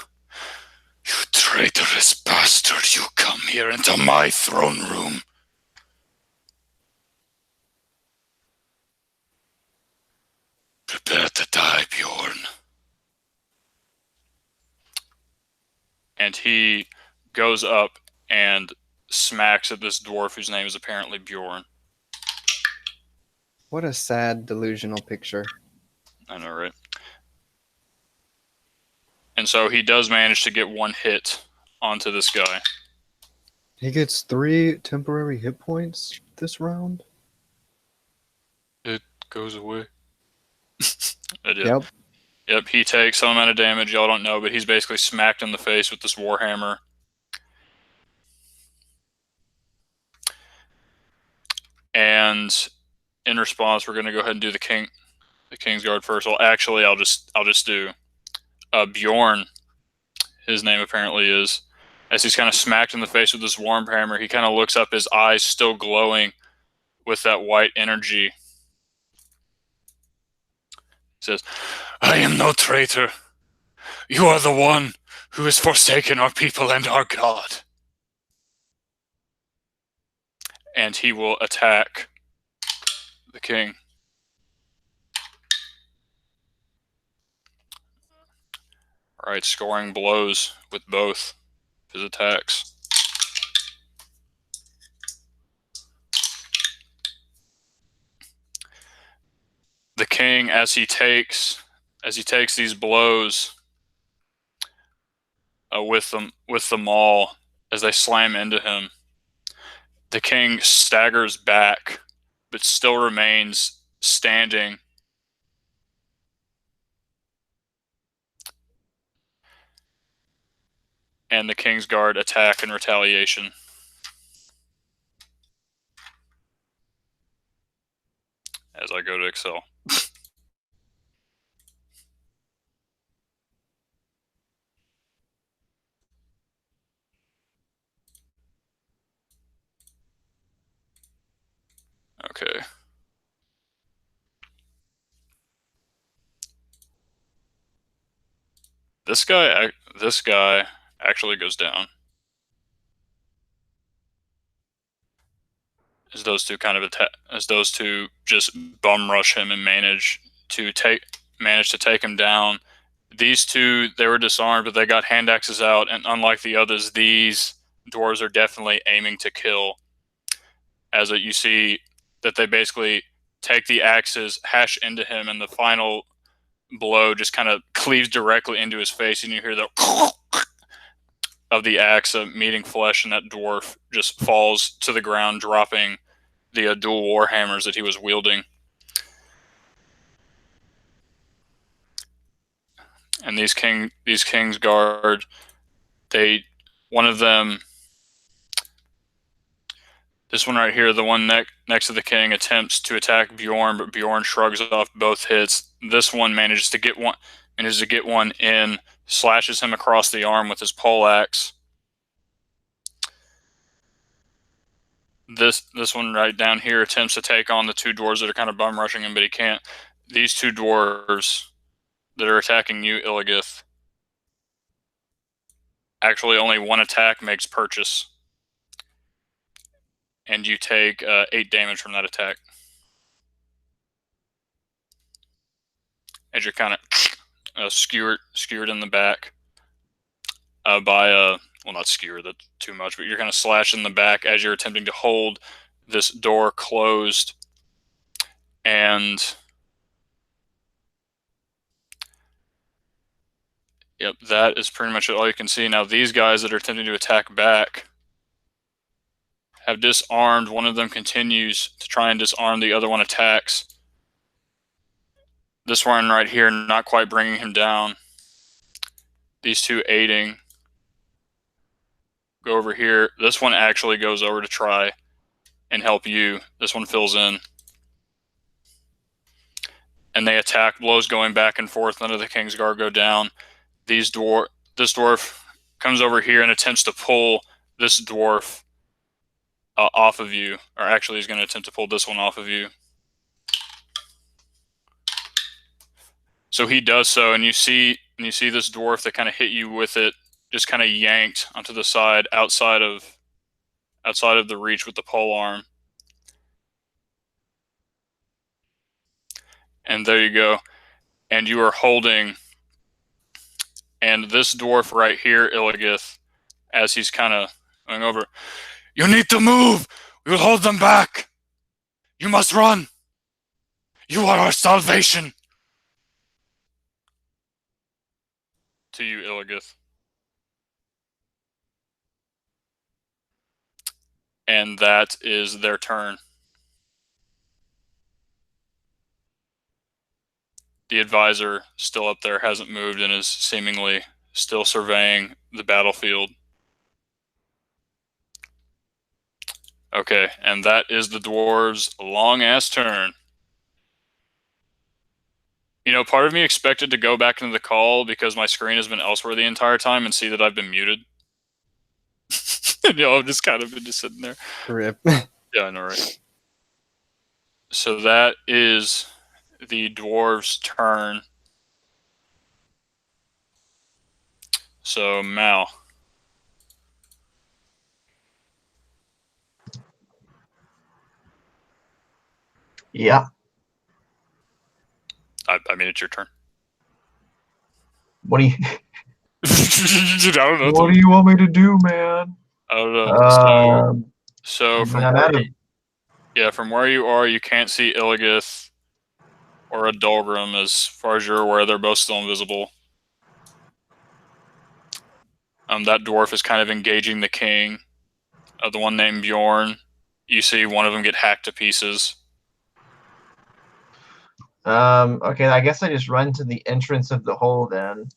You traitorous bastard! You come here into my throne room. Prepare to die, Bjorn." And he goes up and smacks at this dwarf whose name is apparently Bjorn.
What a sad, delusional picture.
I know, right? And so he does manage to get one hit onto this guy.
He gets 3 temporary hit points this round?
It goes away. It did.
Yep.
Yep, he takes some amount of damage, y'all don't know, but he's basically smacked in the face with this warhammer. And in response, we're gonna go ahead and do the King's Guard first. Well, actually, I'll just do Bjorn. His name apparently is. As he's kind of smacked in the face with this warhammer, he kind of looks up, his eyes still glowing with that white energy. He says, "I am no traitor. You are the one who has forsaken our people and our God." And he will attack the king. Alright, scoring blows with both his attacks. The king, as he takes these blows with them all, as they slam into him, the king staggers back, but still remains standing. And the King's Guard attack in retaliation. As I go to Excel. Okay. This guy actually goes down. As those two just bum rush him and manage to take him down. These two, they were disarmed, but they got hand axes out, and unlike the others, these dwarves are definitely aiming to kill. As you see that they basically take the axes, hash into him, and the final blow just kind of cleaves directly into his face, and you hear the of the axe meeting flesh, and that dwarf just falls to the ground, dropping the dual warhammers that he was wielding. And these King's Guard, one of them, this one right here, the one next to the king, attempts to attack Bjorn, but Bjorn shrugs off both hits. This one manages to get one in, slashes him across the arm with his poleaxe. This one right down here attempts to take on the two dwarves that are kind of bum rushing him, but he can't. These two dwarves that are attacking you, Illios, actually only one attack makes purchase, and you take 8 damage from that attack. As you're kind of skewered in the back by well, not skewered, that's too much, but you're kind of slashed in the back as you're attempting to hold this door closed. And yep, that is pretty much all you can see. Now these guys that are attempting to attack back have disarmed. One of them continues to try and disarm, the other one attacks. This one right here not quite bringing him down. These two aiding. Go over here. This one actually goes over to try and help you. This one fills in. and they attack. Blows going back and forth. None of the King's Guard go down. This dwarf comes over here and attempts to pull this dwarf off of you, or actually he's going to attempt to pull this one off of you. So he does so, and you see this dwarf that kind of hit you with it, just kind of yanked onto the side, outside of the reach with the pole arm. And there you go. And you are holding, and this dwarf right here, Illios, as he's kind of going over, you need to move! We will hold them back! You must run! You are our salvation! To you, Illios. And that is their turn. The advisor, still up there, hasn't moved and is seemingly still surveying the battlefield. Okay, and that is the dwarves' long-ass turn. You know, part of me expected to go back into the call because my screen has been elsewhere the entire time and see that I've been muted. I've just kind of been just sitting there.
Rip.
Yeah, I know, right? So that is the dwarves' turn. So, Mal.
Yeah.
I mean, it's your turn.
What do you
I don't know.
What do you want me to do, man?
I don't know. So
I'm out of
from where you are, you can't see Illios or a Dolgrim as far as you're aware. They're both still invisible. That dwarf is kind of engaging the king. The one named Bjorn. You see one of them get hacked to pieces.
Okay, I guess I just run to the entrance of the hole then.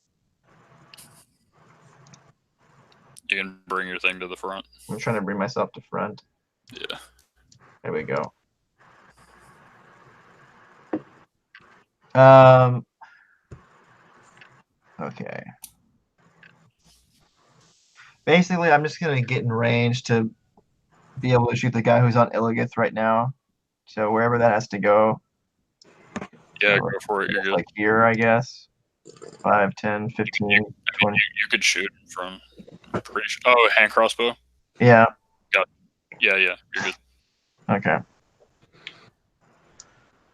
You can bring your thing to the front.
I'm trying to bring myself to front.
Yeah.
There we go. Okay. Basically, I'm just gonna get in range to be able to shoot the guy who's on Illios right now. So wherever that has to go.
Yeah, go for it. You're good.
Like here, I guess. 5, 10, 15, 20.
You could shoot from. I'm pretty sure. Oh, hand crossbow.
Yeah.
Yeah. You're good.
Okay.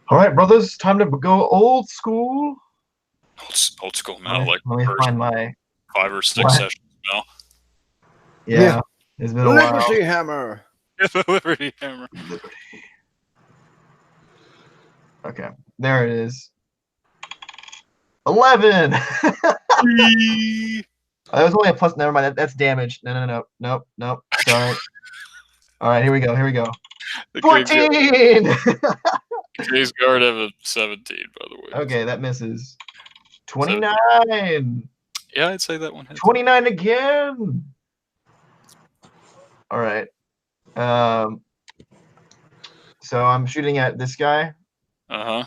All right, brothers. Time to go old school.
Old school Mel, like
Let me find my
5 or 6
what?
sessions Mel.
Yeah. It's been a while.
Liberty Hammer.
The Liberty Hammer.
Okay, there it is. 11. That was only a plus. Never mind. That's damage. Nope. Sorry. All right, here we go.
The
14.
King's Guard have a 17, by the way.
Okay, that misses. 29.
Yeah, I'd say that one hits.
29 again. All right. So I'm shooting at this guy.
Uh-huh.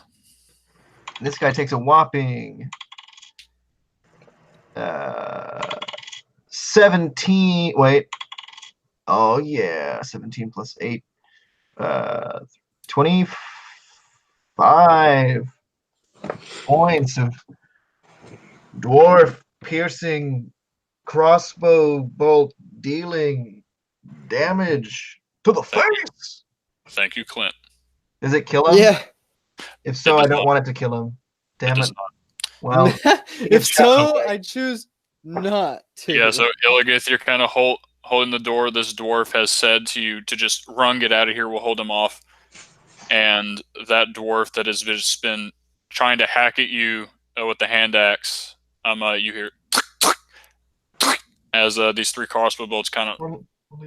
This guy takes a whopping 17. Wait. Oh yeah, 17 plus 8. 25 points of dwarf piercing crossbow bolt dealing damage to the face.
Thank you, Clint.
Does it kill him?
Yeah.
If so, I don't want it to kill him. Damn it. Well,
If so, I choose not to.
Yeah, so Illios, you're kind of holding the door. This dwarf has said to you to just run, get out of here. We'll hold him off. And that dwarf that has just been trying to hack at you with the hand axe, you hear as these 3 crossbow bolts kind of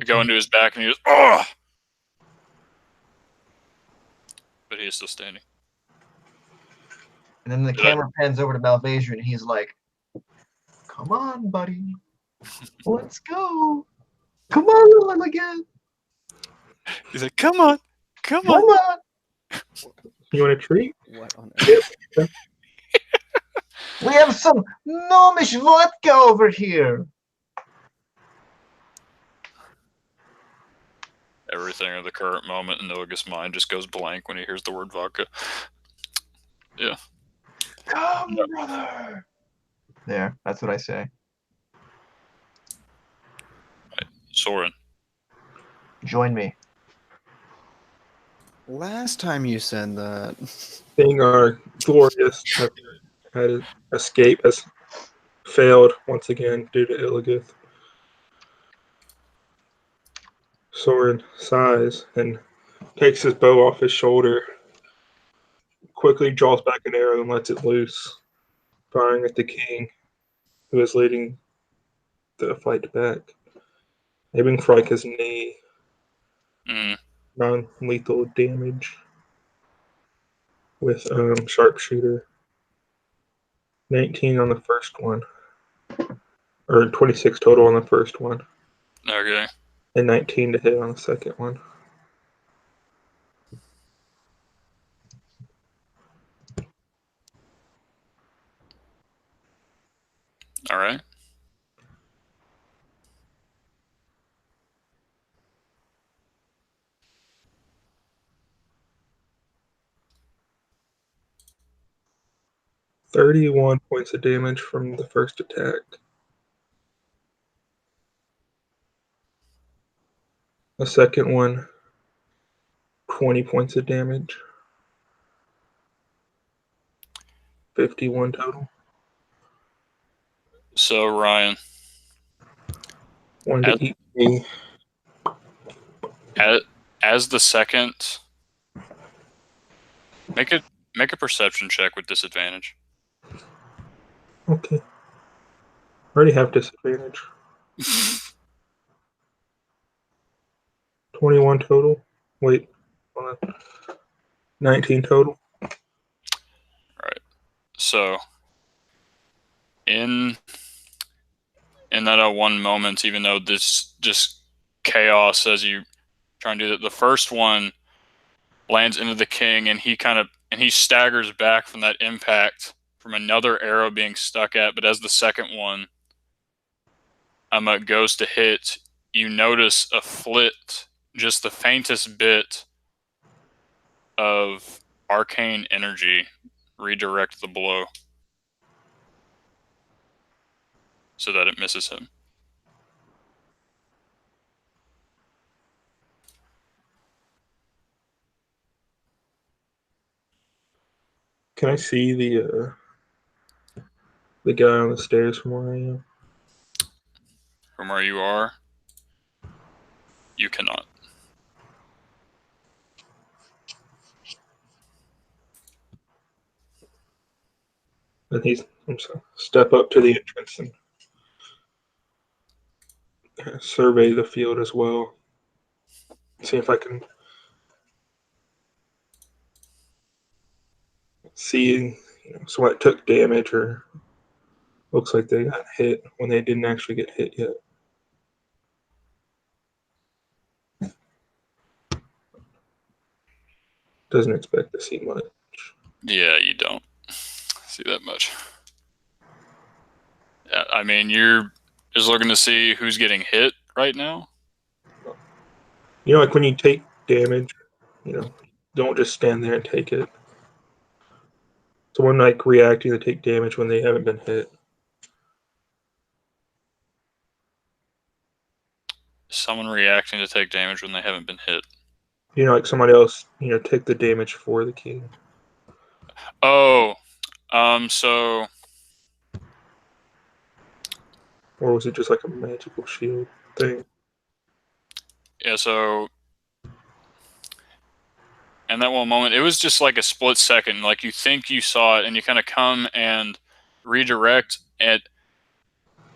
go into his back, and he goes, "Oh!" But he is still standing.
And then the camera pans over to Malvasian, and he's like, "Come on, buddy. Let's go. Come on again.
He's like, "Come on.
Come on."
You want a treat?
What on earth?
We have some gnomish vodka over here.
Everything at the current moment in Illios' mind just goes blank when he hears the word vodka. Yeah.
Come,
No.
brother. There, that's what I say.
Soren.
Join me.
Last time you said that.
Seeing our glorious had escape has failed once again due to Illigith. Soren sighs and takes his bow off his shoulder, quickly draws back an arrow and lets it loose, firing at the king, who is leading the fight back. Aiming for his knee, non-lethal damage with sharpshooter. 19 on the first one, or 26 total on the first one,
Okay.
and 19 to hit on the second one.
All right.
$31 points of damage from the first attack. The second one, 20 points of damage. 51 total.
So Ryan,
Wanted to eat me.
as the second, make a perception check with disadvantage.
Okay. Already have disadvantage. 21 total. Wait, hold on. 19 total.
Right. So in that one moment, even though this just chaos as you try and do that, the first one lands into the king, and he staggers back from that impact from another arrow being stuck at. But as the second one goes to hit, you notice a flit, just the faintest bit of arcane energy redirect the blow so that it misses him.
Can I see the guy on the stairs from where I am?
From where you are, you cannot.
And I'm sorry, step up to the entrance and survey the field as well. See if I can see someone that took damage or looks like they got hit when they didn't actually get hit yet. Doesn't expect to see much.
Yeah, you don't see that much. I mean, you're just looking to see who's getting hit right now.
Like when you take damage, don't just stand there and take it. Someone like reacting to take damage when they haven't been hit.
Someone reacting to take damage when they haven't been hit.
Like somebody else, take the damage for the king.
Oh, so.
Or was it just like a magical shield thing?
Yeah, so. In that one moment, it was just like a split second. Like you think you saw it, and you kind of come and redirect it.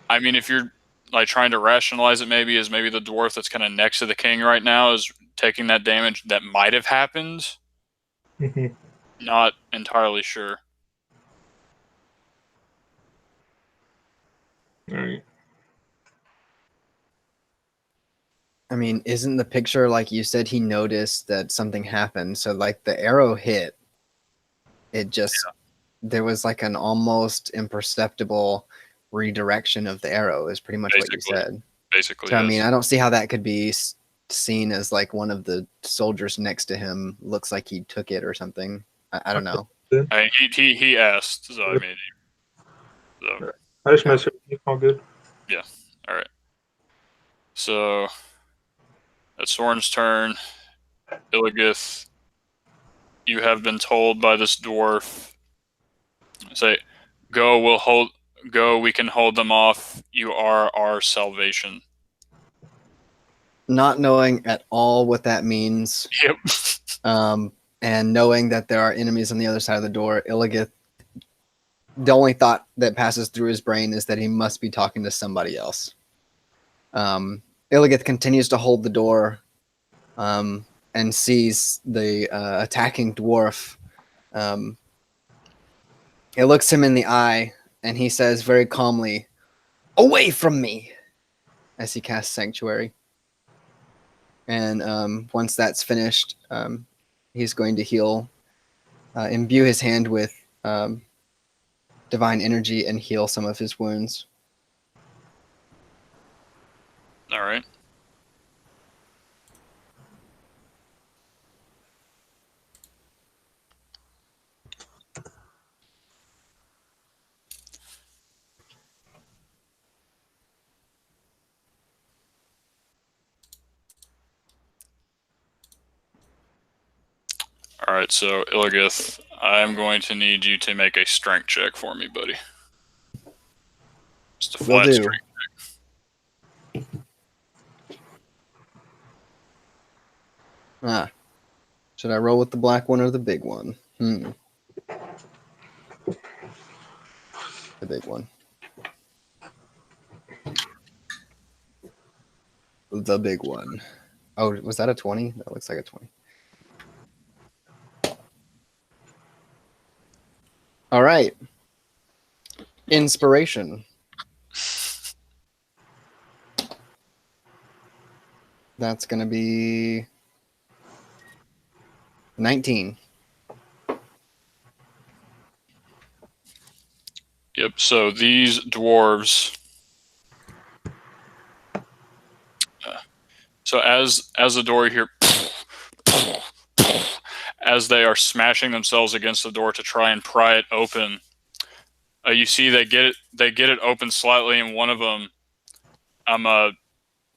I mean, if you're like trying to rationalize it, maybe the dwarf that's kind of next to the king right now is taking that damage that might have happened.
Mm-hmm.
Not entirely sure.
All right.
I mean, isn't the picture like you said he noticed that something happened? So like the arrow hit, it just there was like an almost imperceptible redirection of the arrow. Is pretty much what you said.
Basically,
so I
yes.
mean, I don't see how that could be seen as like one of the soldiers next to him looks like he took it or something. I don't know.
He asked, so I mean, so.
I just messed with you. All good.
Yeah. All right. So it's Soren's turn. Illigith, you have been told by this dwarf. Say, go. We'll hold. Go. We can hold them off. You are our salvation.
Not knowing at all what that means.
Yep.
And knowing that there are enemies on the other side of the door, Illigith, the only thought that passes through his brain is that he must be talking to somebody else. Illigith continues to hold the door and sees the attacking dwarf. It looks him in the eye, and he says very calmly, "Away from me!" as he casts Sanctuary. And once that's finished, he's going to heal, imbue his hand with divine energy, and heal some of his wounds.
All right. All right, so Illigith, I'm going to need you to make a strength check for me, buddy. Just a flat strength check.
Should I roll with the black one or the big one? The big one. The big one. Oh, was that a 20? That looks like a 20. All right. Inspiration. That's going to be 19.
Yep, so these dwarves... So as the door here... as they are smashing themselves against the door to try and pry it open, you see they get it open slightly, and one of them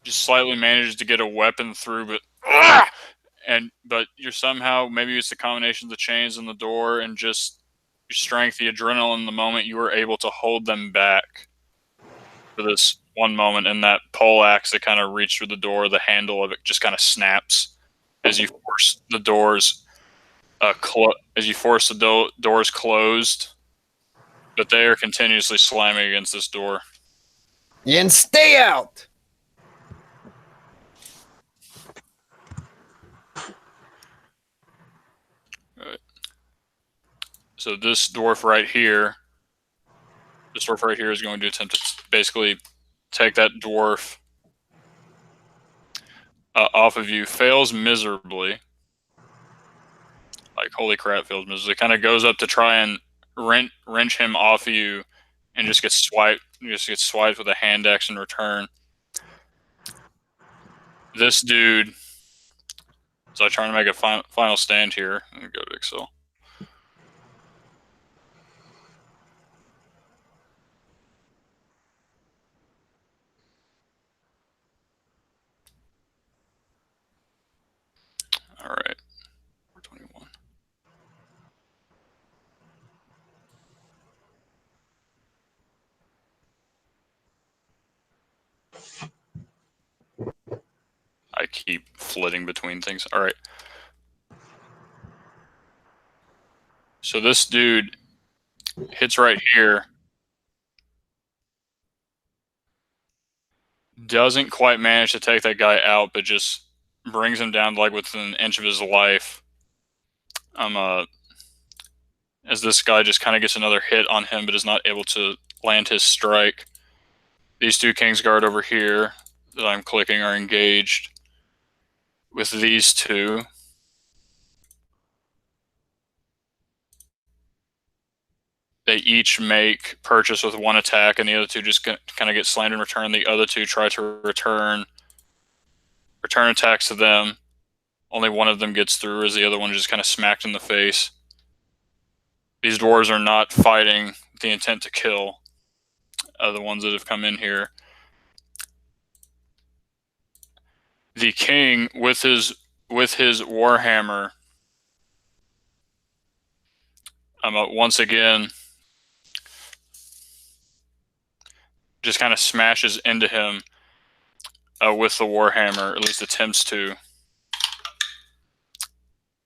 just slightly manages to get a weapon through, but you're somehow, maybe it's the combination of the chains and the door and just your strength, the adrenaline in the moment, you were able to hold them back for this one moment, and that pole axe that kind of reached through the door, the handle of it just kind of snaps as you force the doors doors closed, but they are continuously slamming against this door.
And stay out!
Right. So this dwarf right here is going to attempt to basically take that dwarf off of you. Fails miserably. Like, holy crap, fails miserably. It kind of goes up to try and wrench him off of you, and just gets swiped. With a hand axe in return. This dude. So I'm trying to make a final stand here. Let me go to Excel. All right. 421. I keep flitting between things. All right. So this dude hits right here. Doesn't quite manage to take that guy out, but just brings him down like within an inch of his life. As this guy just kind of gets another hit on him, but is not able to land his strike. These two Kingsguard over here that I'm clicking are engaged with these two. they each make purchase with one attack, and the other two just kind of get slammed in return. The other two try to return attacks to them. Only one of them gets through, as the other one just kind of smacked in the face. These dwarves are not fighting with the intent to kill the ones that have come in here. The king, with his warhammer, once again just kind of smashes into him with the warhammer, at least attempts to,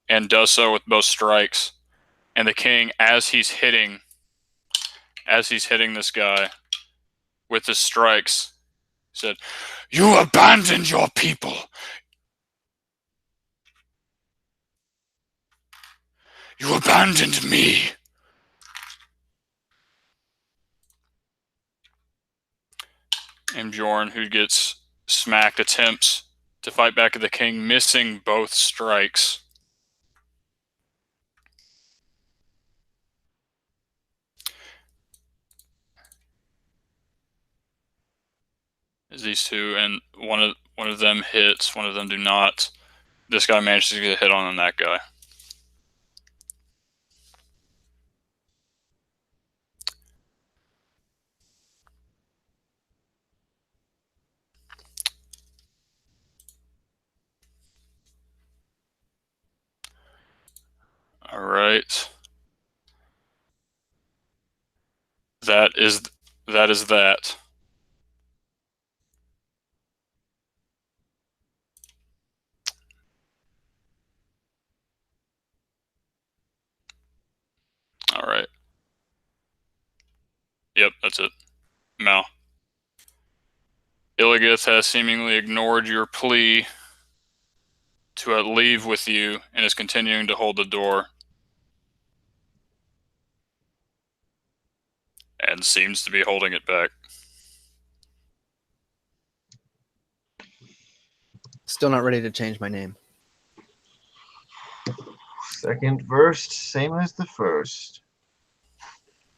and does so with both strikes. And the king, as he's hitting this guy with his strikes, said, "You abandoned your people. You abandoned me." And Bjorn, who gets smacked, attempts to fight back at the king, missing both strikes. Is these two, and one of them hits, one of them do not. This guy manages to get a hit on that guy. All right. That is that. All right. Yep, that's it. Mal. Illios has seemingly ignored your plea to leave with you and is continuing to hold the door. And seems to be holding it back.
Still not ready to change my name.
Second verse, same as the first.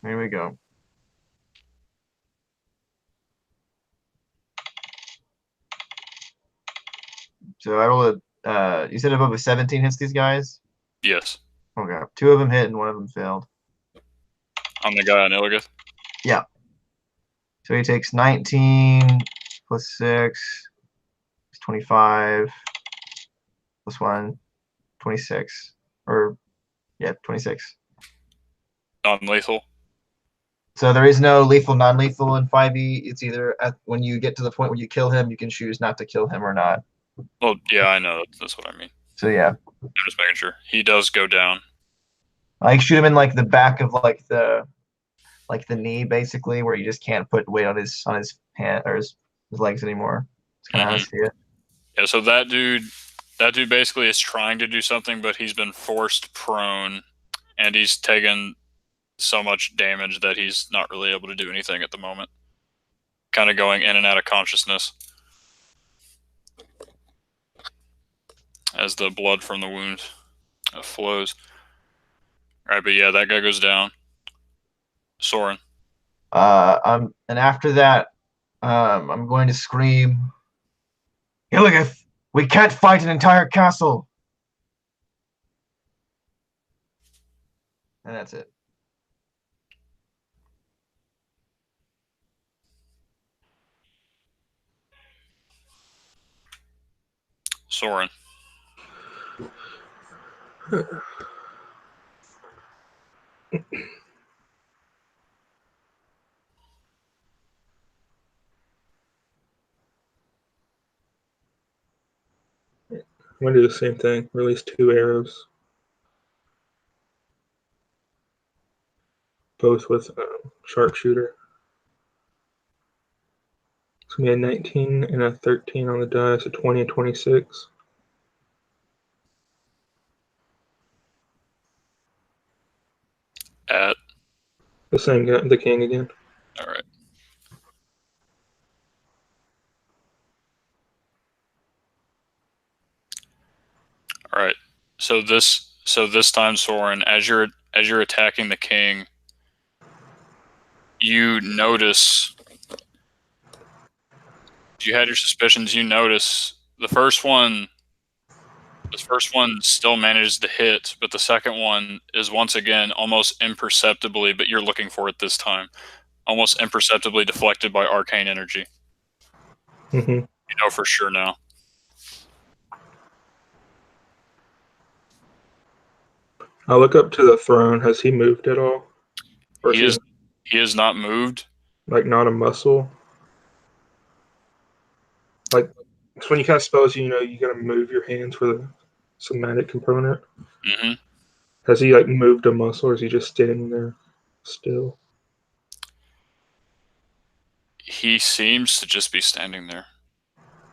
Here we go. So I rolled a, you said above a 17 hits these guys?
Yes.
Okay. 2 of them hit and 1 of them failed.
On the guy on Illios?
Yeah. So he takes 19 plus 6, 25, plus 1, 26. Or, yeah, 26.
Non-lethal?
So there is no lethal, non-lethal in 5e. It's either when you get to the point where you kill him, you can choose not to kill him or not.
Well, yeah, I know. That's what I mean.
So yeah.
I'm just making sure. He does go down.
I shoot him in like the back of like the knee, basically, where you just can't put weight on his hand or his legs anymore. It's kind of how I see it.
Yeah, so that dude basically is trying to do something, but he's been forced prone, and he's taken so much damage that he's not really able to do anything at the moment. Kind of going in and out of consciousness as the blood from the wound flows. All right, but yeah, that guy goes down. Soren.
And after that, I'm going to scream, Illigoth, we can't fight an entire castle. And that's it.
Soren.
I'm going to do the same thing. Release 2 arrows. Both with sharpshooter. It's going to be a 19 and a 13 on the dice, a 20 and 26.
At?
The same guy, the king again.
All right. All right. So this time, Soren, as you're attacking the king, you notice. You had your suspicions. You notice the first one. The first one still manages to hit, but the second one is once again almost imperceptibly, but you're looking for it this time, almost imperceptibly deflected by arcane energy.
Mm-hmm.
You know for sure now.
I look up to the throne. Has he moved at all? Or
He is not moved.
like not a muscle? Like it's when you cast spells, you gotta move your hands for the somatic component.
Mm-hmm.
Has he like moved a muscle, or is he just standing there still?
He seems to just be standing there.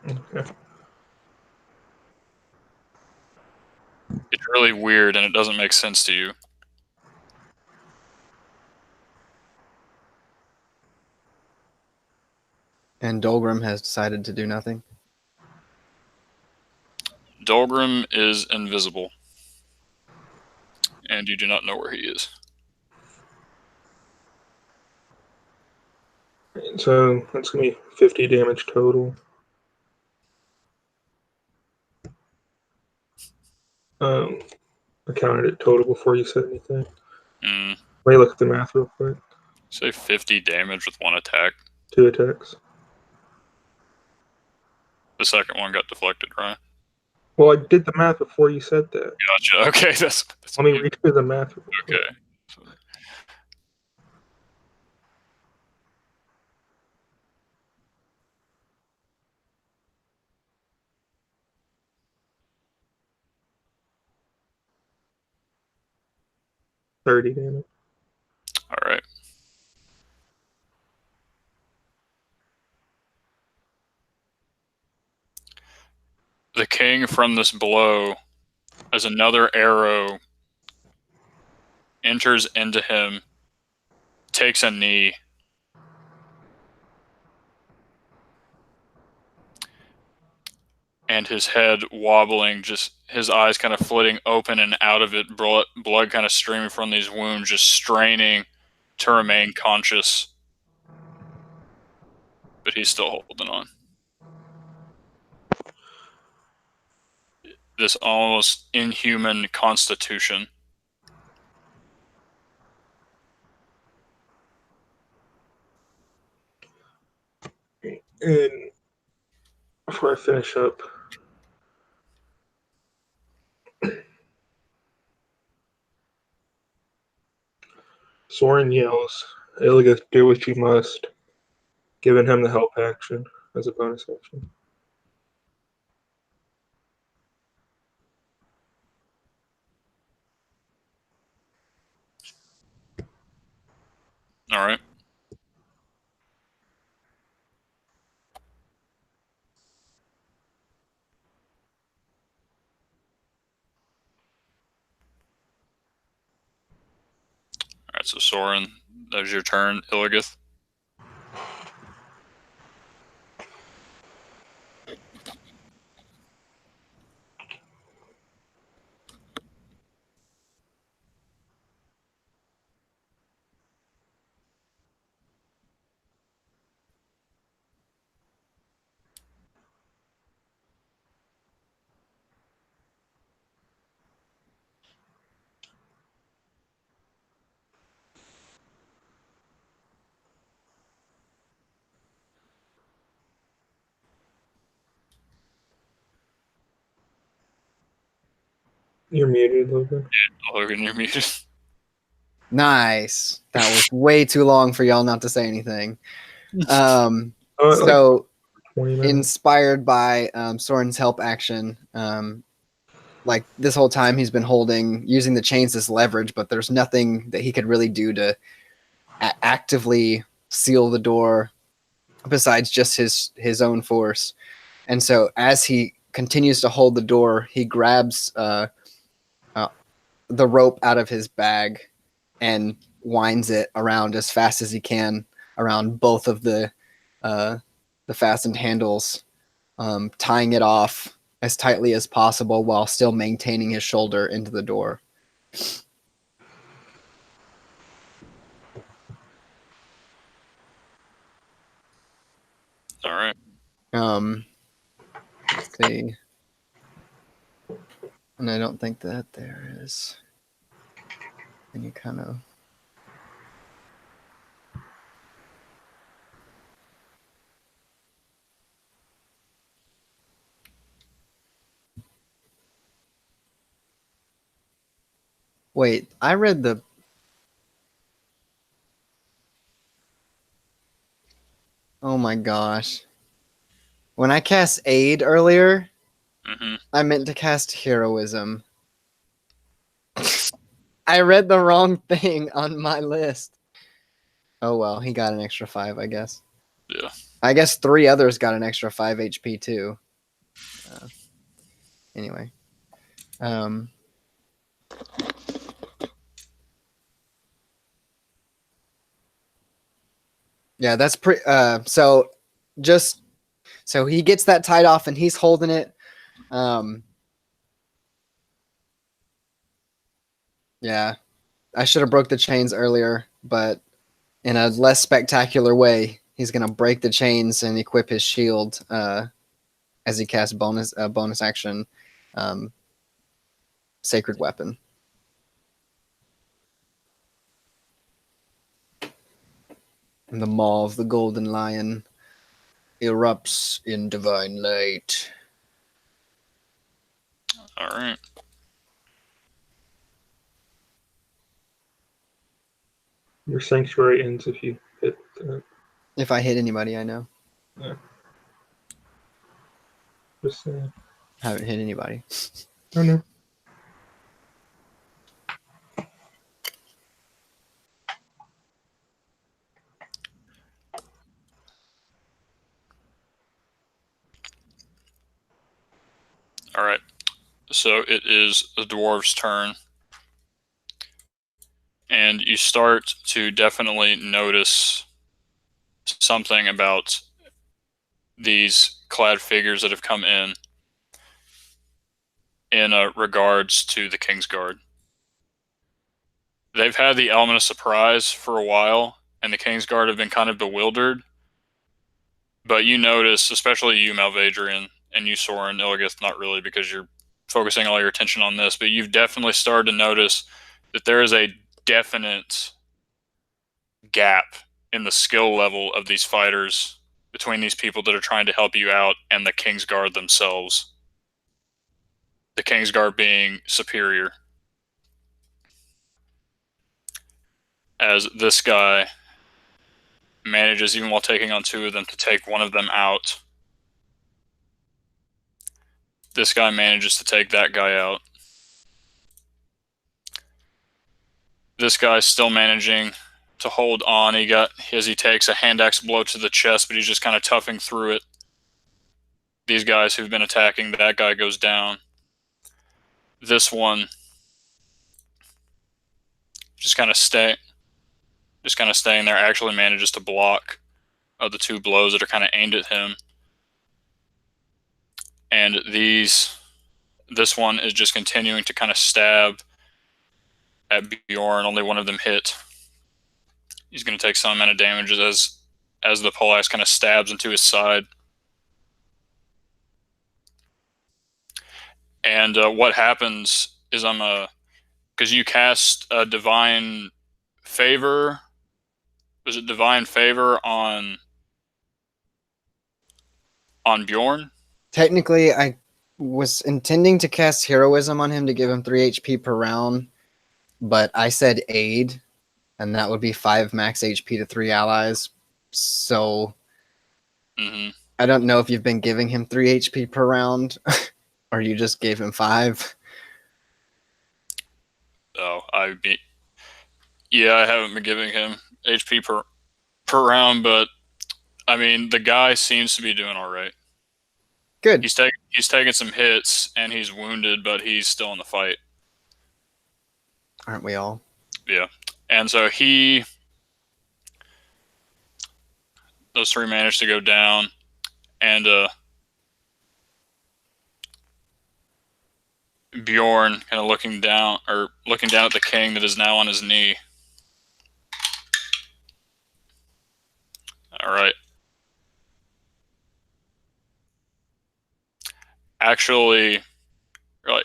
Okay.
It's really weird, and it doesn't make sense to you.
And Dolgrim has decided to do nothing.
Dolgrim is invisible, and you do not know where he is.
So that's gonna be 50 damage total. I counted it total before you said anything.
Mm.
Let me look at the math real quick.
Say 50 damage with one attack.
2 attacks.
The second one got deflected, right?
Well, I did the math before you said that.
Gotcha. Okay, that's
Let me read through the math real quick.
okay.
30 damage.
All right. The king from this blow, as another arrow enters into him, takes a knee. And his head wobbling, just his eyes kind of flitting open and out of it, blood kind of streaming from these wounds, just straining to remain conscious. But he's still holding on. This almost inhuman constitution.
And before I finish up, Soren yells, Illios, do what you must, giving him the help action as a bonus action.
All right. All right, so Soren, that was your turn. Illigith.
You're muted, Logan.
Logan, you're muted.
Nice. That was way too long for y'all not to say anything.
Like
So
20 minutes.
inspired by Soren's help action, like this whole time he's been using the chains as leverage, but there's nothing that he could really do to actively seal the door besides just his own force. And so as he continues to hold the door, he grabs the rope out of his bag and winds it around as fast as he can around both of the fastened handles, tying it off as tightly as possible while still maintaining his shoulder into the door.
All right.
Let's see. And I don't think that there is any kind of. Wait, I read the. Oh my gosh. When I cast Aid earlier,
Mm-hmm.
I meant to cast Heroism. I read the wrong thing on my list. Oh well, he got an extra 5, I guess.
Yeah.
I guess 3 others got an extra 5 HP too. Anyway. Yeah, that's pretty. So he gets that tied off and he's holding it. Yeah, I should have broke the chains earlier, but in a less spectacular way, he's gonna break the chains and equip his shield as he casts bonus action, sacred weapon. And the maw of the golden lion erupts in divine light.
All right.
Your sanctuary ends if you hit that.
If I hit anybody, I know.
Yeah. Just saying.
Haven't hit anybody.
I know.
All right. So it is the dwarves' turn. And you start to definitely notice something about these clad figures that have come in regards to the Kingsguard. They've had the element of surprise for a while, and the Kingsguard have been kind of bewildered. But you notice, especially you, Malvadrian, and you, Soren, Illigith, not really because you're focusing all your attention on this, but you've definitely started to notice that there is a definite gap in the skill level of these fighters between these people that are trying to help you out and the Kingsguard themselves. The Kingsguard being superior. As this guy manages, even while taking on 2 of them, to take one of them out. This guy manages to take that guy out. This guy's still managing to hold on. As he takes a hand axe blow to the chest, but he's just kind of toughing through it. These guys who've been attacking, that guy goes down. This one just kind of staying there, actually manages to block the 2 blows that are kind of aimed at him. And this one is just continuing to kind of stab at Bjorn. Only one of them hit. He's going to take some amount of damage as the poleaxe kind of stabs into his side. And what happens is because you cast a divine favor. Was it divine favor on Bjorn?
Technically, I was intending to cast Heroism on him to give him 3 HP per round, but I said Aid, and that would be 5 max HP to 3 allies. So I don't know if you've been giving him 3 HP per round, or you just gave him 5.
Oh, I haven't been giving him HP per round, but I mean the guy seems to be doing all right.
Good.
He's taking some hits and he's wounded, but he's still in the fight.
Aren't we all?
Yeah. And so those 3 managed to go down, and Bjorn kind of looking down at the king that is now on his knee. All right. actually like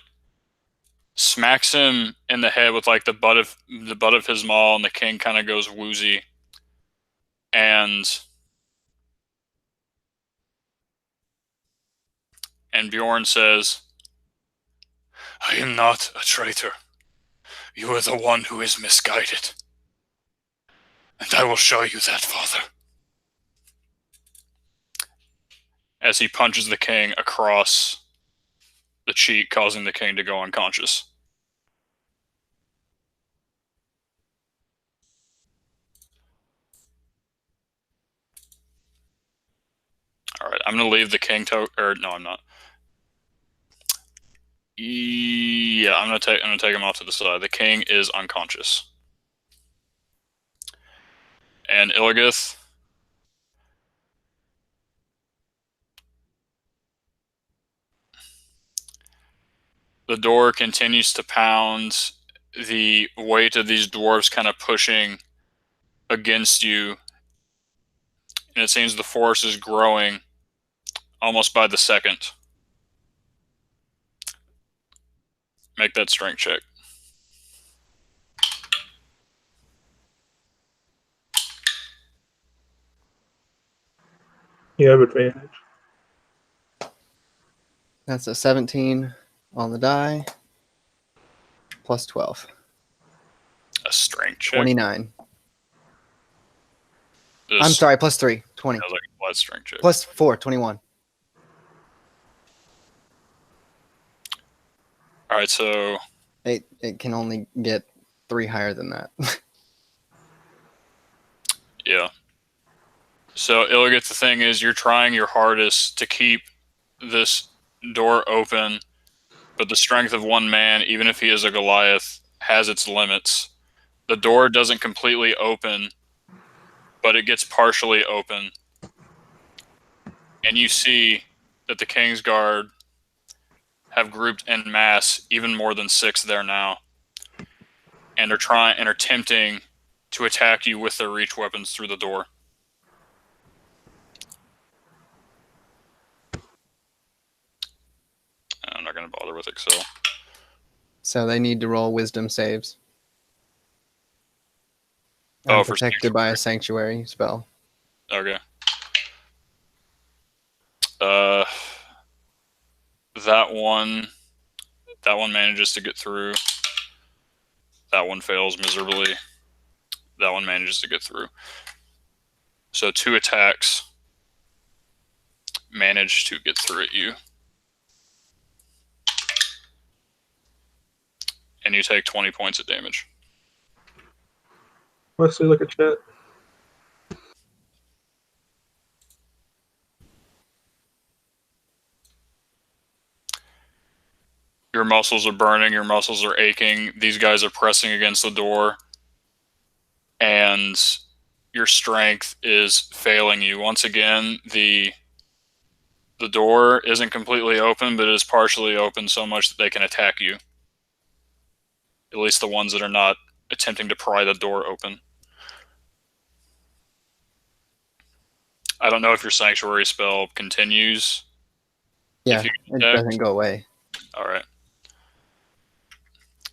smacks him in the head with like the butt of his maul, and the king kind of goes woozy. And Bjorn says, "I am not a traitor. You are the one who is misguided. And I will show you that, father." As he punches the king across the cheek, causing the king to go unconscious. Alright, I'm going to leave the king or no, I'm not. Yeah, I'm gonna take him off to the side. The king is unconscious. And Illigus, the door continues to pound, the weight of these dwarves kind of pushing against you, and it seems the force is growing almost by the second. Make that strength check.
You have advantage.
That's a 17 on the die. Plus 12.
A strength check?
29.
This,
I'm sorry, plus 3. 20.
Like a flat strength check.
Plus 4, 21.
Alright, so
It can only get 3 higher than that.
yeah. So Illigus, the thing is, you're trying your hardest to keep this door open, but the strength of one man, even if he is a Goliath, has its limits. The door doesn't completely open, but it gets partially open. And you see that the Kingsguard have grouped en masse, even more than 6 there now, and are attempting to attack you with their reach weapons through the door. I'm not going to bother with Excel.
So they need to roll wisdom saves.
Oh,
I'm
for
protected by a sanctuary spell.
Okay. That one manages to get through. That one fails miserably. That one manages to get through. So 2 attacks manage to get through at you. And you take 20 points of damage.
Let's see, look at chat.
Your muscles are burning, your muscles are aching. These guys are pressing against the door. And your strength is failing you. Once again, the door isn't completely open, but it is partially open so much that they can attack you. At least the ones that are not attempting to pry the door open. I don't know if your sanctuary spell continues.
Yeah, it doesn't go away.
Alright.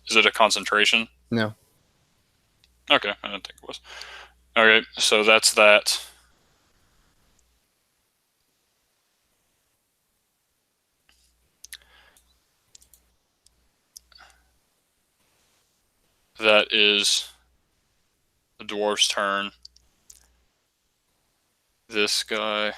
Is it a concentration?
No.
Okay, I didn't think it was. Okay, so that's that. That is the dwarf's turn. This guy.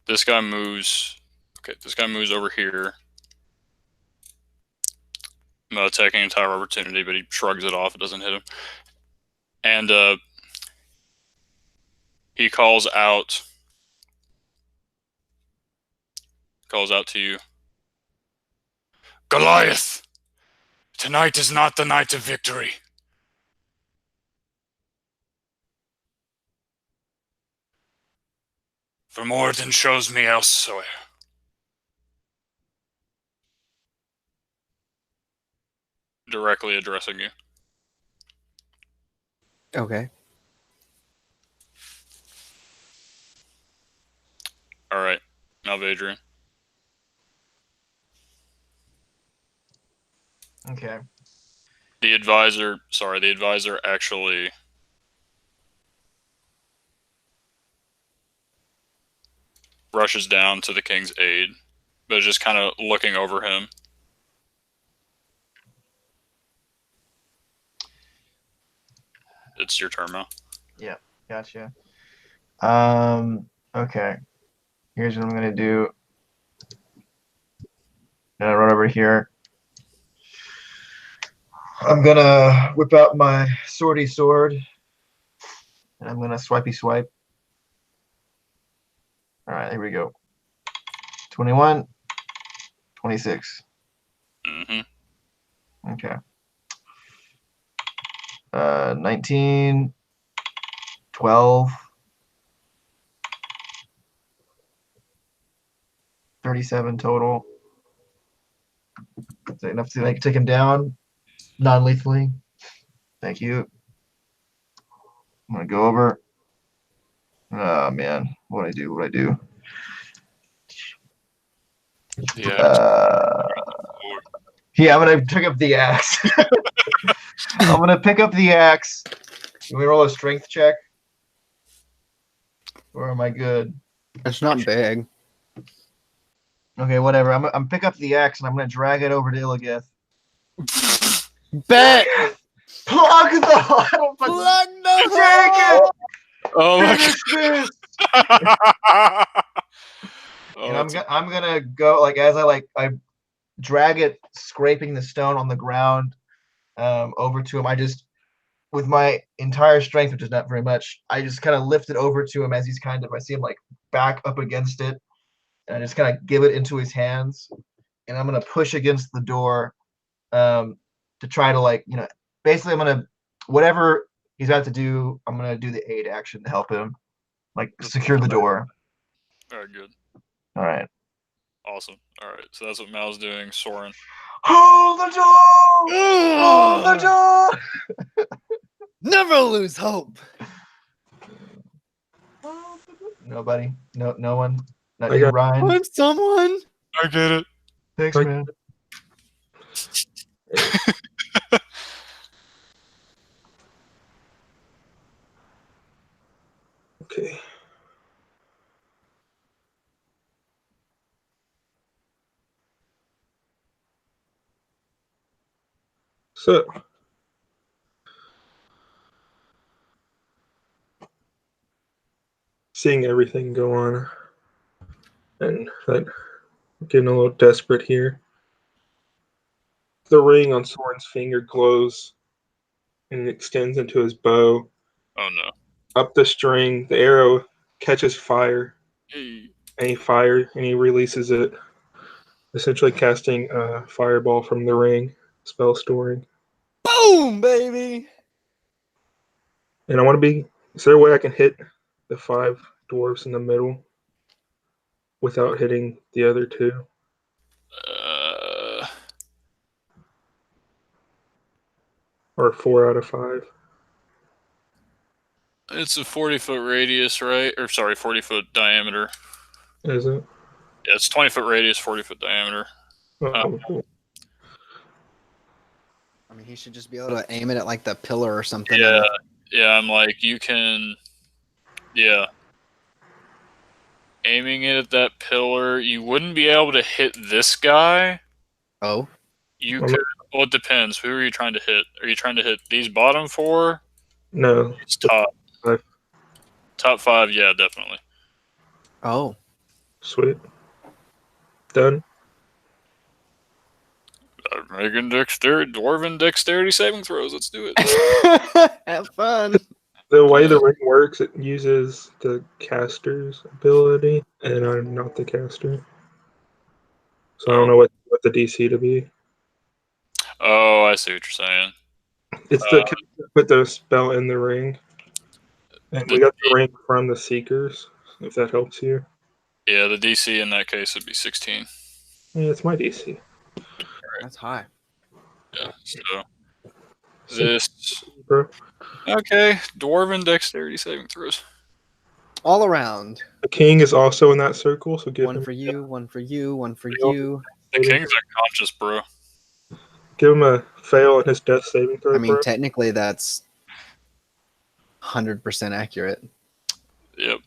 This guy moves. Okay, this guy moves over here. I'm attacking entire opportunity, but he shrugs it off. It doesn't hit him. And he calls out to you. Goliath! Tonight is not the night of victory. Vermorton shows me elsewhere. Directly addressing you.
Okay.
Alright. Malvadrian.
Okay.
The advisor actually rushes down to the king's aid, but is just kind of looking over him. It's your turn now.
Yeah, gotcha. Okay. Here's what I'm gonna do. I'm gonna run over here. I'm gonna whip out my swordy sword, and I'm gonna swipey swipe. All right, here we go. 21, 26.
Mm-hmm.
Okay. 19, 12, 37 total. Is that enough to like take him down non-lethally? Thank you. I'm gonna go over. Oh man, what do I do?
Yeah.
Yeah, I'm gonna pick up the axe. I'm gonna pick up the axe. Can we roll a strength check? Or am I good?
It's not big.
Okay, whatever. I'm pick up the axe and I'm gonna drag it over to Illios.
Bet.
Plug the I don't fucking
Plug the
take
hole.
it.
Oh my
Finish this.
god.
And I'm gonna go like as I drag it, scraping the stone on the ground, over to him. I just with my entire strength, which is not very much, I just kind of lift it over to him as he's I see him like back up against it, and I just kind of give it into his hands, and I'm gonna push against the door, to try to basically I'm gonna whatever he's about to do, I'm gonna do the aid action to help him, like secure the door.
Alright, good.
All right.
Awesome. Alright, so that's what Mal's doing. Soren.
Hold the door! Hold the door!
Never lose hope.
Nobody. No one. Not
I
you,
got-
Ryan.
I'm someone.
I get it.
Thanks,
I-
man.
Okay. So, seeing everything go on, and that getting a little desperate here. The ring on Soren's finger glows and extends into his bow.
Oh no.
Up the string, the arrow catches fire,
Hey.
and he releases it, essentially casting a fireball from the ring, spell storing.
Boom, baby.
And I want to be. Is there a way I can hit the 5 dwarves in the middle without hitting the other 2? Or 4 out of 5?
It's a 40-foot radius, right? Or sorry, 40-foot diameter.
Is it?
Yeah, it's 20-foot radius, 40-foot diameter.
Oh, cool.
I mean, he should just be able to aim it at like the pillar or something.
Yeah, yeah. I'm like, you can. Yeah. Aiming it at that pillar, you wouldn't be able to hit this guy.
Oh.
You could. Well, it depends. Who are you trying to hit? Are you trying to hit these bottom 4?
No.
It's top.
5.
Top 5, yeah, definitely.
Oh.
Sweet. Done.
Making dwarven dexterity saving throws. Let's do it.
Have fun.
The way the ring works, it uses the caster's ability, and I'm not the caster. So I don't know what the DC to be.
Oh, I see what you're saying.
It's the put the spell in the ring. And we got the ring from the Seekers, if that helps you.
Yeah, the DC in that case would be 16.
Yeah, it's my DC.
That's high.
Yeah, so this...
Bro.
Okay, Dwarven Dexterity saving throws.
All around.
The king is also in that circle, so give
One
him
for you, one for you, one for
Fail.
you.
The king's unconscious, bro.
a fail on his death saving throw,
I mean,
bro.
technically that's 100% accurate.
Yep.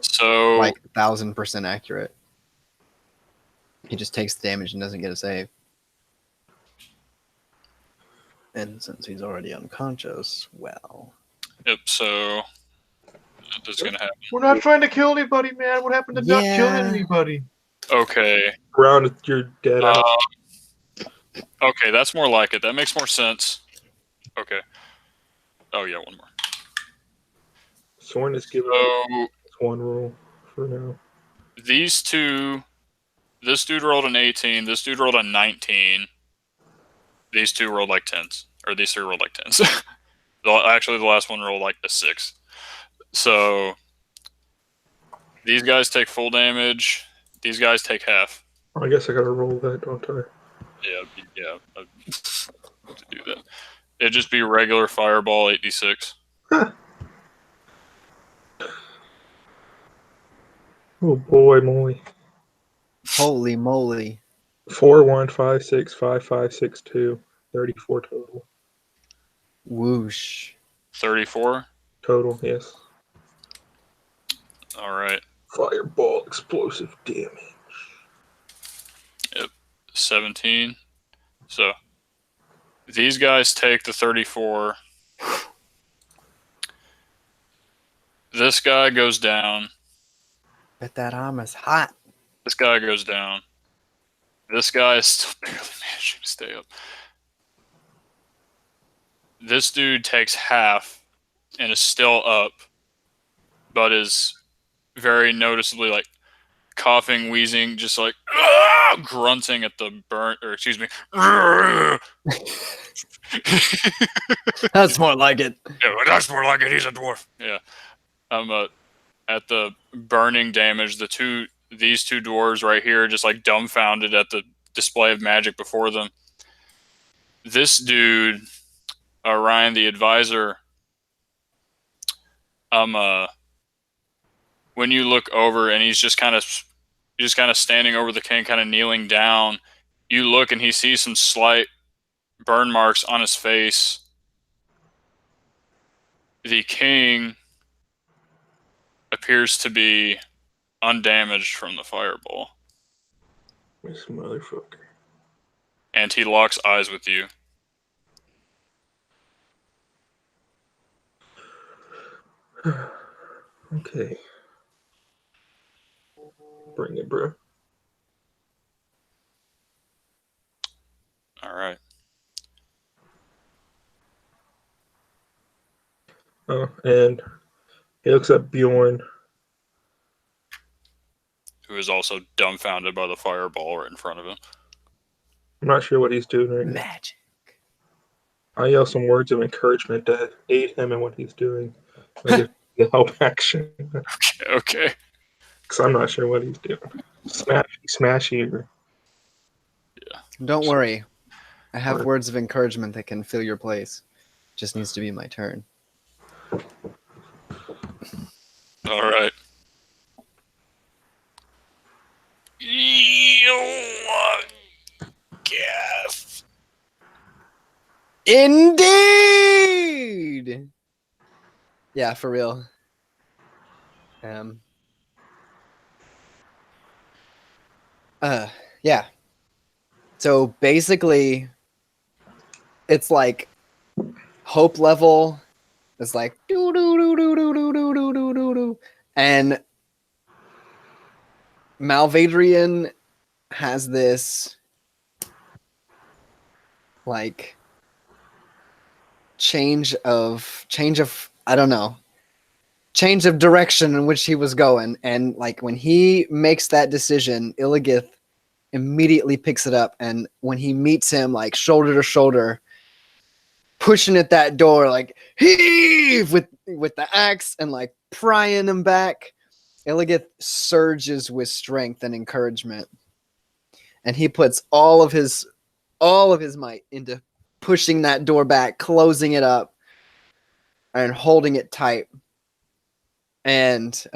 So...
Like 1,000% accurate. He just takes the damage and doesn't get a save. And since he's already unconscious, well...
Yep, so... That's gonna happen.
We're not trying to kill anybody, man. What happened to not killing
Yeah.
anybody?
Okay.
Round your dead out.
Okay, that's more like it. That makes more sense. Okay. Oh, yeah, one more.
Soren is giving
So,
one roll for now.
these two... This dude rolled an 18. This dude rolled a 19. These two rolled like 10s. Or these three rolled like 10s. Actually, the last one rolled like a 6. So, these guys take full damage. These guys take half.
I guess I gotta roll that, don't I?
Yeah. To do that. It'd just be regular fireball 8d6.
Oh boy, moly.
Holy moly.
4, 1, 5, 6, 5, 5, 6, 2. 34 total.
Whoosh.
34.
Total, yes.
Alright.
Fireball explosive damage.
17. So, these guys take the 34. This guy goes down.
Bet that arm is hot.
This guy goes down. This guy is still barely managing to stay up. This dude takes half and is still up, but is very noticeably like coughing, wheezing, just like grunting at the burn, or excuse me.
That's more like it.
Yeah, that's more like it. He's a dwarf. Yeah. At the burning damage, these two dwarves right here, just like dumbfounded at the display of magic before them. This dude, Ryan, the advisor, when you look over and he's just kind of standing over the king, kind of kneeling down, you look and he sees some slight burn marks on his face. The king appears to be undamaged from the fireball.
This motherfucker.
And he locks eyes with you.
Okay. Bring it, bro.
Alright.
Oh, and he looks at Bjorn.
Who is also dumbfounded by the fireball right in front of him.
I'm not sure what he's doing right now.
Magic.
I yell some words of encouragement to aid him in what he's doing. I give the help action.
Okay.
Because I'm not sure what he's doing. Smashy. Or...
Don't worry. I have
What?
words of encouragement that can fill your place. Just needs to be my turn.
Alright. Yes.
Indeed! Yeah, for real. Yeah. So basically, it's like hope level is like do do do do do do do do do do do, and Malvadrian has this like change of I don't know, change of direction in which he was going, and like when he makes that decision, Illigith immediately picks it up, and when he meets him like shoulder to shoulder, pushing at that door like heave with with the axe and like prying him back. Illigith surges with strength and encouragement, and he puts all of his might into pushing that door back, closing it up, and holding it tight. And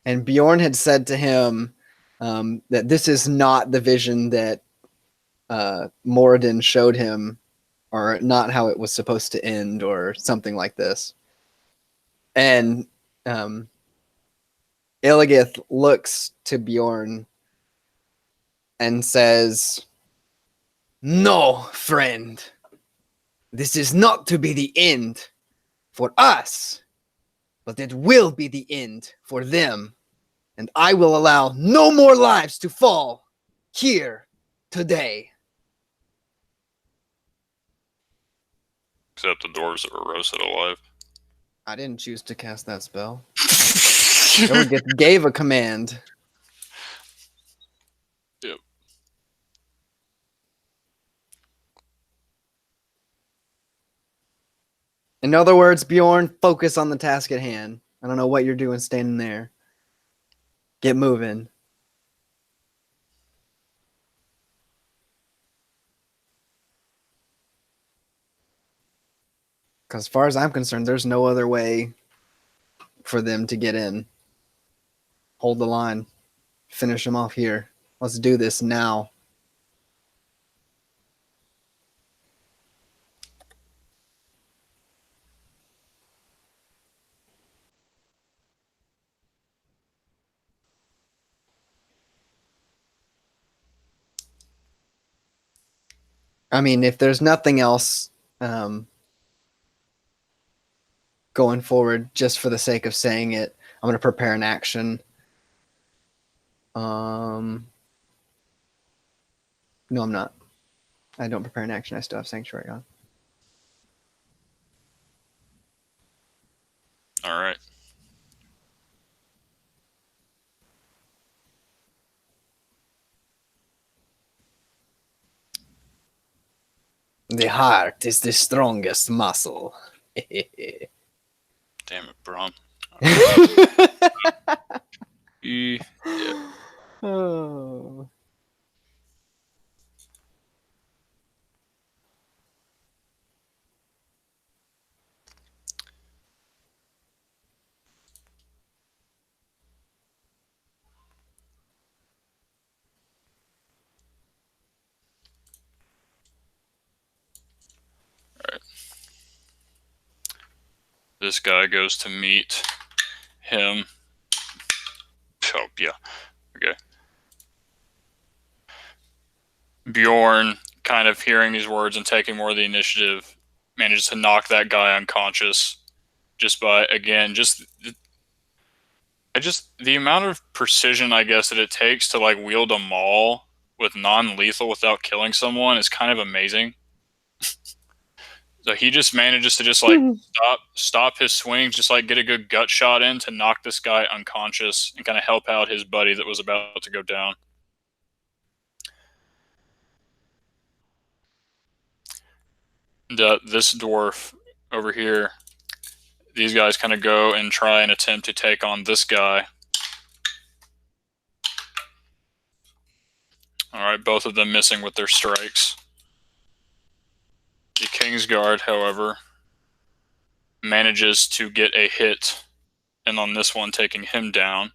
Bjorn had said to him that this is not the vision that Moradin showed him, or not how it was supposed to end, or something like this. And Illigith looks to Bjorn and says, "No, friend, this is not to be the end for us, but it will be the end for them. And I will allow no more lives to fall here today."
Except the dwarves that were roasted alive.
I didn't choose to cast that spell. Illigith gave a command.
Yep.
In other words, Bjorn, focus on the task at hand. I don't know what you're doing standing there. Get moving. Because as far as I'm concerned, there's no other way for them to get in. Hold the line. Finish them off here. Let's do this now. I mean, if there's nothing else going forward, just for the sake of saying it, I'm going to prepare an action. No, I'm not. I don't prepare an action. I still have Sanctuary on.
All right.
The heart is the strongest muscle.
Damn it, Brom. Yeah.
Oh.
This guy goes to meet him. Oh, yeah. Okay. Bjorn, kind of hearing these words and taking more of the initiative, manages to knock that guy unconscious just by, again, the amount of precision, I guess, that it takes to like wield a maul with non-lethal without killing someone is kind of amazing. So he just manages to just like stop his swing, just like get a good gut shot in to knock this guy unconscious and kind of help out his buddy that was about to go down. And, this dwarf over here, these guys kind of go and try and attempt to take on this guy. All right, both of them missing with their strikes. The Kingsguard, however, manages to get a hit, and on this one, taking him down.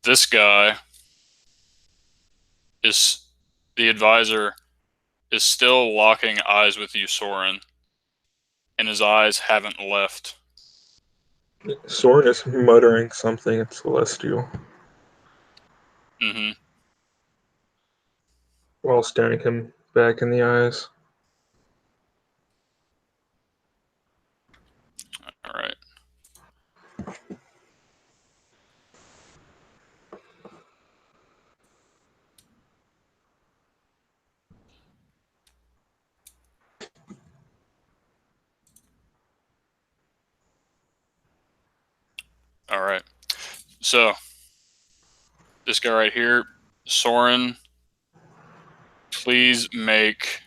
This guy is the advisor is still locking eyes with you, Soren, and his eyes haven't left.
Soren is muttering something in Celestial
Mm-hmm.
while staring him back in the eyes.
All right. All right. So, this guy right here, Soren, please make...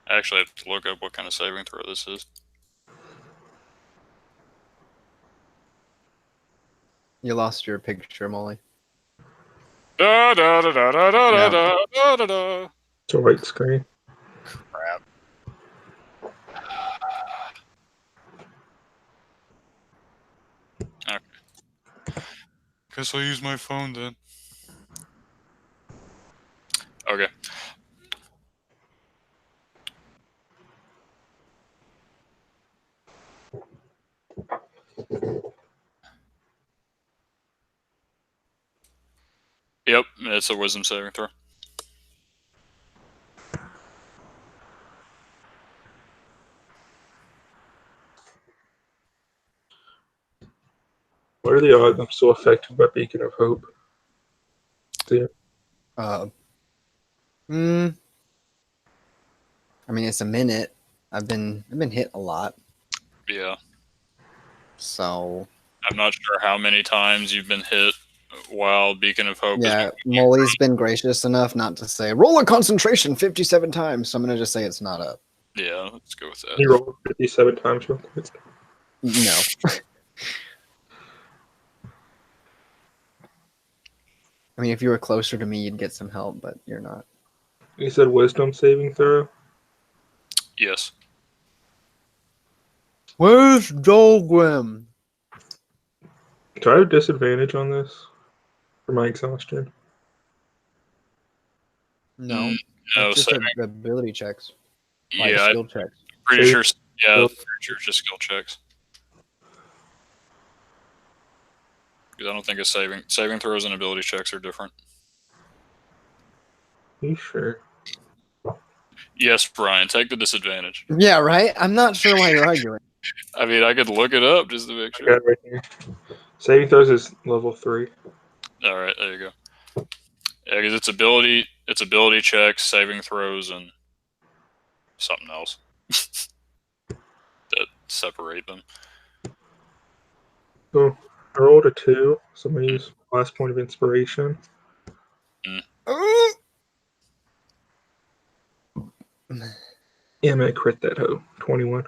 I actually have to look up what kind of saving throw this is.
You lost your picture, Molly.
Da da da da da da
Yeah.
da da da da.
It's a white screen.
Crap. Okay. Guess I'll use my phone then. Okay. Yep, it's a wisdom saving throw.
What are the odds I'm still affected by Beacon of Hope? Yeah.
I mean, it's a minute. I've been hit a lot,
Yeah.
so
I'm not sure how many times you've been hit while Beacon of Hope has
yeah.
been...
Molly's been gracious enough not to say roll a concentration 57 times. So I'm gonna just say it's not up.
Yeah, let's go with that.
You rolled 57 times real quick.
No. I mean, if you were closer to me, you'd get some help, but you're not.
You said wisdom saving throw?
Yes.
Where's Dolgrim?
Do I have disadvantage on this? For my exhaustion?
No.
No,
It's just
saving.
ability checks. Like
Yeah, I'm
skill checks.
pretty
Saving-
sure. Yeah, pretty sure it's just skill checks. Because I don't think it's saving throws and ability checks are different.
You sure?
Yes, Brian, take the disadvantage.
Yeah, right? I'm not sure why you're arguing.
I mean, I could look it up just to make
I
sure.
got it right here. Saving throws is level 3.
All right, there you go. Yeah, because it's ability checks, saving throws, and something else that separate them.
So I rolled a 2, so I'm going to use last point of inspiration. Yeah, I'm going to crit that hoe. 21.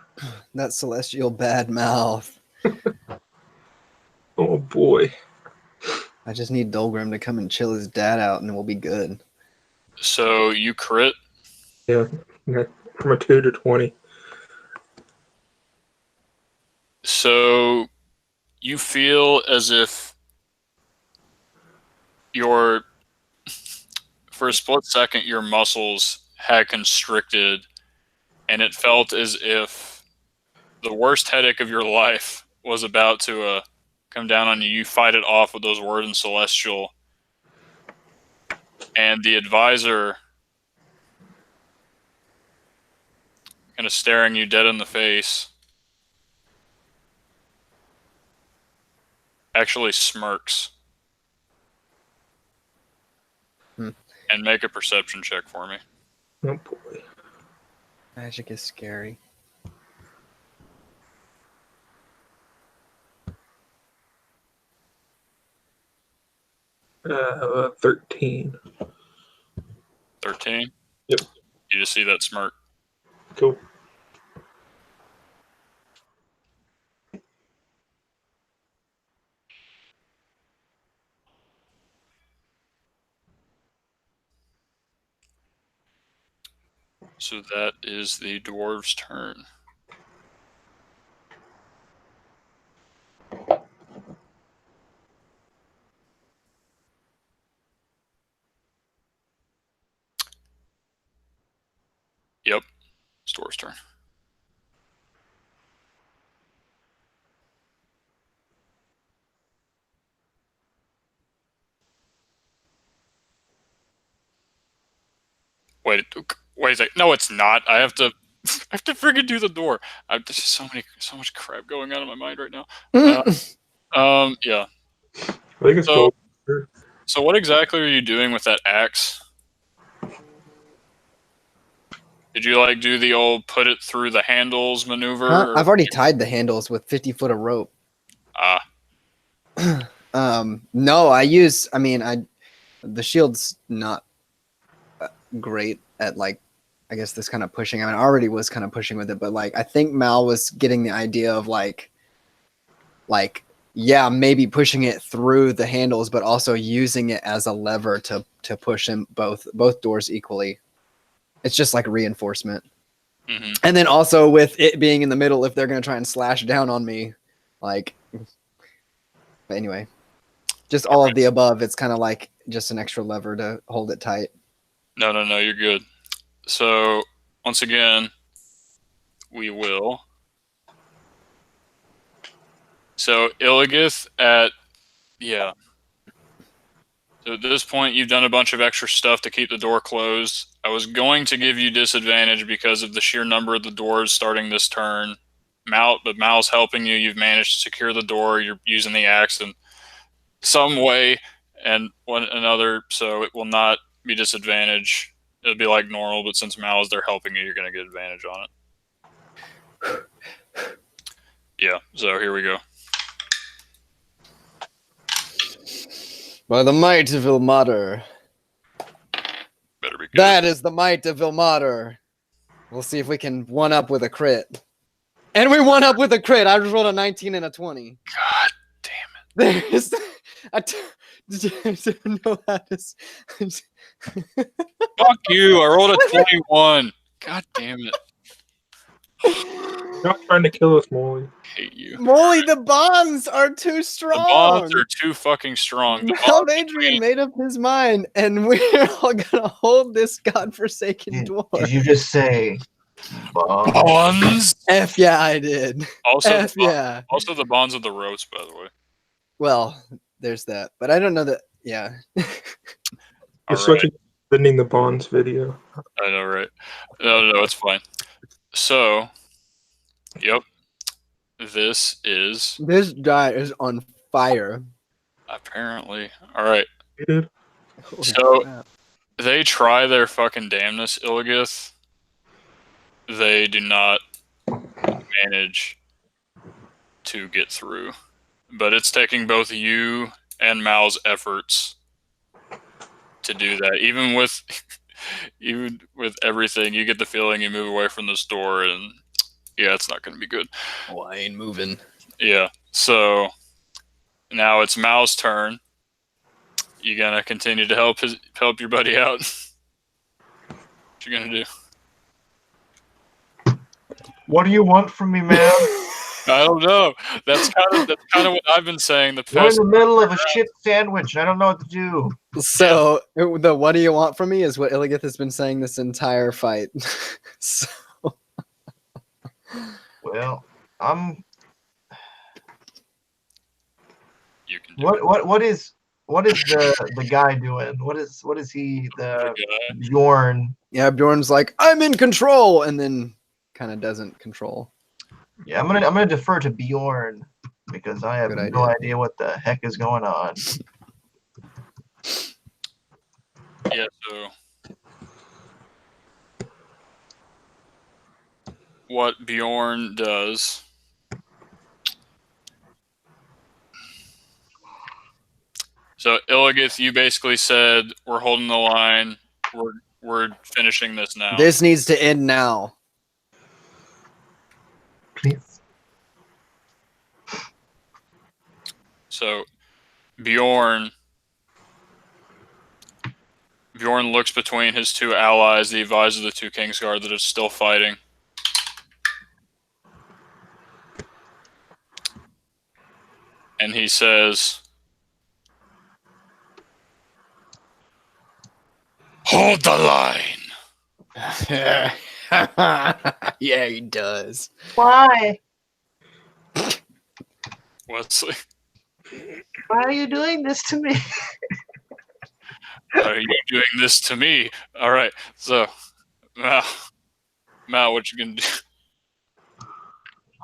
That celestial bad mouth.
Oh boy.
I just need Dolgrim to come and chill his dad out, and we'll be good.
So you crit.
Yeah, from a 2 to 20.
So you feel as if for a split second, your muscles had constricted, and it felt as if the worst headache of your life was about to come down on you. You fight it off with those words in Celestial, and the advisor, kind of staring you dead in the face, actually smirks. And make a perception check for me.
Oh boy.
Magic is scary.
Uh, 13.
13?
Yep.
You just see that smirk.
Cool.
So that is the dwarves' turn. Yep, it's dwarves' turn. Wait a sec. No, it's not. I have to freaking do the door. There's just so much crap going on in my mind right now. Yeah.
I think it's
So-
gold.
So what exactly are you doing with that axe? Did you like do the old put it through the handles maneuver?
Huh? I've already tied the handles with 50 foot of rope.
Ah,
No, the shield's not great at like, I guess this kind of pushing. I mean, I already was kind of pushing with it, but like, I think Mal was getting the idea of like, yeah, maybe pushing it through the handles, but also using it as a lever to push in both doors equally. It's just like reinforcement.
mm-hmm.
And then also with it being in the middle, if they're going to try and slash down on me, like, but anyway, just all of the above. It's kind of like just an extra lever to hold it tight.
No, you're good. So, once again, we will. So, Illigith yeah. So at this point, you've done a bunch of extra stuff to keep the door closed. I was going to give you disadvantage because of the sheer number of the doors starting this turn. But Mal's helping you. You've managed to secure the door. You're using the axe in some way and one another, so it will not be disadvantage. It'll be like normal, but since Mal is there helping you, you're going to get advantage on it. Yeah, so here we go.
By the might of Ilmater.
Better be good.
That is the might of Ilmater. We'll see if we can one up with a crit. And we won up with a crit. I just rolled a 19 and a 20.
God damn it.
There's I didn't know how to.
Fuck you. I rolled a 21. God damn it.
You're not trying to kill us, Molly.
I hate you.
Molly, the bonds are too strong.
The bonds are too fucking strong.
Mount Adrian made up his mind, and we're all gonna hold this godforsaken door.
Did you just say
bonds?
F yeah, I did.
Also,
F yeah.
Also, the bonds of the ropes, by the way.
Well, there's that, but I don't know that. Yeah.
You're such a sending the bonds video.
I know, right? No, it's fine. So, yep. This
guy is on fire.
Apparently. All right.
You did?
So, they try their fucking damnness, Illigith. They do not manage to get through. But it's taking both you and Mal's efforts to do that. Even with everything, you get the feeling you move away from this door, and yeah, it's not going to be good.
Oh, I ain't moving.
Yeah. So now it's Mal's turn. You gonna continue to help your buddy out? What you gonna do?
What do you want from me, man?
I don't know. That's kind of what I've been saying the
We're in
past.
the middle of a shit sandwich, and I don't know what to do.
So the "what do you want from me" is what Illigith has been saying this entire fight. So.
Well,
You can do
what is the guy doing? What is he the Bjorn?
Yeah, Bjorn's like, I'm in control, and then kind of doesn't control.
Yeah, I'm gonna defer to Bjorn because I have
Good
no
idea.
idea what the heck is going on.
Yeah, so what Bjorn does. So Illigith, you basically said we're holding the line. We're finishing this now.
This needs to end now.
Please.
So Bjorn looks between his two allies, the advisor of the two Kingsguard that are still fighting. And he says, hold the line.
Yeah, he does.
Why?
Wesley,
Why are you doing this to me?
why are you doing this to me? All right, so Mal, what you gonna do?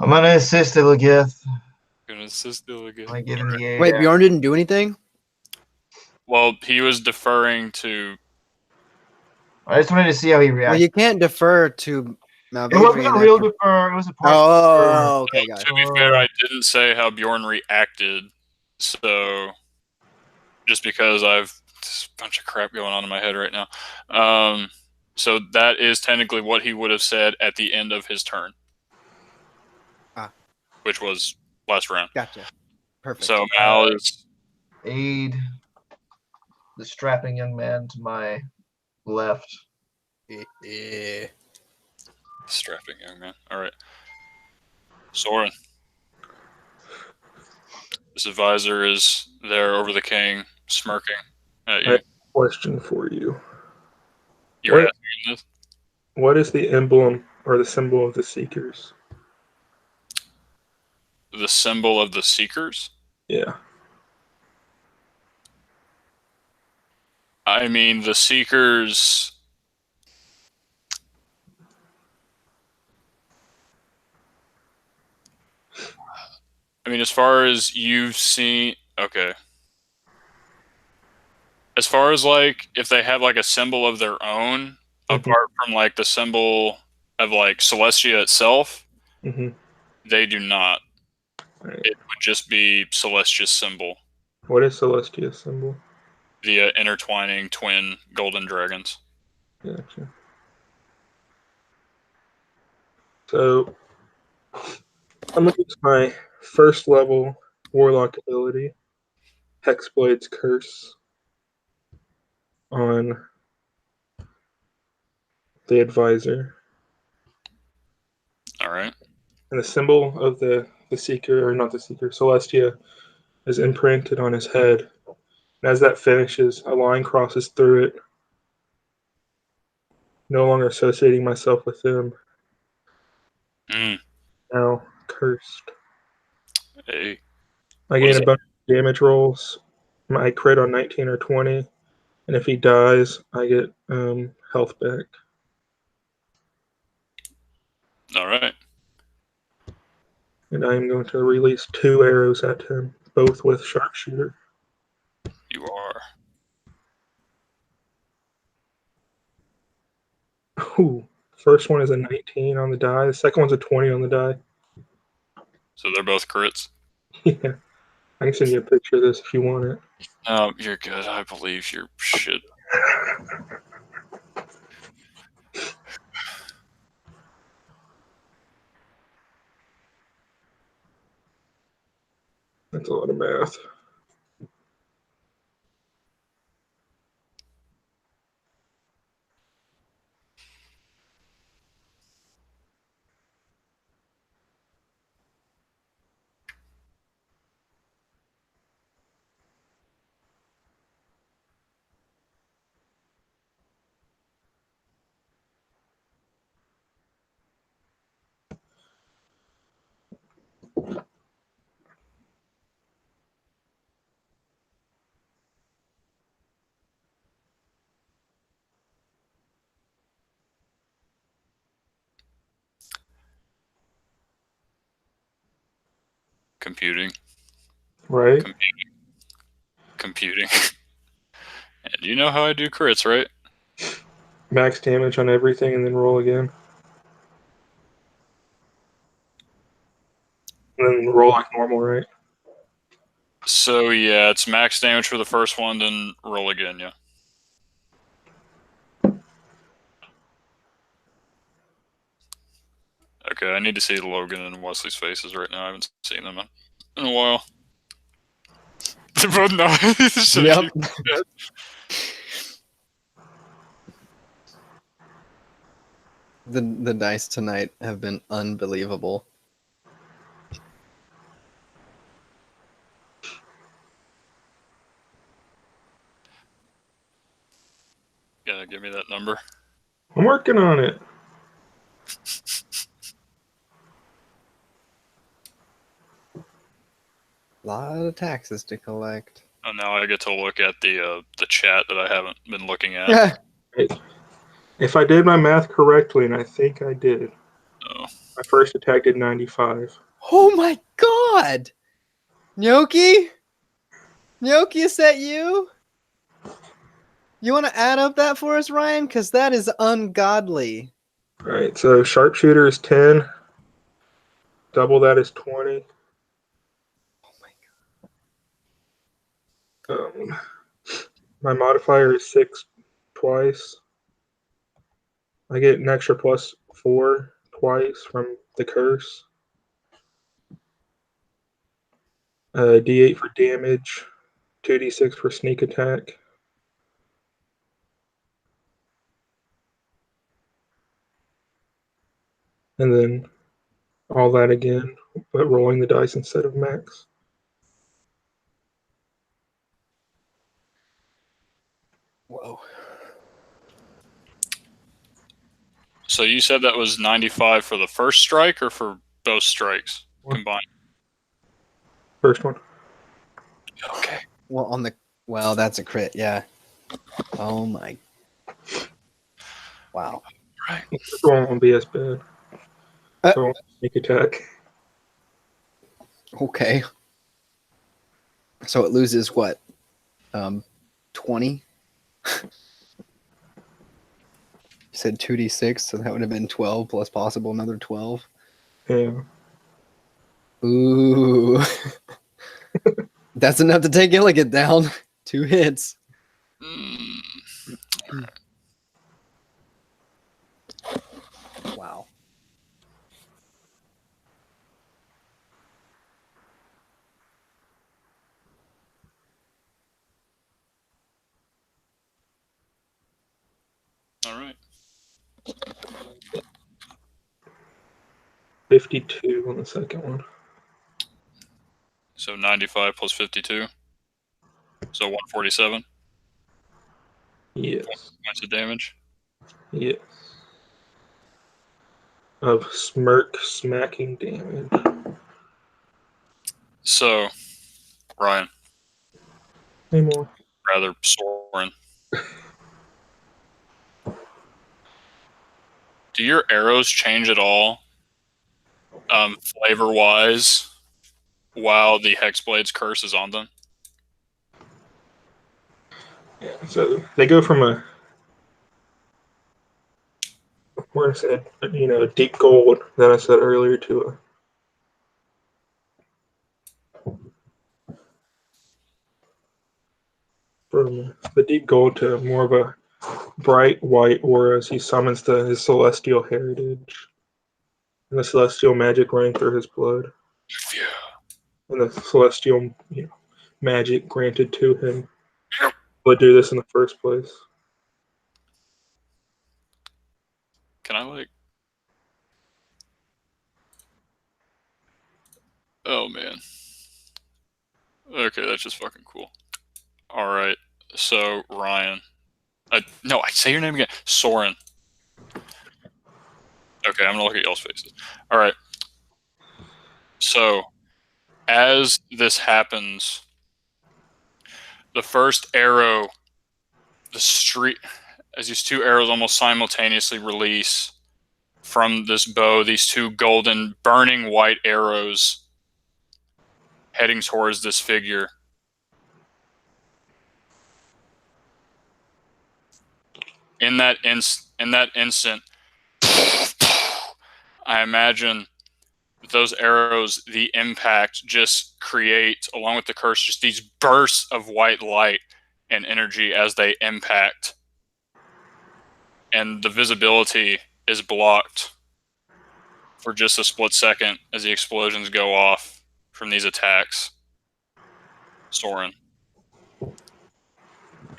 I'm gonna assist Illigith.
Gonna assist Illigith.
I give him the aid.
Wait, Bjorn didn't do anything?
Well, he was deferring to
I just wanted to see how he
Well,
reacts.
you can't defer to
It wasn't
Malvavian
a real
after...
defer. It was a partial
Oh, okay,
To
got
be fair, I didn't say how Bjorn reacted, so just because I've there's a bunch of crap going on in my head right now. So that is technically what he would have said at the end of his turn. Which was last round.
Gotcha. Perfect.
So Mal is
Aid the strapping young man to my left.
strapping young man. All right. Soren. This advisor is there over the king, smirking at you.
Question for you.
You're
What-
asking this?
What is the emblem or the symbol of the Seekers?
The symbol of the Seekers?
Yeah.
I mean, the Seekers... I mean, as far as you've seen... Okay. As far as, like, if they have, like, a symbol of their own, apart from, like, the symbol of, like, Celestia itself,
Mm-hmm.
they do not.
Right.
It would just be Celestia's symbol.
What is Celestia's symbol?
The intertwining twin golden dragons.
Gotcha. So, I'm going to use my first level Warlock ability, Hexblade's Curse, on the advisor.
Alright.
And the symbol of the Seeker, or not the Seeker, Celestia, is imprinted on his head. And as that finishes, a line crosses through it, no longer associating myself with them. Now cursed.
Hey.
I gain a bunch of damage rolls. I crit on 19 or 20. And if he dies, I get health back.
Alright.
And I am going to release 2 arrows at him, both with sharpshooter.
You are.
Ooh. First one is a 19 on the die. The second one's a 20 on the die.
So they're both crits?
Yeah. I can send you a picture of this if you want it.
No, you're good. I believe your shit.
That's a lot of math.
Computing.
Right?
Computing. And you know how I do crits, right?
Max damage on everything and then roll again. And then roll like normal, right?
So yeah, it's max damage for the first one, then roll again, yeah. Okay, I need to see Logan and Wesley's faces right now. I haven't seen them in a while. They're both nice.
Yep. The dice tonight have been unbelievable.
Yeah, give me that number.
I'm working on it.
A lot of taxes to collect.
Oh, now I get to look at the chat that I haven't been looking at.
If I did my math correctly, and I think I did,
Oh.
my first attack did 95.
Oh my god! Gnocchi? Gnocchi, is that you? You want to add up that for us, Ryan? Because that is ungodly.
All right, so sharpshooter is 10. Double that is 20.
Oh my
My modifier is 6 twice. I get an extra +4 twice from the curse. D8 for damage, 2d6 for sneak attack. And then all that again, but rolling the dice instead of max.
Whoa.
So you said that was 95 for the first strike or for both strikes combined?
First one.
Okay.
Well, that's a crit, yeah. Oh my. Wow.
Right.
First one won't be as bad. So sneak attack.
Okay. So it loses what? 20? You said 2d6, so that would have been 12 plus possible another 12.
Yeah.
Ooh. That's enough to take Illigan down. 2 hits. Wow.
All right.
52 on the second one.
So 95 plus 52. So 147
Yes.
points of damage.
Yes. Of smirk smacking damage.
So, Ryan,
Any more?
rather Soren, do your arrows change at all, flavor-wise, while the Hexblade's curse is on them?
Yeah. So they go from a where I said, deep gold that I said earlier to from the deep gold to more of a bright white aura as he summons his celestial heritage and the celestial magic running through his blood
Yeah.
and the celestial magic granted to him to do this in the first place.
Can I, like... Oh, man. Okay, that's just fucking cool. Alright, so, Ryan. No, I say your name again. Soren. Okay, I'm gonna look at y'all's faces. Alright. So, as this happens, the first arrow, as these two arrows almost simultaneously release from this bow, these two golden, burning white arrows heading towards this figure. In that instant, I imagine those arrows, the impact just create, along with the curse, just these bursts of white light and energy as they impact. And the visibility is blocked for just a split second as the explosions go off from these attacks. Soren.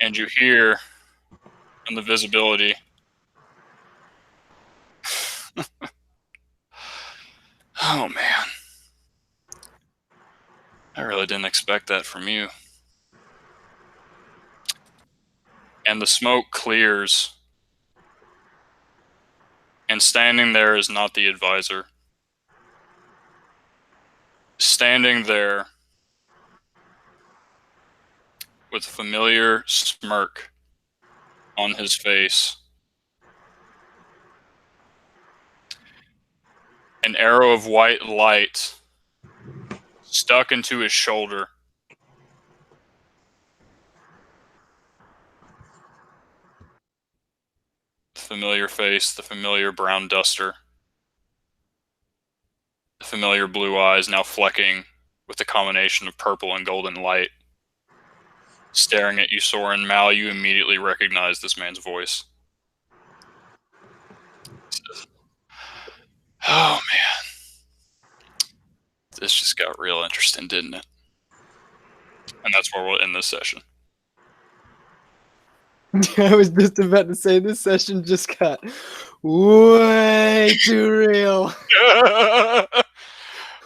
And you hear from the visibility. Oh man. I really didn't expect that from you. And the smoke clears. And standing there is not the advisor. Standing there with a familiar smirk on his face. An arrow of white light stuck into his shoulder. familiar face, the familiar brown duster, the familiar blue eyes now flecking with the combination of purple and golden light. Staring at you, Soren, Mal, you immediately recognize this man's voice. He says, "Oh man, this just got real interesting, didn't it?" And that's where we'll end this session.
I was just about to say this session just got way too real.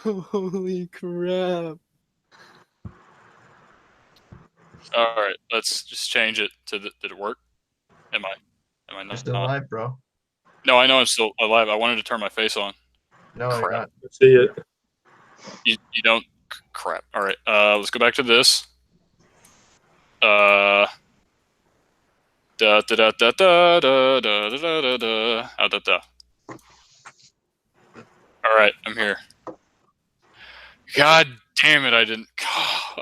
Holy crap.
All right, let's just change it to did it work? Am I
You're
not?
still alive, bro.
No, I know I'm still alive. I wanted to turn my face on.
No, you're
Crap.
not.
I see it.
You don't. Crap. All right. Let's go back to this. Da da da da da da da da da da. Da da. All right, I'm here. God damn it! I didn't.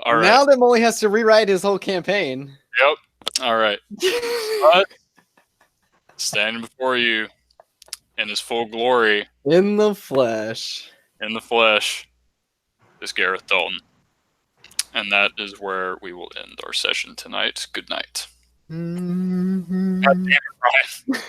All right.
Now that Molly has to rewrite his whole campaign.
Yep. All right. But standing before you in his full glory,
In the flesh.
in the flesh, is Gareth Dalton. And that is where we will end our session tonight. Good night. God damn it, Ryan.